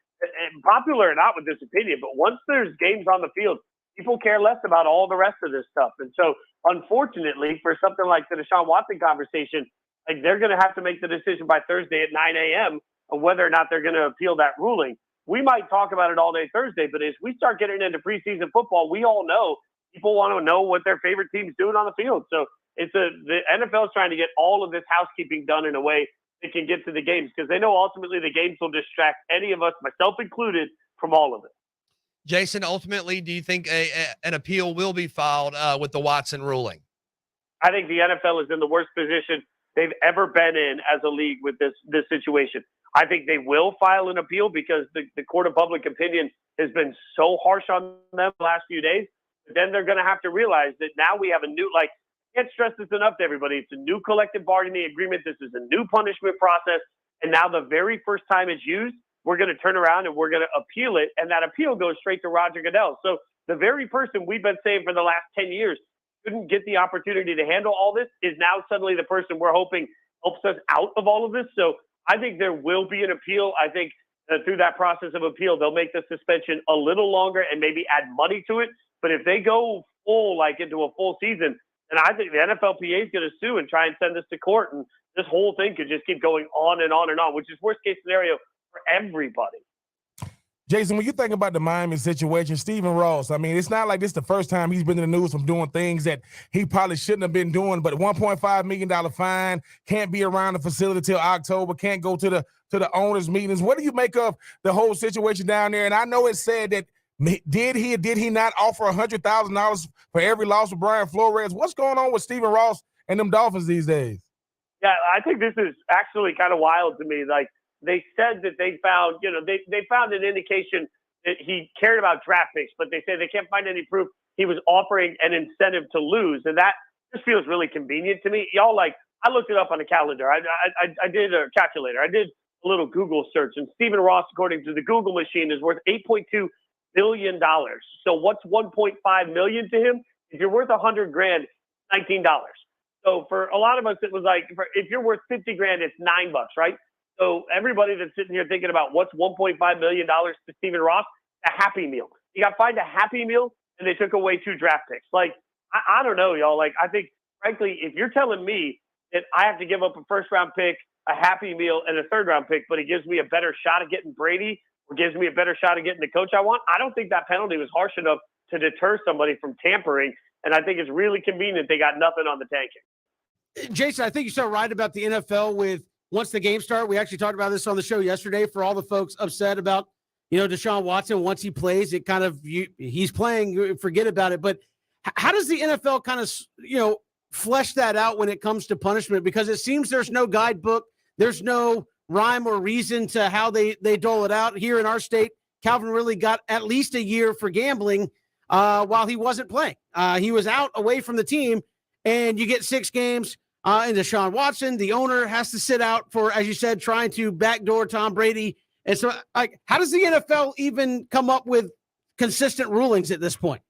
G: popular or not with this opinion, but once there's games on the field, people care less about all the rest of this stuff. And so, unfortunately, for something like the Deshaun Watson conversation, like, they're going to have to make the decision by Thursday at 9 a.m. of whether or not they're going to appeal that ruling. We might talk about it all day Thursday, but as we start getting into preseason football, we all know people want to know what their favorite team's doing on the field. So the NFL is trying to get all of this housekeeping done in a way that can get to the games, because they know ultimately the games will distract any of us, myself included, from all of it.
C: Jason, ultimately, do you think an appeal will be filed with the Watson ruling?
G: I think the NFL is in the worst position they've ever been in as a league with this situation. I think they will file an appeal because the court of public opinion has been so harsh on them the last few days. But then they're going to have to realize that now we have a new, I can't stress this enough to everybody. It's a new collective bargaining agreement. This is a new punishment process. And now the very first time it's used, we're going to turn around and we're going to appeal it. And that appeal goes straight to Roger Goodell. So the very person we've been saying for the last 10 years couldn't get the opportunity to handle all this is now suddenly the person we're hoping helps us out of all of this. So I think there will be an appeal. I think through that process of appeal, they'll make the suspension a little longer and maybe add money to it. But if they go full, into a full season, then I think the NFLPA is going to sue and try and send this to court. And this whole thing could just keep going on and on and on, which is worst case scenario for everybody.
B: Jason, when you think about the Miami situation, Stephen Ross, I mean, it's not like this is the first time he's been in the news from doing things that he probably shouldn't have been doing, but $1.5 million fine, can't be around the facility till October, can't go to the owners' meetings. What do you make of the whole situation down there? And I know it said that did he not offer $100,000 for every loss of Brian Flores? What's going on with Stephen Ross and them Dolphins these days?
G: Yeah, I think this is actually kind of wild to me. They said that they found, they found an indication that he cared about draft picks, but they say they can't find any proof he was offering an incentive to lose. And that just feels really convenient to me. Y'all, I looked it up on a calendar. I did a calculator. I did a little Google search, and Stephen Ross, according to the Google machine, is worth $8.2 billion. So what's $1.5 million to him? If you're worth $100,000, $19. So for a lot of us, it was if you're worth $50,000, it's $9, right? So everybody that's sitting here thinking about what's $1.5 million to Stephen Ross, a Happy Meal. You got fined a Happy Meal, and they took away 2 draft picks. I don't know, y'all. I think, frankly, if you're telling me that I have to give up a first-round pick, a Happy Meal, and a third-round pick, but it gives me a better shot at getting Brady or gives me a better shot at getting the coach I want, I don't think that penalty was harsh enough to deter somebody from tampering. And I think it's really convenient they got nothing on the tanking.
A: Jason, I think you're so right about the NFL with once the game start. We actually talked about this on the show yesterday for all the folks upset about, Deshaun Watson. Once he plays, it kind of, he's playing, forget about it. But how does the NFL kind of, flesh that out when it comes to punishment? Because it seems there's no guidebook. There's no rhyme or reason to how they dole it out. Here in our state, Calvin really got at least a year for gambling while he wasn't playing. He was out away from the team, and you get 6 games. And Deshaun Watson, the owner, has to sit out for, as you said, trying to backdoor Tom Brady. And so, how does the NFL even come up with consistent rulings at this point?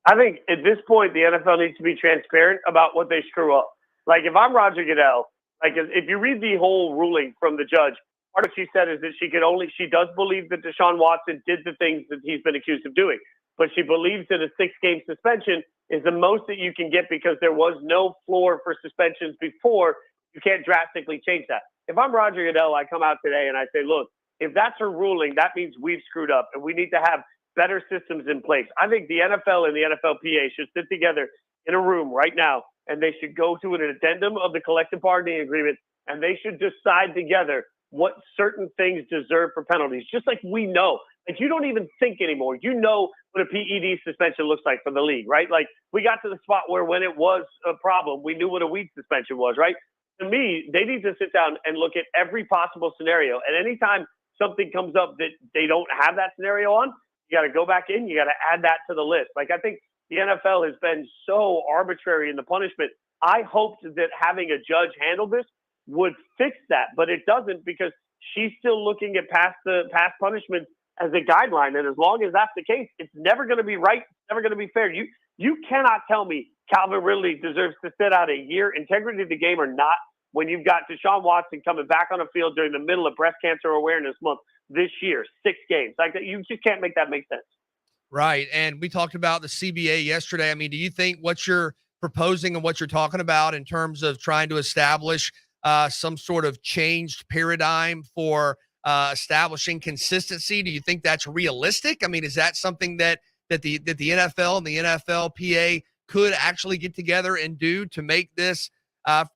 G: I think at this point, the NFL needs to be transparent about what they screw up. If I'm Roger Goodell, if you read the whole ruling from the judge, part of what she said is that she does believe that Deshaun Watson did the things that he's been accused of doing, but she believes that a 6-game suspension is the most that you can get because there was no floor for suspensions before, you can't drastically change that. If I'm Roger Goodell, I come out today and I say, look, if that's a ruling, that means we've screwed up and we need to have better systems in place. I think the NFL and the NFLPA should sit together in a room right now and they should go to an addendum of the collective bargaining agreement and they should decide together what certain things deserve for penalties. Just like we know, like you don't even think anymore. You know what a PED suspension looks like for the league, right? Like we got to the spot where when it was a problem, we knew what a weed suspension was, right? To me, they need to sit down and look at every possible scenario. And anytime something comes up that they don't have that scenario on, you got to go back in, you got to add that to the list. Like I think the NFL has been so arbitrary in the punishment. I hoped that having a judge handle this would fix that, but it doesn't because she's still looking at past punishments as a guideline. And as long as that's the case, it's never going to be right. It's never going to be fair. You cannot tell me Calvin Ridley deserves to sit out a year, integrity of the game or not, when you've got Deshaun Watson coming back on the field during the middle of Breast Cancer Awareness Month this year, 6 games. Like you just can't make that make sense.
C: Right. And we talked about the CBA yesterday. I mean, do you think what you're proposing and what you're talking about in terms of trying to establish some sort of changed paradigm for establishing consistency, do you think that's realistic? I mean, is that something that the NFL and the NFLPA could actually get together and do to make this,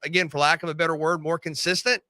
C: again, for lack of a better word, more consistent?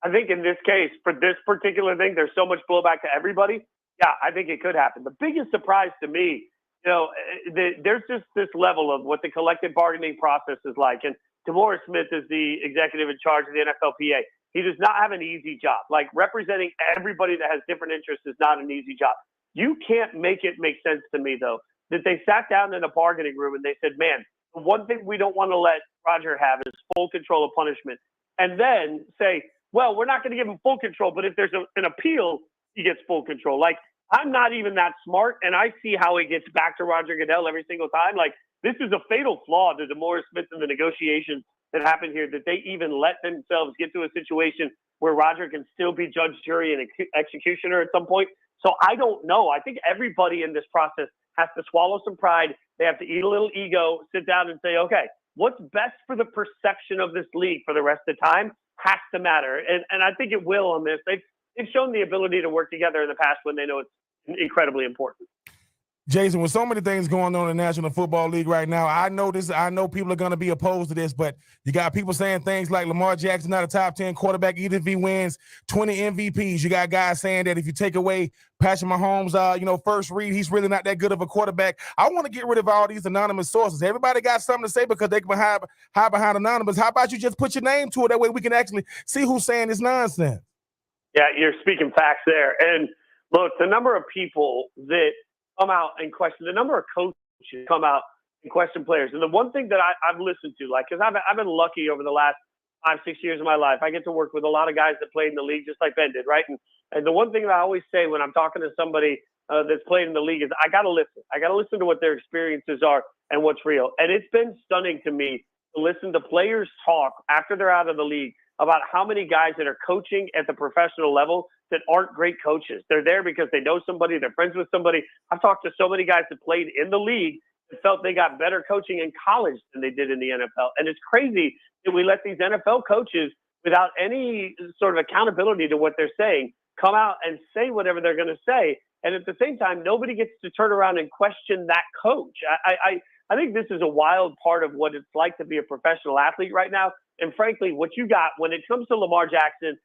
G: I think in this case, for this particular thing, there's so much blowback to everybody. Yeah, I think it could happen. The biggest surprise to me, there's just this level of what the collective bargaining process is like. And DeMaurice Smith is the executive in charge of the NFLPA. He does not have an easy job. Like representing everybody that has different interests is not an easy job. You can't make it make sense to me, though, that they sat down in a bargaining room and they said, man, the one thing we don't want to let Roger have is full control of punishment. And then say, well, we're not going to give him full control, but if there's an appeal, he gets full control. Like, I'm not even that smart, and I see how it gets back to Roger Goodell every single time. Like, this is a fatal flaw to DeMaurice Smith and the negotiations that happened here, that they even let themselves get to a situation where Roger can still be judge, jury, and executioner at some point. So I don't know. I think everybody in this process has to swallow some pride. They have to eat a little ego, sit down and say, okay, what's best for the perception of this league for the rest of the time has to matter. And I think it will on this. They've shown the ability to work together in the past when they know it's incredibly important.
B: Jason, with so many things going on in the National Football League right now, I know people are going to be opposed to this, but you got people saying things like Lamar Jackson not a top 10 quarterback, even if he wins 20 MVPs. You got guys saying that if you take away Patrick Mahomes, first read, he's really not that good of a quarterback. I want to get rid of all these anonymous sources. Everybody got something to say because they can hide behind anonymous. How about you just put your name to it? That way we can actually see who's saying this nonsense. Yeah,
G: you're speaking facts there. And look, the number of people that come out and question, the number of coaches come out and question players. And the one thing that I've listened to, like, because I've been lucky over the last 5-6 years of my life, I get to work with a lot of guys that played in the league just like Ben did, right? And the one thing that I always say when I'm talking to somebody that's played in the league is I got to listen. I got to listen to what their experiences are and what's real. And it's been stunning to me to listen to players talk after they're out of the league about how many guys that are coaching at the professional level that aren't great coaches. They're there because they know somebody, they're friends with somebody. I've talked to so many guys that played in the league that felt they got better coaching in college than they did in the NFL. And it's crazy that we let these NFL coaches, without any sort of accountability to what they're saying, come out and say whatever they're going to say. And at the same time, nobody gets to turn around and question that coach. I think this is a wild part of what it's like to be a professional athlete right now. And frankly, what you got when it comes to Lamar Jackson,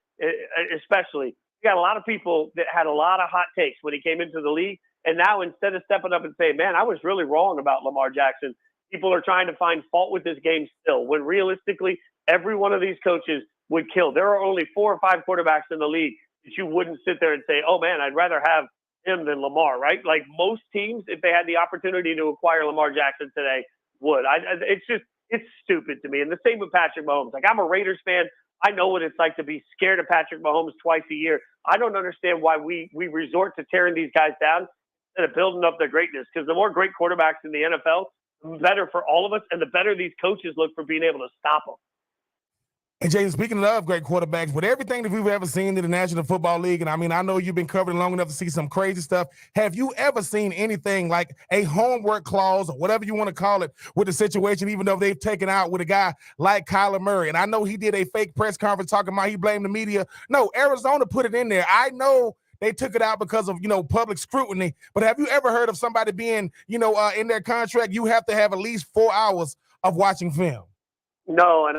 G: especially, you got a lot of people that had a lot of hot takes when he came into the league. And now instead of stepping up and saying, man, I was really wrong about Lamar Jackson, people are trying to find fault with this game still, when realistically, every one of these coaches would kill. There are only 4 or 5 quarterbacks in the league that you wouldn't sit there and say, oh, man, I'd rather have him than Lamar, right? Like most teams, if they had the opportunity to acquire Lamar Jackson today, would. It's stupid to me. And the same with Patrick Mahomes. Like, I'm a Raiders fan. I know what it's like to be scared of Patrick Mahomes twice a year. I don't understand why we resort to tearing these guys down instead of building up their greatness. Because the more great quarterbacks in the NFL, the better for all of us, and the better these coaches look for being able to stop them.
B: And Jason, speaking of great quarterbacks, with everything that we've ever seen in the National Football League, and I mean, I know you've been covering long enough to see some crazy stuff. Have you ever seen anything like a homework clause or whatever you want to call it with the situation, even though they've taken out with a guy like Kyler Murray? And I know he did a fake press conference talking about he blamed the media. No, Arizona put it in there. I know they took it out because of, public scrutiny. But have you ever heard of somebody being, in their contract, you have to have at least 4 hours of watching film?
G: No, and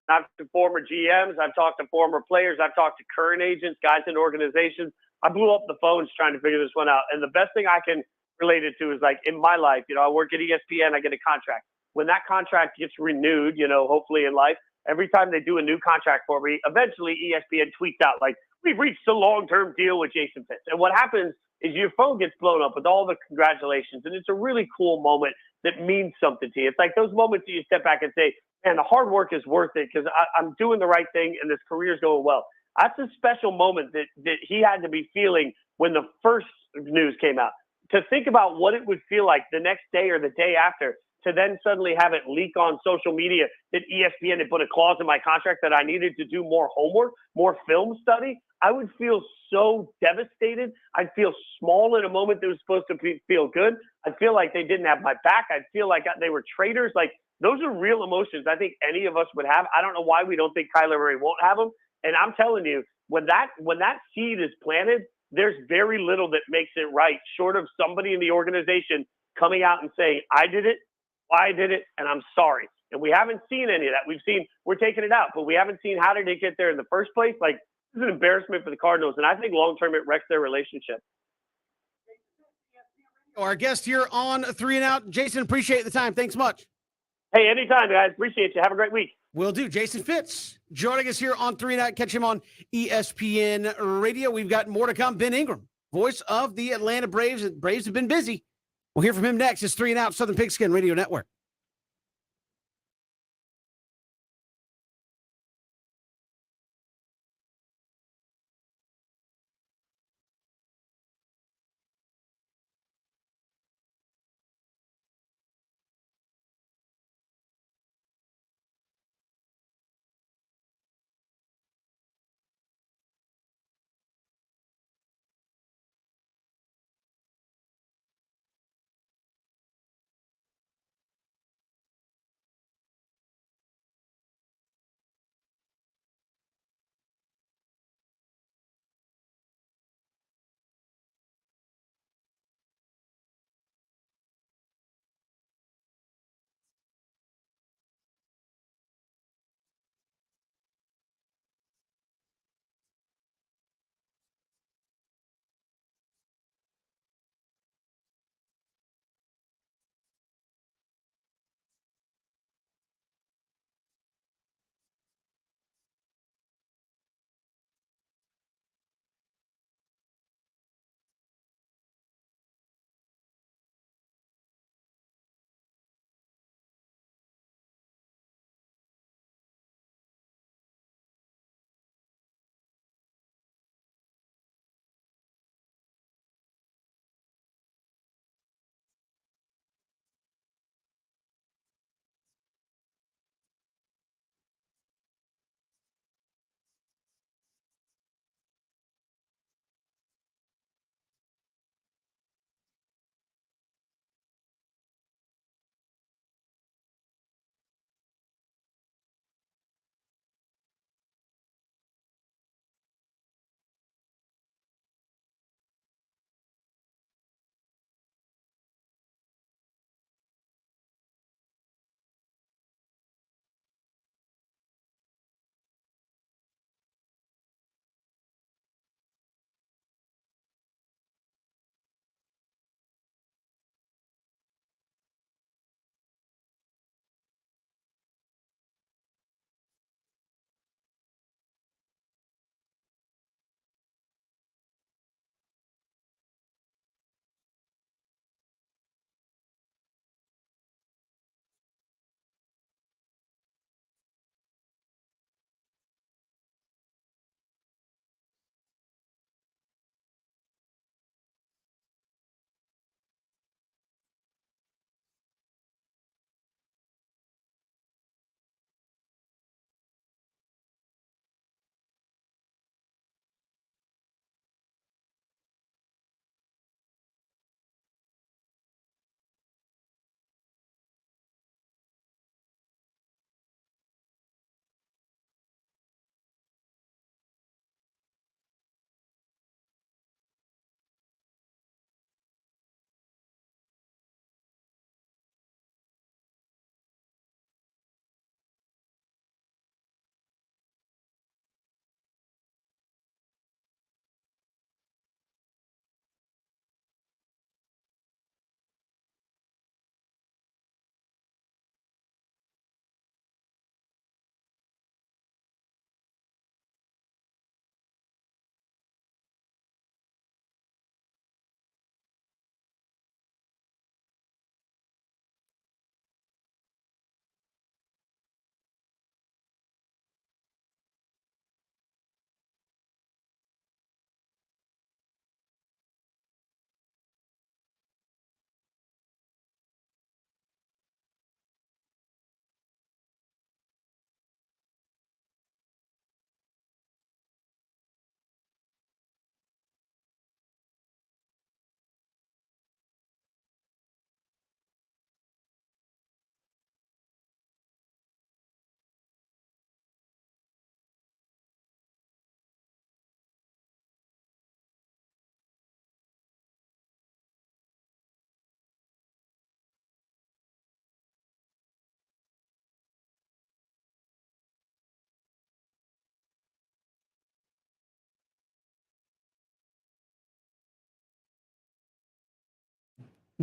G: I've talked to former GMs, I've talked to former players, I've talked to current agents, guys in organizations. I blew up the phones trying to figure this one out. And the best thing I can relate it to is like in my life, I work at ESPN, I get a contract. When that contract gets renewed, hopefully in life, every time they do a new contract for me, eventually ESPN tweets out like, we've reached a long-term deal with Jason Fitz. And what happens is your phone gets blown up with all the congratulations. And it's a really cool moment that means something to you. It's like those moments that you step back and say, man, the hard work is worth it because I'm doing the right thing and this career is going well. That's a special moment that he had to be feeling when the first news came out. To think about what it would feel like the next day or the day after, to then suddenly have it leak on social media that ESPN had put a clause in my contract that I needed to do more homework, more film study, I would feel so devastated. I'd feel small in a moment that was supposed to feel good. I'd feel like they didn't have my back. I'd feel like they were traitors. Like, those are real emotions I think any of us would have. I don't know why we don't think Kyler Murray won't have them. And I'm telling you, when that seed is planted, there's very little that makes it right, short of somebody in the organization coming out and saying, I did it, and I'm sorry. And we haven't seen any of that. We've seen we're taking it out, but we haven't seen how did it get there in the first place. Like, this is an embarrassment for the Cardinals, and I think long-term it wrecks their relationship.
A: Our guest here on 3 and Out, Jason, appreciate the time. Thanks much.
G: Hey, anytime, guys. Appreciate you. Have a great week.
A: Will do. Jason Fitz joining us here on 3 and Out. Catch him on ESPN Radio. We've got more to come. Ben Ingram, voice of the Atlanta Braves. The Braves have been busy. We'll hear from him next. It's 3 and Out, Southern Pigskin Radio Network.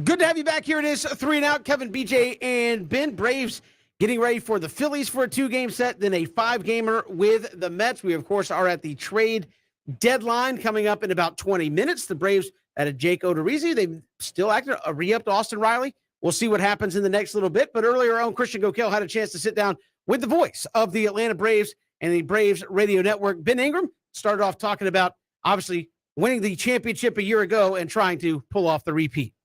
A: Good to have you back. Here it is, 3 and Out. Kevin, BJ, and Ben. Braves getting ready for the Phillies for a 2-game set, then a 5-gamer with the Mets. We, of course, are at the trade deadline coming up in about 20 minutes. The Braves added Jake Odorizzi. They've still acted re-upped Austin Riley. We'll see what happens in the next little bit. But earlier on, Christian Gokel had a chance to sit down with the voice of the Atlanta Braves and the Braves Radio Network. Ben Ingram started off talking about, obviously, winning the championship a year ago and trying to pull off the repeat.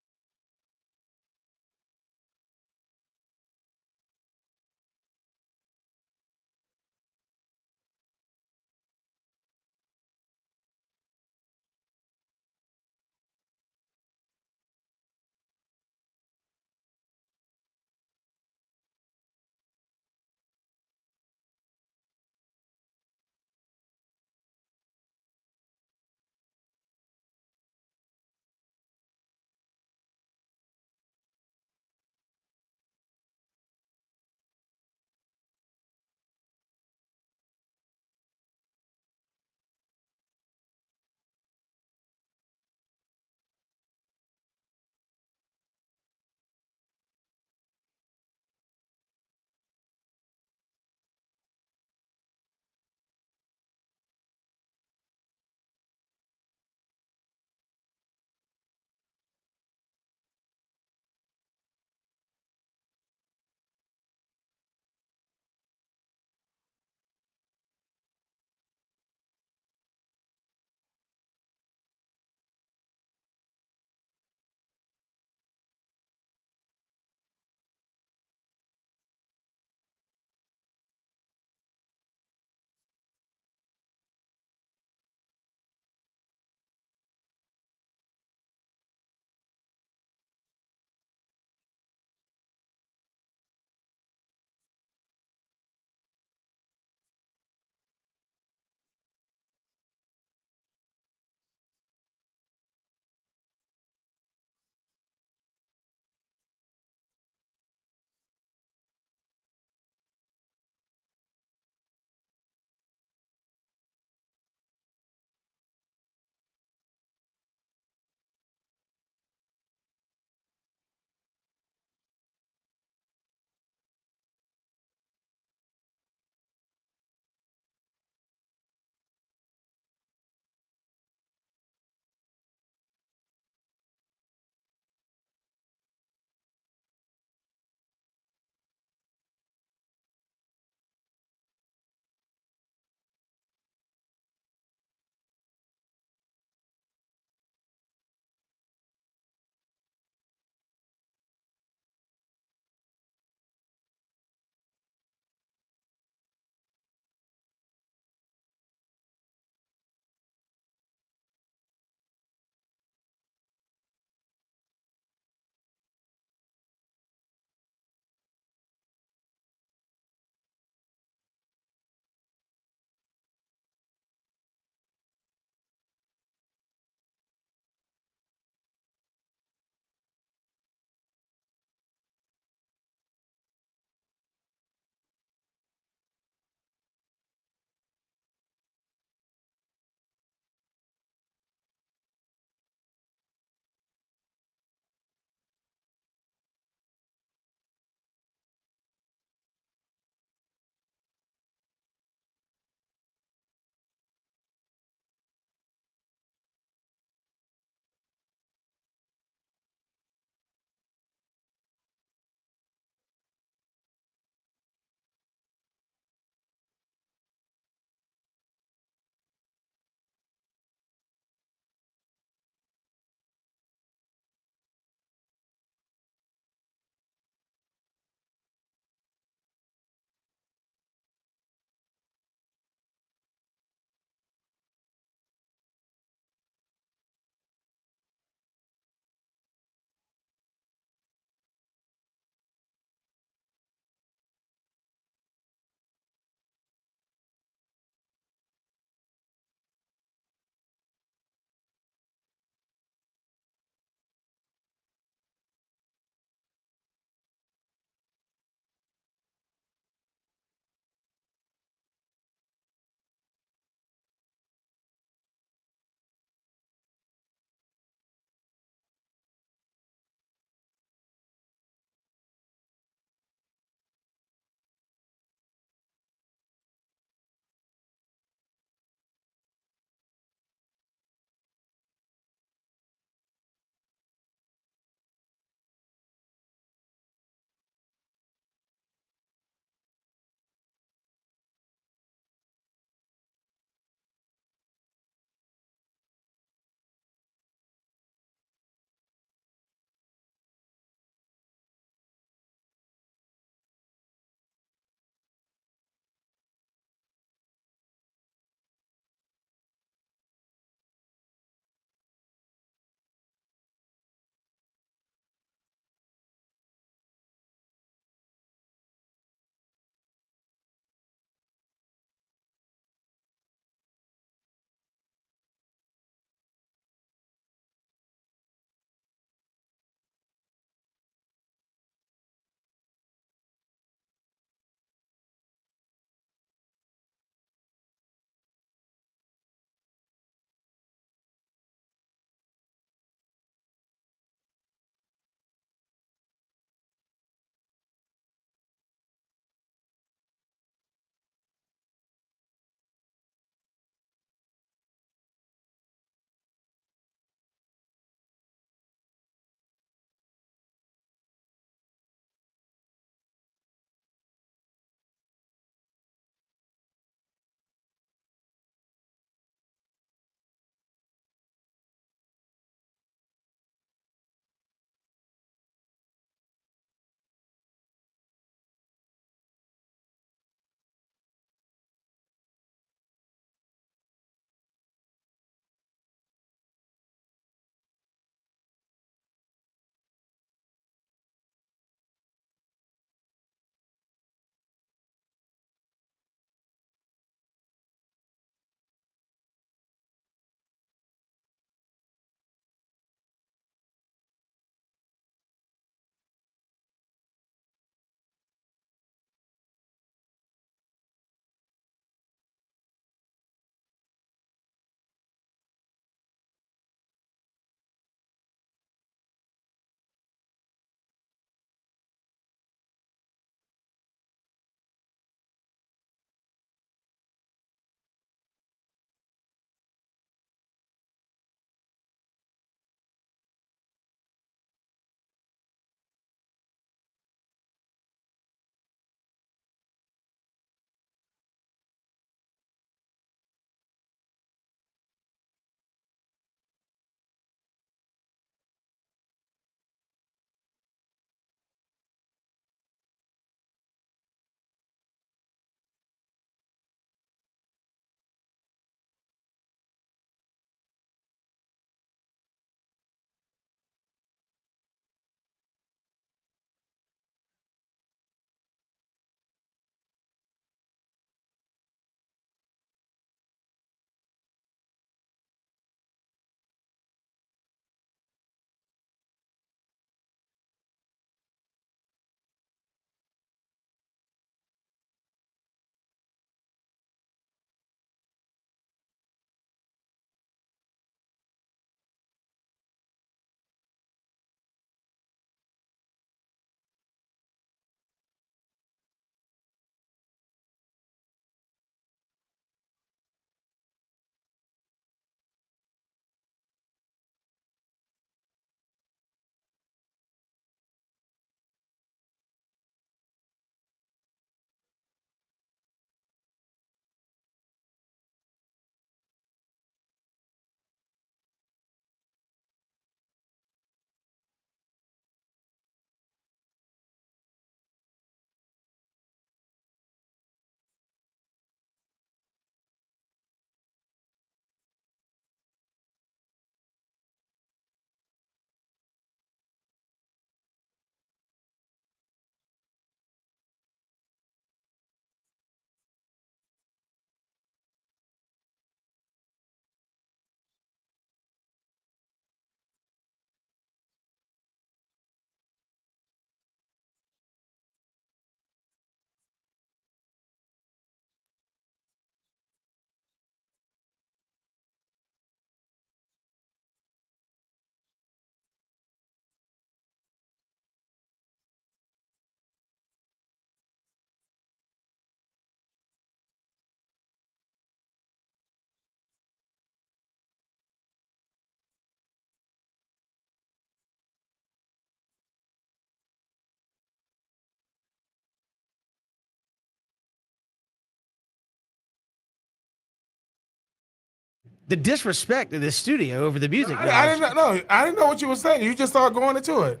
A: The disrespect of this studio over the music.
B: I didn't know. I didn't know what you were saying. You just started going into it.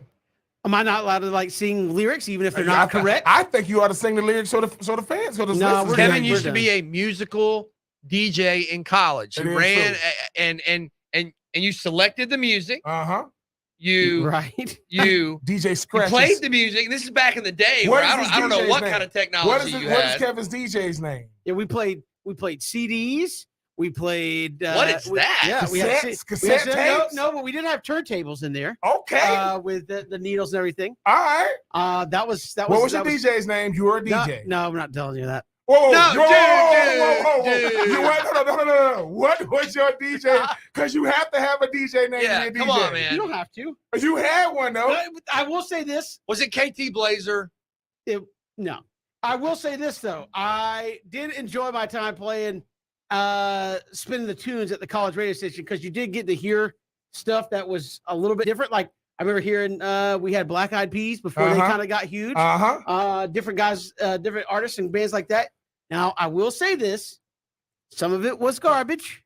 A: Am I not allowed to like sing lyrics even if they're not correct?
B: I think you ought to sing the lyrics so the fans, so the
A: No,
B: listeners
A: we're
B: can
C: Kevin
A: done.
C: used to be a musical DJ in college. He
B: It is
C: ran
B: true.
C: and you selected the music.
B: Uh-huh.
C: You
A: Right.
C: you
B: DJ
C: you
B: Scratch.
C: played the music. And this is back in the day
B: What
C: where
B: is
C: I
B: this
C: don't know
B: DJ's
C: what
B: name?
C: kind of
B: What
C: technology
B: is
C: you
B: what is
C: had.
B: Kevin's DJ's name?
A: Yeah, we played CDs. We played.
C: What is that?
A: Yeah, we had
B: Cassette tapes?
A: no, but we didn't have turntables in there.
B: Okay.
A: With the needles and everything.
B: All right.
A: That was
B: What was your DJ's name? You were a
A: No,
B: DJ.
A: no, I'm not telling you that.
B: Whoa,
C: No,
B: whoa.
C: dude.
B: You went, no. What was your DJ? Because you have to have a DJ name
C: Yeah,
B: to be a DJ.
C: come on, man.
A: You don't have to.
B: You had one though.
A: But I will say this.
C: Was it KT Blazer?
A: No, I will say this though. I did enjoy my time playing, spinning the tunes at the college radio station because you did get to hear stuff that was a little bit different. Like I remember hearing, we had Black Eyed Peas before they kind of got huge. Different guys, different artists and bands like that. Now I will say this: some of it was garbage,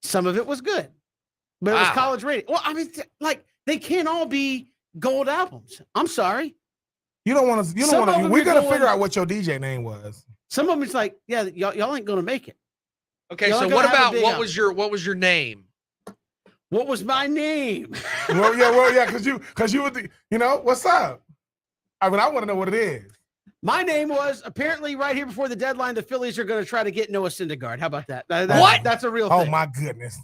A: some of it was good, but it was
C: Wow.
A: college radio. Well, I mean, like they can't all be gold albums. I'm sorry.
B: You don't want to. You
A: Some
B: don't
A: of
B: want to.
A: them
B: We
A: you're
B: got to
A: going-
B: figure out what your DJ name was.
A: Some of them it's like, yeah, y'all ain't gonna make it.
C: Okay,
A: Y'all
C: so
A: gonna
C: what
A: have a
C: about
A: big
C: what
A: album.
C: was your name?
A: What was my name?
B: well, yeah, because you were the. You know what's up? I mean, I want to know what it is.
A: My name was apparently right here before the deadline. The Phillies are going to try to get Noah Syndergaard. How about that?
C: What?
A: That's a real
B: Oh
A: thing.
B: my goodness.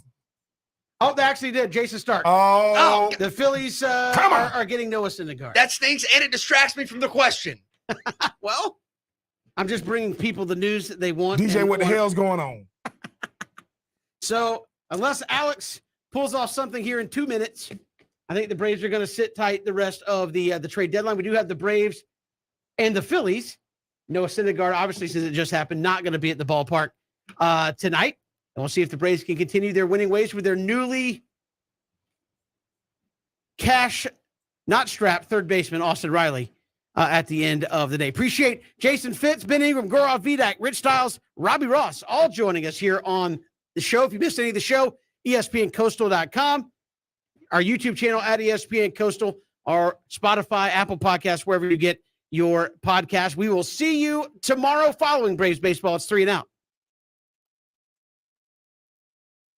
A: Oh, they actually did. Jason Stark.
B: Oh,
A: The Phillies
B: Come on.
A: are getting Noah Syndergaard.
C: That stinks, and it distracts me from the question.
A: Well, I'm just bringing people the news that they want.
B: DJ,
A: and
B: what the
A: want.
B: hell's going on?
A: So unless Alex pulls off something here in 2 minutes, I think the Braves are going to sit tight the rest of the trade deadline. We do have the Braves and the Phillies. Noah Syndergaard, obviously, since it just happened, not going to be at the ballpark tonight. And we'll see if the Braves can continue their winning ways with their newly cash, not strapped, third baseman, Austin Riley, at the end of the day. Appreciate Jason Fitz, Ben Ingram, Gaurav Vidak, Rich Stiles, Robbie Ross, all joining us here on the show. If you missed any of the show, ESPNCoastal.com, our YouTube channel at ESPN Coastal, our Spotify, Apple Podcasts, wherever you get your podcast. We will see you tomorrow following Braves baseball. It's 3 and Out.